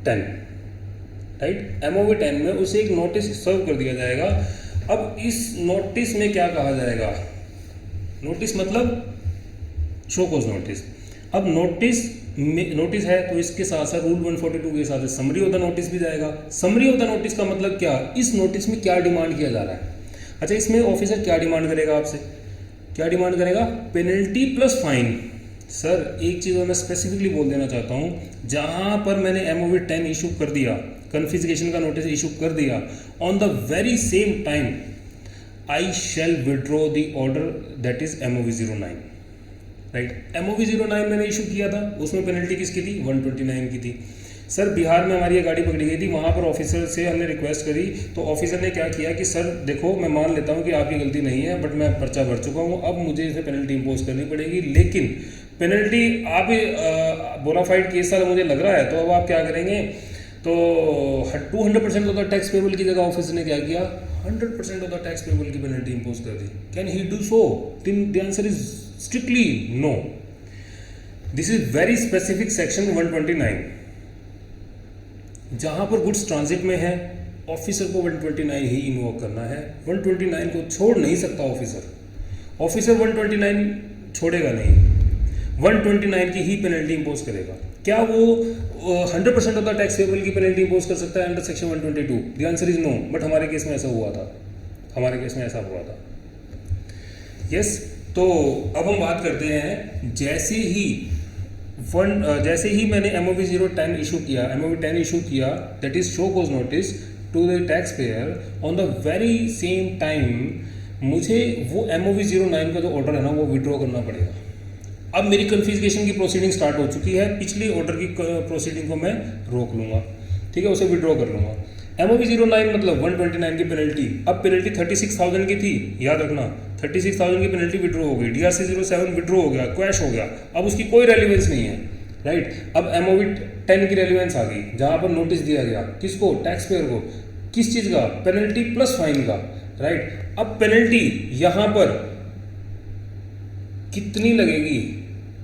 10, राइट। MOV 10 में उसे एक नोटिस सर्व कर दिया जाएगा। अब इस नोटिस में क्या कहा जाएगा, नोटिस मतलब शो कॉज नोटिस। अब नोटिस है तो इसके साथ साथ रूल 142 के साथ समरी ऑफ द नोटिस भी जाएगा। समरी ऑफ द नोटिस का मतलब क्या, इस नोटिस में क्या डिमांड किया जा रहा है। अच्छा इसमें ऑफिसर क्या डिमांड करेगा आपसे, क्या डिमांड करेगा, पेनल्टी प्लस फाइन। सर एक चीज़ मैं स्पेसिफिकली बोल देना चाहता हूँ, जहाँ पर मैंने MOV 10 इशू कर दिया, कन्फिस्केशन का नोटिस इशू कर दिया, on the very same time I shall withdraw the order that is MOV 09, right. MOV 09 मैंने इशू किया था, उसमें पेनल्टी किसकी थी, 129 की थी। सर बिहार में हमारी ये गाड़ी पकड़ी गई थी, वहाँ पर ऑफिसर से हमने रिक्वेस्ट करी तो ऑफिसर ने क्या किया कि सर देखो मैं मान लेता हूँ कि आपकी गलती नहीं है, बट मैं पर्चा भर चुका हूँ, अब मुझे इसे पेनल्टी इम्पोज करनी पड़ेगी, लेकिन पेनल्टी आप बोनाफाइड केस सारा मुझे लग रहा है, तो अब आप क्या करेंगे, तो 200% ऑफ द टैक्स पेबल की जगह ऑफिसर ने क्या किया, 100% ऑफ द टैक्स पेबल की पेनल्टी इम्पोज कर दी। Can he do so, the answer is strictly no. This is very specific section 129, जहां पर गुड्स ट्रांजिट में है, ऑफिसर को 129 ही इन्वोक करना है, 129 को छोड़ नहीं सकता ऑफिसर 129 छोड़ेगा नहीं, 129 की ही पेनल्टी इम्पोज करेगा। क्या वो 100% ऑफ द टैक्स पेबल की पेनल्टी इम्पोज कर सकता है under section 122? The answer is no, but हमारे केस में ऐसा हुआ था, यस। तो अब हम बात करते हैं, जैसे ही मैंने MOV 10 इशू किया, that is show cause notice to the tax payer, on the very same time मुझे वो MOV 09 का जो ऑर्डर है ना वो विड्रॉ करना पड़ेगा। अब मेरी कन्फिस्केशन की प्रोसीडिंग स्टार्ट हो चुकी है, पिछली ऑर्डर की प्रोसीडिंग को मैं रोक लूँगा, ठीक है, उसे विड्रॉ कर लूँगा। MOV 09 मतलब 129 की पेनल्टी, अब पेनल्टी 36,000 की थी, याद रखना 36,000 की पेनल्टी विड्रॉ हो गई, DRC 07 विड्रॉ हो गया, क्वैश हो गया, अब उसकी कोई रेलिवेंस नहीं है, राइट। अब MOV 10 की रेलिवेंस आ गई, जहाँ पर नोटिस दिया गया किसको, टैक्स पेयर को, किस चीज़ का, पेनल्टी प्लस फाइन का, राइट। अब पेनल्टी यहाँ पर कितनी लगेगी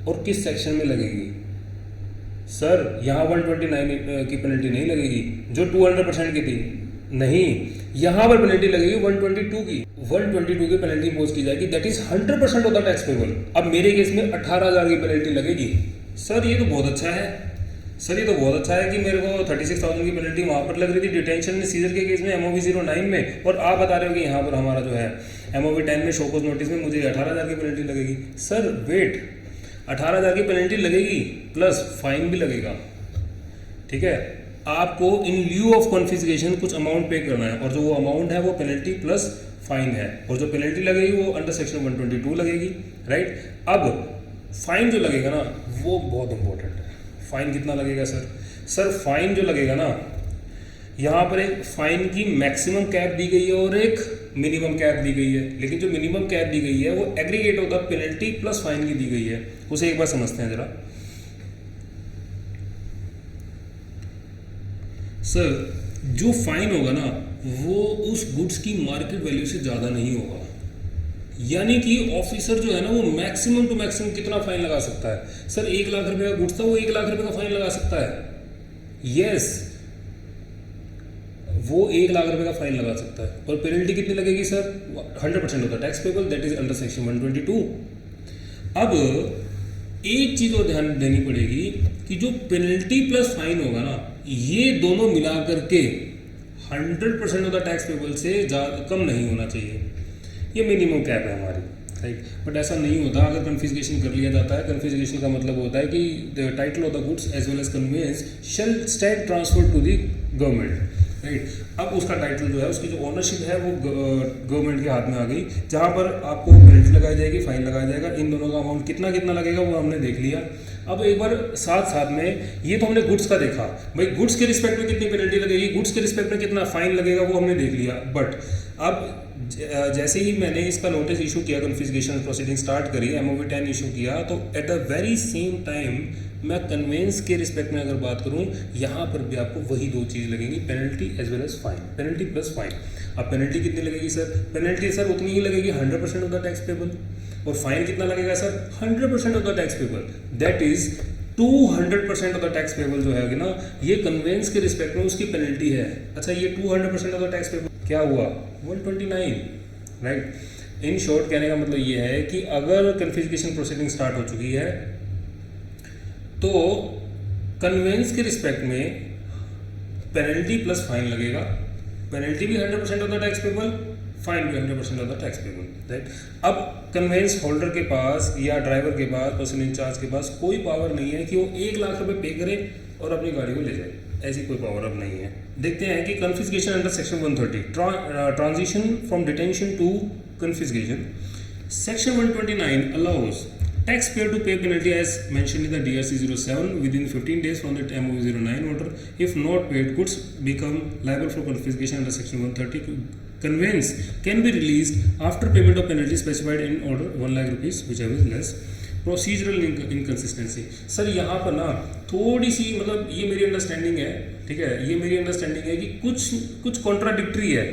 और किस सेक्शन में लगेगी, सर यहाँ 129 की पेनल्टी नहीं लगेगी जो 200% की थी, नहीं, यहाँ पर पेनल्टी लगेगी 122 की पेनल्टी इम्पोज की जाएगी, that is 100% of the tax payable. अब मेरे केस में 18,000 की पेनल्टी लगेगी। सर ये तो बहुत अच्छा है, सर ये तो बहुत अच्छा है कि मेरे को 36,000 की पेनल्टी वहाँ पर लग रही थी डिटेंशन में, सीजर के केस में, MOV 09 में, और आप बता रहे हो कि यहाँ पर हमारा जो है MOV 10 में शोकोज नोटिस में मुझे 18,000 की पेनल्टी लगेगी। सर वेट, 18,000 की पेनल्टी लगेगी प्लस फाइन भी लगेगा, ठीक है। आपको इन ल्यू ऑफ कॉन्फिस्केशन कुछ अमाउंट पे करना है, और जो वो अमाउंट है वो पेनल्टी प्लस फाइन है, और जो पेनल्टी लगेगी वो अंडर सेक्शन 122 लगेगी, राइट। अब फाइन जो लगेगा ना वो बहुत इंपॉर्टेंट है। फाइन कितना लगेगा सर? सर फाइन जो लगेगा ना, यहाँ पर एक फाइन की मैक्सिमम कैप दी गई है और एक मिनिमम कैप दी गई है, लेकिन जो मिनिमम कैप दी गई है वो एग्रीगेट होता है पेनल्टी प्लस फाइन की दी गई है। उसे एक बार समझते हैं जरा। सर जो फाइन होगा ना वो उस गुड्स की मार्केट वैल्यू से ज़्यादा नहीं होगा, यानी कि ऑफिसर जो है ना वो मैक्सिमम टू मैक्सिमम कितना फाइन लगा सकता है? सर 1 लाख रुपए का गुड्स था, वो 1 लाख रुपए का फाइन लगा सकता है। यस, वो 1 लाख रुपए का फाइन लगा सकता है। और पेनल्टी कितनी लगेगी sir? 100% of the tax payable, that is under section 122। अब एक चीज और ध्यान देनी पड़ेगी कि जो पेनल्टी प्लस फाइन होगा ना, ये दोनों मिला करके 100% ऑफ द टैक्स पेबल से ज़्यादा कम नहीं होना चाहिए। ये मिनिमम कैप है हमारी, राइट। बट ऐसा नहीं होता अगर कन्फिस्केशन कर लिया जाता है। कन्फिस्केशन का मतलब होता है कि the title of the goods as well as conveyance shall stand transfer to the government, right. अब उसका टाइटल जो है, उसकी जो ओनरशिप है वो गवर्नमेंट के हाथ में आ गई, जहाँ पर आपको पेनल्टी लगाई जाएगी, फाइन लगाया जाएगा। इन दोनों का अमाउंट कितना कितना लगेगा वो हमने देख लिया। अब एक बार साथ साथ में ये तो हमने गुड्स का देखा, भाई गुड्स के रिस्पेक्ट में कितनी पेनल्टी लगेगी, गुड्स के रिस्पेक्ट में कितना फाइन लगेगा वो हमने देख लिया। बट अब जैसे ही मैंने इसका नोटिस इशू किया, कन्फिस्केशन प्रोसीडिंग स्टार्ट करी, MOV 10 इशू किया, तो at the very same time मैं कन्वेंस के रिस्पेक्ट में अगर बात करूं, यहाँ पर भी आपको वही दो चीज़ लगेंगी, penalty as well as fine, penalty plus fine. अब पेनल्टी कितनी लगेगी सर? पेनल्टी सर उतनी ही लगेगी 100% ऑफ द टैक्स पेबल, और फाइन कितना लगेगा sir? 100% of the tax payable, that is 200% of the tax payable जो है ना, ये कन्वेंस के रिस्पेक्ट में उसकी पेनल्टी है। अच्छा, ये 200% ऑफ द टैक्स पेबल क्या हुआ? 129, राइट। इन शॉर्ट कहने का मतलब ये है कि अगर कन्फिस्केशन प्रोसीडिंग स्टार्ट हो चुकी है तो कन्वेंस के रिस्पेक्ट में पेनल्टी प्लस फाइन लगेगा। पेनल्टी भी 100% of the tax payable, fine भी 100% of the tax payable, right. अब कन्वेंस होल्डर के पास या ड्राइवर के पास, पर्सन इंचार्ज के पास कोई पावर नहीं है कि वो 1 लाख रुपए पे करे और अपनी गाड़ी को ले जाए, ऐसी कोई पावर अब नहीं है। देखते हैं कि confiscation under section 130, transition from detention to confiscation. Section 129 allows taxpayer to pay penalty as mentioned in the DRC 07 within 15 days from the MOV 09 order. If not paid, goods become liable for confiscation under section 130. Conveyance can be released after payment of penalty specified in order 1 lakh rupees, whichever is less. Procedural inconsistency, sir यहाँ पर ना थोड़ी सी, मतलब ये मेरी understanding है, ठीक है, ये मेरी अंडरस्टैंडिंग है कि कुछ कॉन्ट्राडिक्टरी है,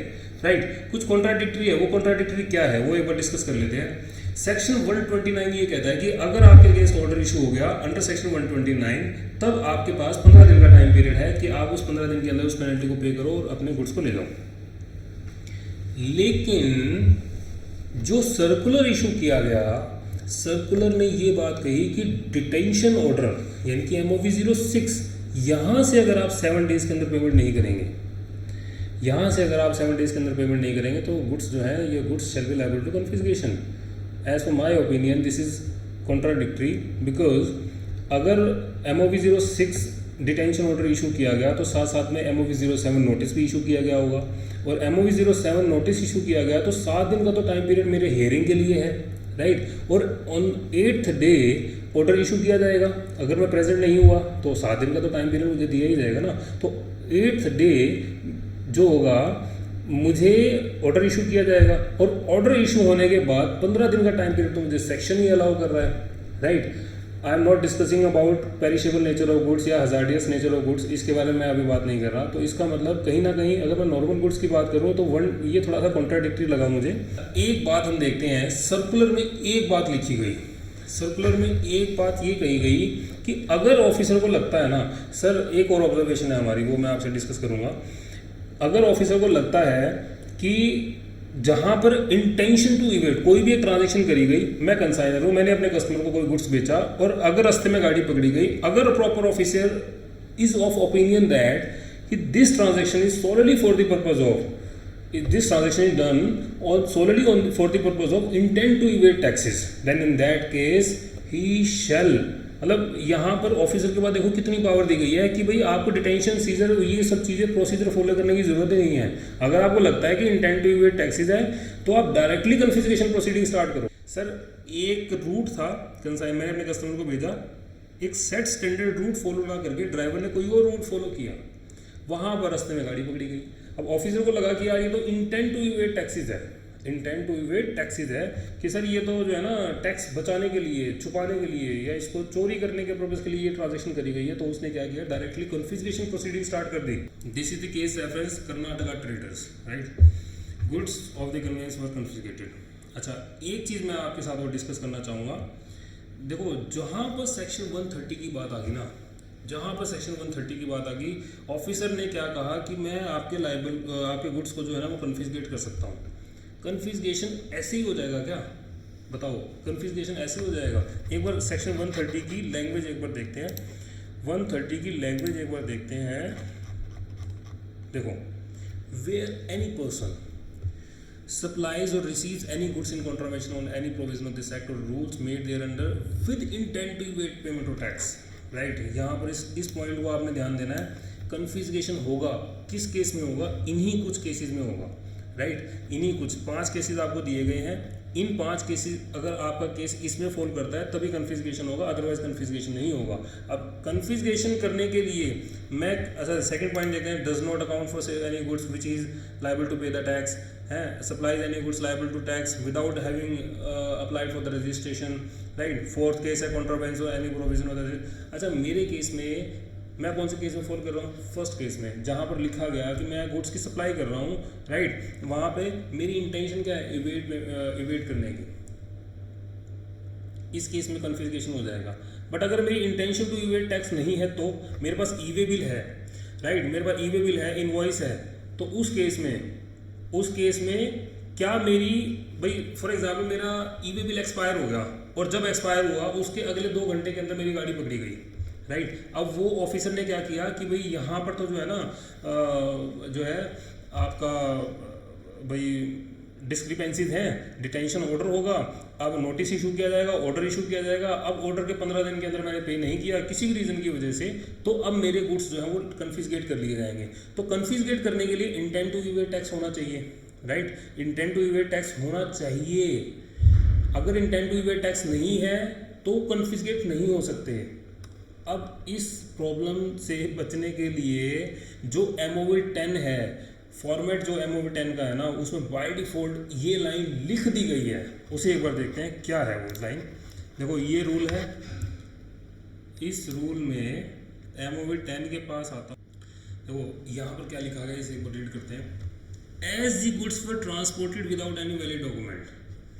राइट, कुछ कॉन्ट्राडिक्टरी है। वो कॉन्ट्राडिक्टरी क्या है वो एक बार डिस्कस कर लेते हैं। सेक्शन 129 ये कहता है कि अगर आपके अगेंस्ट ऑर्डर इशू हो गया अंडर सेक्शन 129, तब आपके पास 15 दिन का टाइम पीरियड है कि आप उस 15 दिन के अंदर उस पेनल्टी को पे करो और अपने गुड्स को ले जाओ। लेकिन जो सर्कुलर इशू किया गया, सर्कुलर ने ये बात कही कि डिटेंशन ऑर्डर यानी कि MOV 06, यहाँ से अगर आप 7 डेज के अंदर पेमेंट नहीं करेंगे, यहाँ से अगर आप 7 डेज के अंदर पेमेंट नहीं करेंगे तो गुड्स जो है ये goods shall be liable to confiscation. As per my opinion this is contradictory, because अगर MOV 06 डिटेंशन ऑर्डर इशू किया गया तो साथ साथ में MOV 07 नोटिस भी इशू किया गया होगा, और MOV 07 नोटिस इशू किया गया तो 7 दिन का तो टाइम पीरियड मेरे हेयरिंग के लिए है, राइट। और on 8th day order issue किया जाएगा, अगर मैं प्रेजेंट नहीं हुआ तो 7 दिन का तो टाइम पीरियड मुझे दिया ही जाएगा ना। तो 8th डे जो होगा मुझे ऑर्डर इशू किया जाएगा, और ऑर्डर इशू होने के बाद 15 दिन का टाइम पीरियड तो मुझे सेक्शन ही अलाउ कर रहा है, right. I am not discussing about perishable nature of goods या हजार्डियस नेचर ऑफ गुड्स, इसके बारे में मैं अभी बात नहीं कर रहा। तो इसका मतलब कहीं ना कहीं अगर मैं नॉर्मल गुड्स की बात करूँ तो ये थोड़ा सा कॉन्ट्राडिक्टरी लगा मुझे। एक बात हम देखते हैं, सर्कुलर में एक बात लिखी गई, सर्कुलर में एक बात ये कही गई कि अगर ऑफिसर को लगता है ना, सर एक और ऑब्जर्वेशन है हमारी, वो मैं आपसे डिस्कस करूँगा। अगर ऑफिसर को लगता है कि जहां पर इंटेंशन टू इवेट कोई भी एक ट्रांजैक्शन करी गई, मैं कंसाइनर हूं, मैंने अपने कस्टमर को कोई गुड्स बेचा और अगर रास्ते में गाड़ी पकड़ी गई, अगर proper officer is of opinion that this transaction is solely for the purpose of, if this transaction is done solely for the purpose of intent to evade taxes, then in that case he shall, मतलब यहाँ पर officer के बाद देखो कितनी power दी गई है कि भाई आपको डिटेंशन, सीजर, ये सब चीज़ें प्रोसीजर फॉलो करने की जरूरत ही नहीं है। अगर आपको लगता है कि इंटेंट टू इवेड टैक्सेस है तो आप डायरेक्टली कन्फिस्केशन प्रोसीडिंग स्टार्ट करो। सर एक रूट था कंसाइन, मैंने अपने कस्टमर को भेजा, एक सेट स्टैंडर्ड रूट फॉलो ना करके ड्राइवर ने कोई और रूट फॉलो किया, वहाँ पर रास्ते में गाड़ी पकड़ी गई। अब ऑफिसर को लगा कि यार ये तो इंटेंट टू इवेड टैक्सेस है, इंटेंट टू इवेड टैक्सेस है कि सर ये तो जो है ना टैक्स बचाने के लिए, छुपाने के लिए या इसको चोरी करने के पर्पज़ के लिए ये ट्रांजैक्शन करी गई है। तो उसने क्या किया, डायरेक्टली कन्फिस्केशन प्रोसीडिंग स्टार्ट कर दी। This is the case reference Karnataka traders, right, goods of the conveyance were confiscated. अच्छा, एक चीज़ मैं आपके साथ और डिस्कस करना चाहूँगा। देखो जहाँ पर सेक्शन 130 की बात आ गई ना, जहाँ पर सेक्शन 130 की बात आ गई, ऑफिसर ने क्या कहा कि मैं आपके गुड्स को जो है ना वो कन्फिस्केट कर सकता हूँ। कन्फिस्केशन ऐसे ही हो जाएगा क्या, बताओ, कन्फिस्केशन ऐसे हो जाएगा? एक बार सेक्शन 130 की लैंग्वेज एक बार देखते हैं, 130 की लैंग्वेज एक बार देखते हैं। देखो, where any person supplies or receives any goods in contravention on any provision of this act or rules made thereunder with intent to evade payment of tax, right। यहाँ पर इस पॉइंट को आपने ध्यान देना है। कन्फिस्केशन होगा किस केस में होगा, इन्हीं कुछ केसेस में होगा, राइट। इन्हीं कुछ 5 केसेस आपको दिए गए हैं, इन 5 केसेस अगर आपका केस इसमें फॉल करता है तभी कन्फिस्केशन होगा, अदरवाइज कन्फिस्केशन नहीं होगा। अब कन्फिस्केशन करने के लिए मैं, अच्छा सेकंड पॉइंट देखते हैं, does not account for any goods which is liable to pay the tax, है, supplies any goods liable to tax without having applied for the registration, right. Fourth case है contravenes और any provision of the. अच्छा, मेरे case में मैं कौन से case में फॉल कर रहा हूँ, फर्स्ट केस में, जहाँ पर लिखा गया कि मैं गुड्स की सप्लाई कर रहा हूँ, राइट। वहाँ पे मेरी इंटेंशन क्या है, इवेड करने की, इस केस में कन्फिस्केशन हो जाएगा। बट अगर मेरी इंटेंशन टू इवेड टैक्स नहीं है तो मेरे पास ई वे बिल है, राइट, मेरे पास ई वे बिल है, इनवॉइस है, तो उस केस में क्या मेरी, भाई फॉर एग्जाम्पल मेरा ई वे बिल एक्सपायर हो गया और जब एक्सपायर हुआ उसके अगले 2 घंटे के अंदर मेरी गाड़ी पकड़ी गई, राइट। अब वो ऑफिसर ने क्या किया कि भाई यहाँ पर तो जो है ना जो है आपका भाई डिस्क्रिपेंसीज हैं, डिटेंशन ऑर्डर होगा, अब नोटिस इशू किया जाएगा, ऑर्डर इशू किया जाएगा। अब ऑर्डर के 15 दिन के अंदर मैंने पे नहीं किया किसी भी रीज़न की वजह से, तो अब मेरे गुड्स जो हैं वो कन्फिस्केट कर लिए जाएंगे। तो कन्फिस्केट करने के लिए इंटेंट टू इवेड टैक्स होना चाहिए, right, intent to evade tax होना चाहिए। अगर इंटेंट टू इवेड टैक्स नहीं है तो कन्फिस्केट नहीं हो सकते। अब इस प्रॉब्लम से बचने के लिए जो MOV 10 है, फॉर्मेट जो MOV 10 का है ना, उसमें बाय डिफ़ॉल्ट ये लाइन लिख दी गई है, उसे एक बार देखते हैं क्या है वो लाइन। देखो ये रूल है, इस रूल में MOV 10 के पास आता, देखो यहाँ पर क्या लिखा गया, इसे एक बार रीड करते हैं। As the goods were transported without any valid document,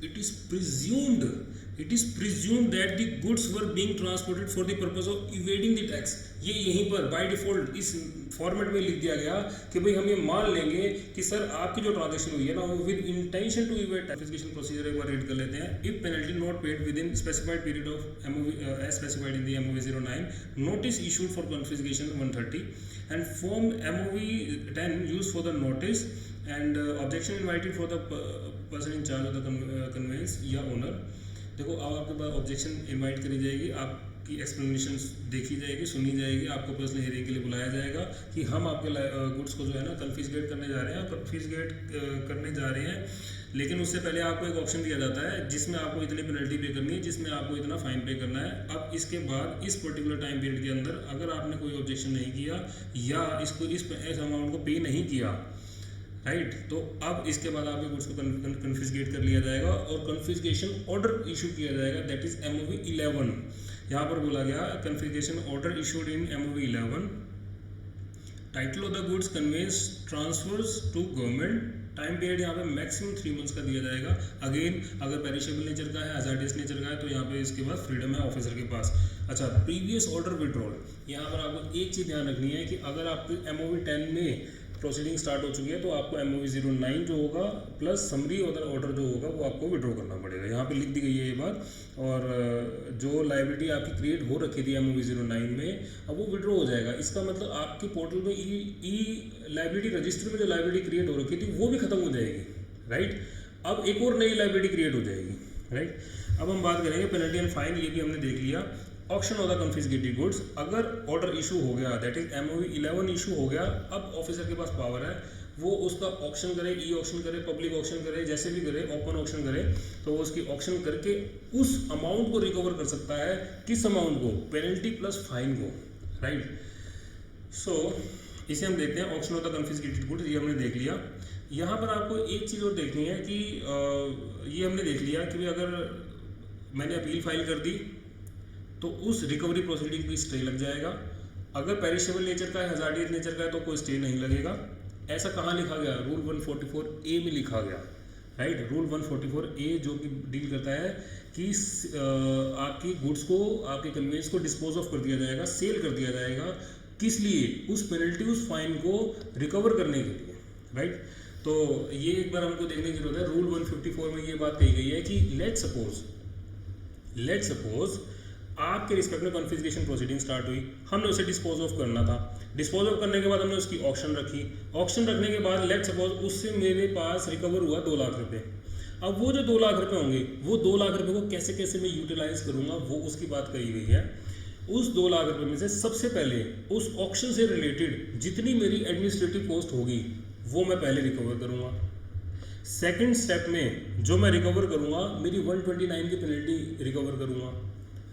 it is presumed that the goods were being transported for the purpose of evading the tax। ये यहीं पर बाय डिफ़ॉल्ट इस फॉर्मेट में लिख दिया गया कि भाई हम ये मान लेंगे कि सर आपकी जो ट्रांजैक्शन हुई है ना वो with intention to evade confiscation procedure एक बार रीड कर लेते हैं। If penalty not paid within specified period of MOV as specified in the MOV 09, notice issued for confiscation 130 and form MOV 10 use for the notice and objection invited for the person in charge of the conveyance या owner. देखो अब आपके पास objection invite करी जाएगी, आपकी explanation देखी जाएगी, सुनी जाएगी, आपको पर्सनल हियरिंग के लिए बुलाया जाएगा कि हम आपके गुड्स को जो है ना कन्फिस्केट करने जा रहे हैं, कन्फिस्केट करने जा रहे हैं। लेकिन उससे पहले आपको एक ऑप्शन दिया जाता है जिसमें आपको इतनी पेनल्टी पे करनी है, जिसमें आपको इतना फाइन पे करना है। अब इसके बाद इस पर्टिकुलर टाइम पीरियड के अंदर अगर आपने कोई ऑब्जेक्शन नहीं किया या इस अमाउंट को पे नहीं किया, राइट, तो अब इसके बाद आपके गुड्स को कन्फिस्केट कर लिया जाएगा और कन्फिस्केशन ऑर्डर इशू किया जाएगा, दैट इज MOV 11। यहाँ पर बोला गया confiscation order issued in MOV 11, title of the goods conveyance transfers to government, time period यहाँ पे मैक्सिमम 3 मंथ्स का दिया जाएगा। अगेन अगर पेरिशेबल नेचर का है, हजार्डियस नेचर का है, तो यहाँ पे इसके बाद फ्रीडम है ऑफिसर के पास। अच्छा, प्रीवियस ऑर्डर विड्रॉल, यहाँ पर आपको एक चीज़ ध्यान रखनी है कि अगर आपके MOV 10 में प्रोसीडिंग स्टार्ट हो चुकी है, तो आपको MOV 09 जो होगा प्लस समरी ऑर्डर जो होगा वो आपको विड्रॉ करना पड़ेगा। यहाँ पे लिख दी गई है ये बात। और जो लाइबिलिटी आपकी क्रिएट हो रखी थी MOV 09 में, अब वो विड्रॉ हो जाएगा। इसका मतलब आपके पोर्टल में ई लाइबिलिटी रजिस्टर में जो लाइबिलिटी क्रिएट हो रखी थी वो भी खत्म हो जाएगी, राइट। अब एक और नई लाइबिलिटी क्रिएट हो जाएगी, राइट। अब हम बात करेंगे पेनल्टी एंड फाइन, ये भी हमने देख लिया। Auction of the confiscated goods, अगर ऑर्डर इशू हो गया, दैट इज MOV 11 इशू हो गया, अब ऑफिसर के पास पावर है, वो उसका ऑक्शन करे, ई ऑक्शन करे, पब्लिक ऑक्शन करे, जैसे भी करे, ओपन ऑक्शन करे, तो वो उसकी ऑक्शन करके उस अमाउंट को रिकवर कर सकता है। किस अमाउंट को? पेनल्टी प्लस फाइन को, राइट। सो इसे हम देखते हैं, auction of the confiscated goods, ये हमने देख लिया। यहाँ पर आपको एक चीज़ और देखनी है कि ये हमने देख लिया कि अगर मैंने अपील फाइल कर दी तो उस रिकवरी प्रोसीडिंग की स्टे लग जाएगा। अगर पेरिशेबल नेचर का है, हजार्डियस नेचर का है, तो कोई स्टे नहीं लगेगा। ऐसा कहाँ लिखा गया? रूल 144A में लिखा गया, राइट। रूल 144A जो कि डील करता है कि आपकी गुड्स को, आपके कन्वेंस को डिस्पोज ऑफ कर दिया जाएगा, सेल कर दिया जाएगा। किस लिए? उस पेनल्टी, उस फाइन को रिकवर करने के लिए, राइट। तो ये एक बार हमको देखने की जरूरत है। रूल 154 में ये बात कही गई है कि लेट सपोज आपके रिस्पेक्ट में कॉन्फिस्केशन प्रोसीडिंग स्टार्ट हुई, हमने उसे डिस्पोज ऑफ करना था। डिस्पोज ऑफ करने के बाद हमने उसकी ऑक्शन रखी। ऑक्शन रखने के बाद लेट सपोज उससे मेरे पास रिकवर हुआ 2 लाख रुपए। अब वो जो 2 लाख रुपए होंगे, वो 2 लाख रुपए को कैसे कैसे मैं यूटिलाइज करूंगा, वो उसकी बात कही गई है। उस 2 लाख रुपए में से सबसे पहले उस ऑक्शन से रिलेटेड जितनी मेरी एडमिनिस्ट्रेटिव कॉस्ट होगी वो मैं पहले रिकवर करूंगा। सेकंड स्टेप में जो मैं रिकवर करूंगा, मेरी 129 की पेनल्टी रिकवर करूंगा,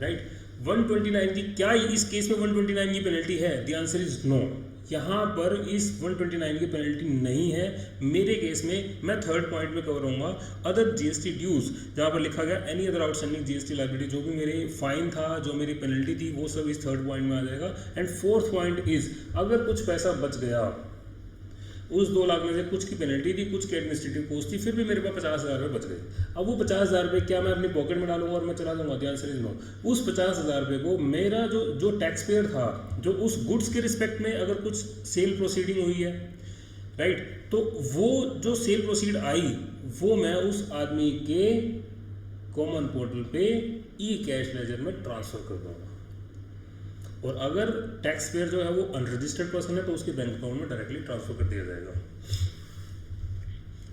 राइट। 129 की क्या इस केस में 129 की पेनल्टी है? The answer is no. यहाँ पर इस 129 की पेनल्टी नहीं है। मेरे केस में मैं थर्ड पॉइंट में कवर होऊंगा, अदर GST ड्यूज, जहाँ पर लिखा गया any other outstanding GST liability, जो भी मेरे फाइन था, जो मेरी पेनल्टी थी, वो सब इस थर्ड पॉइंट में आ जाएगा। एंड फोर्थ पॉइंट इज, अगर कुछ पैसा बच गया, उस 2 लाख में से कुछ की पेनल्टी थी, कुछ की एडमिनिस्ट्रेटिव कॉस्ट थी, फिर भी मेरे पास 50,000 रुपये बच गए। अब वो 50,000 रुपये क्या मैं अपनी पॉकेट में डालूंगा और मैं चला जाऊंगा? The answer is no. उस 50,000 रुपये को मेरा जो टैक्स पेयर था, जो उस गुड्स के रिस्पेक्ट में अगर कुछ सेल प्रोसीडिंग हुई है, राइट, तो वो जो सेल प्रोसीड आई, वो मैं उस आदमी के कॉमन पोर्टल पे ई कैश लेजर में ट्रांसफर कर दूंगा। और अगर टैक्स पेयर जो है वो अनरजिस्टर्ड पर्सन है, तो उसके बैंक अकाउंट में डायरेक्टली ट्रांसफर कर दिया जाएगा।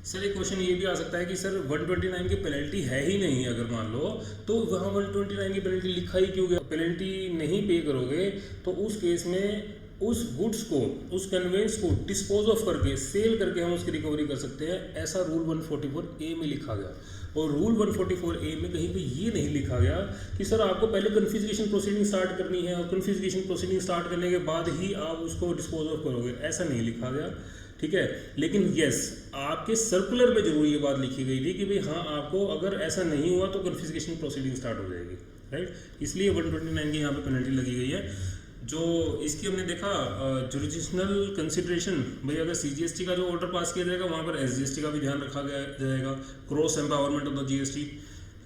सर एक क्वेश्चन ये भी आ सकता है कि सर 129 की पेनल्टी है ही नहीं, अगर मान लो, तो वहाँ 129 की पेनल्टी लिखा ही क्यों गया? पेनल्टी नहीं पे करोगे तो उस केस में उस गुड्स को, उस कन्वेंस को डिस्पोज ऑफ करके, सेल करके हम उसकी रिकवरी कर सकते हैं। ऐसा रूल 144A में लिखा गया। और रूल 144A में कहीं पे ये नहीं लिखा गया कि सर आपको पहले कन्फिस्केशन प्रोसीडिंग स्टार्ट करनी है और कन्फिस्केशन प्रोसीडिंग स्टार्ट करने के बाद ही आप उसको डिस्पोज ऑफ करोगे, ऐसा नहीं लिखा गया, ठीक है। लेकिन यस, आपके सर्कुलर में जरूर ये बात लिखी गई थी कि भाई हाँ, आपको अगर ऐसा नहीं हुआ तो कन्फिस्केशन प्रोसीडिंग स्टार्ट हो जाएगी, राइट। इसलिए 129 की यहाँ पे पेनल्टी लगी गई है। जो इसकी हमने देखा जुरिडिक्शनल कंसिडरेशन, भाई अगर CGST का जो ऑर्डर पास किया जाएगा वहाँ पर SGST का भी ध्यान रखा जाएगा, cross empowerment of the GST,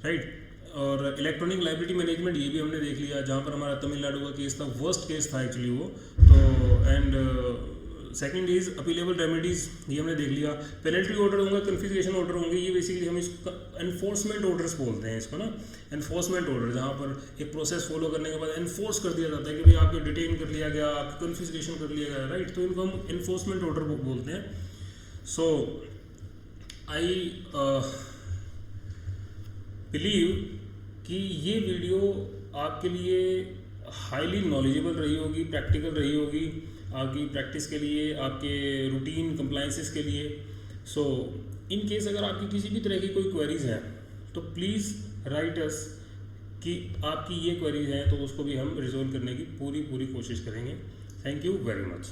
right. और इलेक्ट्रॉनिक लाइबिलिटी मैनेजमेंट, ये भी हमने देख लिया, जहाँ पर हमारा तमिलनाडु का केस था, वर्स्ट केस था एक्चुअली वो तो। And second is appealable remedies, ये हमने देख लिया। पेनल्टी ऑर्डर होंगे, कन्फिस्केशन ऑर्डर होंगे, ये बेसिकली हम इसको एनफोर्समेंट ऑर्डर्स बोलते हैं इसको ना, एनफोर्समेंट ऑर्डर, जहाँ पर एक प्रोसेस फॉलो करने के बाद एनफोर्स कर दिया जाता है कि भाई आपको डिटेन कर लिया गया, आपको कन्फिस्केशन कर लिया गया, राइट, तो इनको हम एनफोर्समेंट ऑर्डर बोलते हैं। सो आई बिलीव कि ये वीडियो आपके लिए हाईली नॉलेजेबल रही होगी, प्रैक्टिकल रही होगी, आपकी प्रैक्टिस के लिए, आपके रूटीन कंप्लाइंसेस के लिए। सो इन केस अगर आपकी किसी भी तरह की कोई क्वेरीज हैं तो प्लीज़ राइट अस कि आपकी ये क्वेरीज हैं, तो उसको भी हम रिजॉल्व करने की पूरी कोशिश करेंगे। Thank you very much.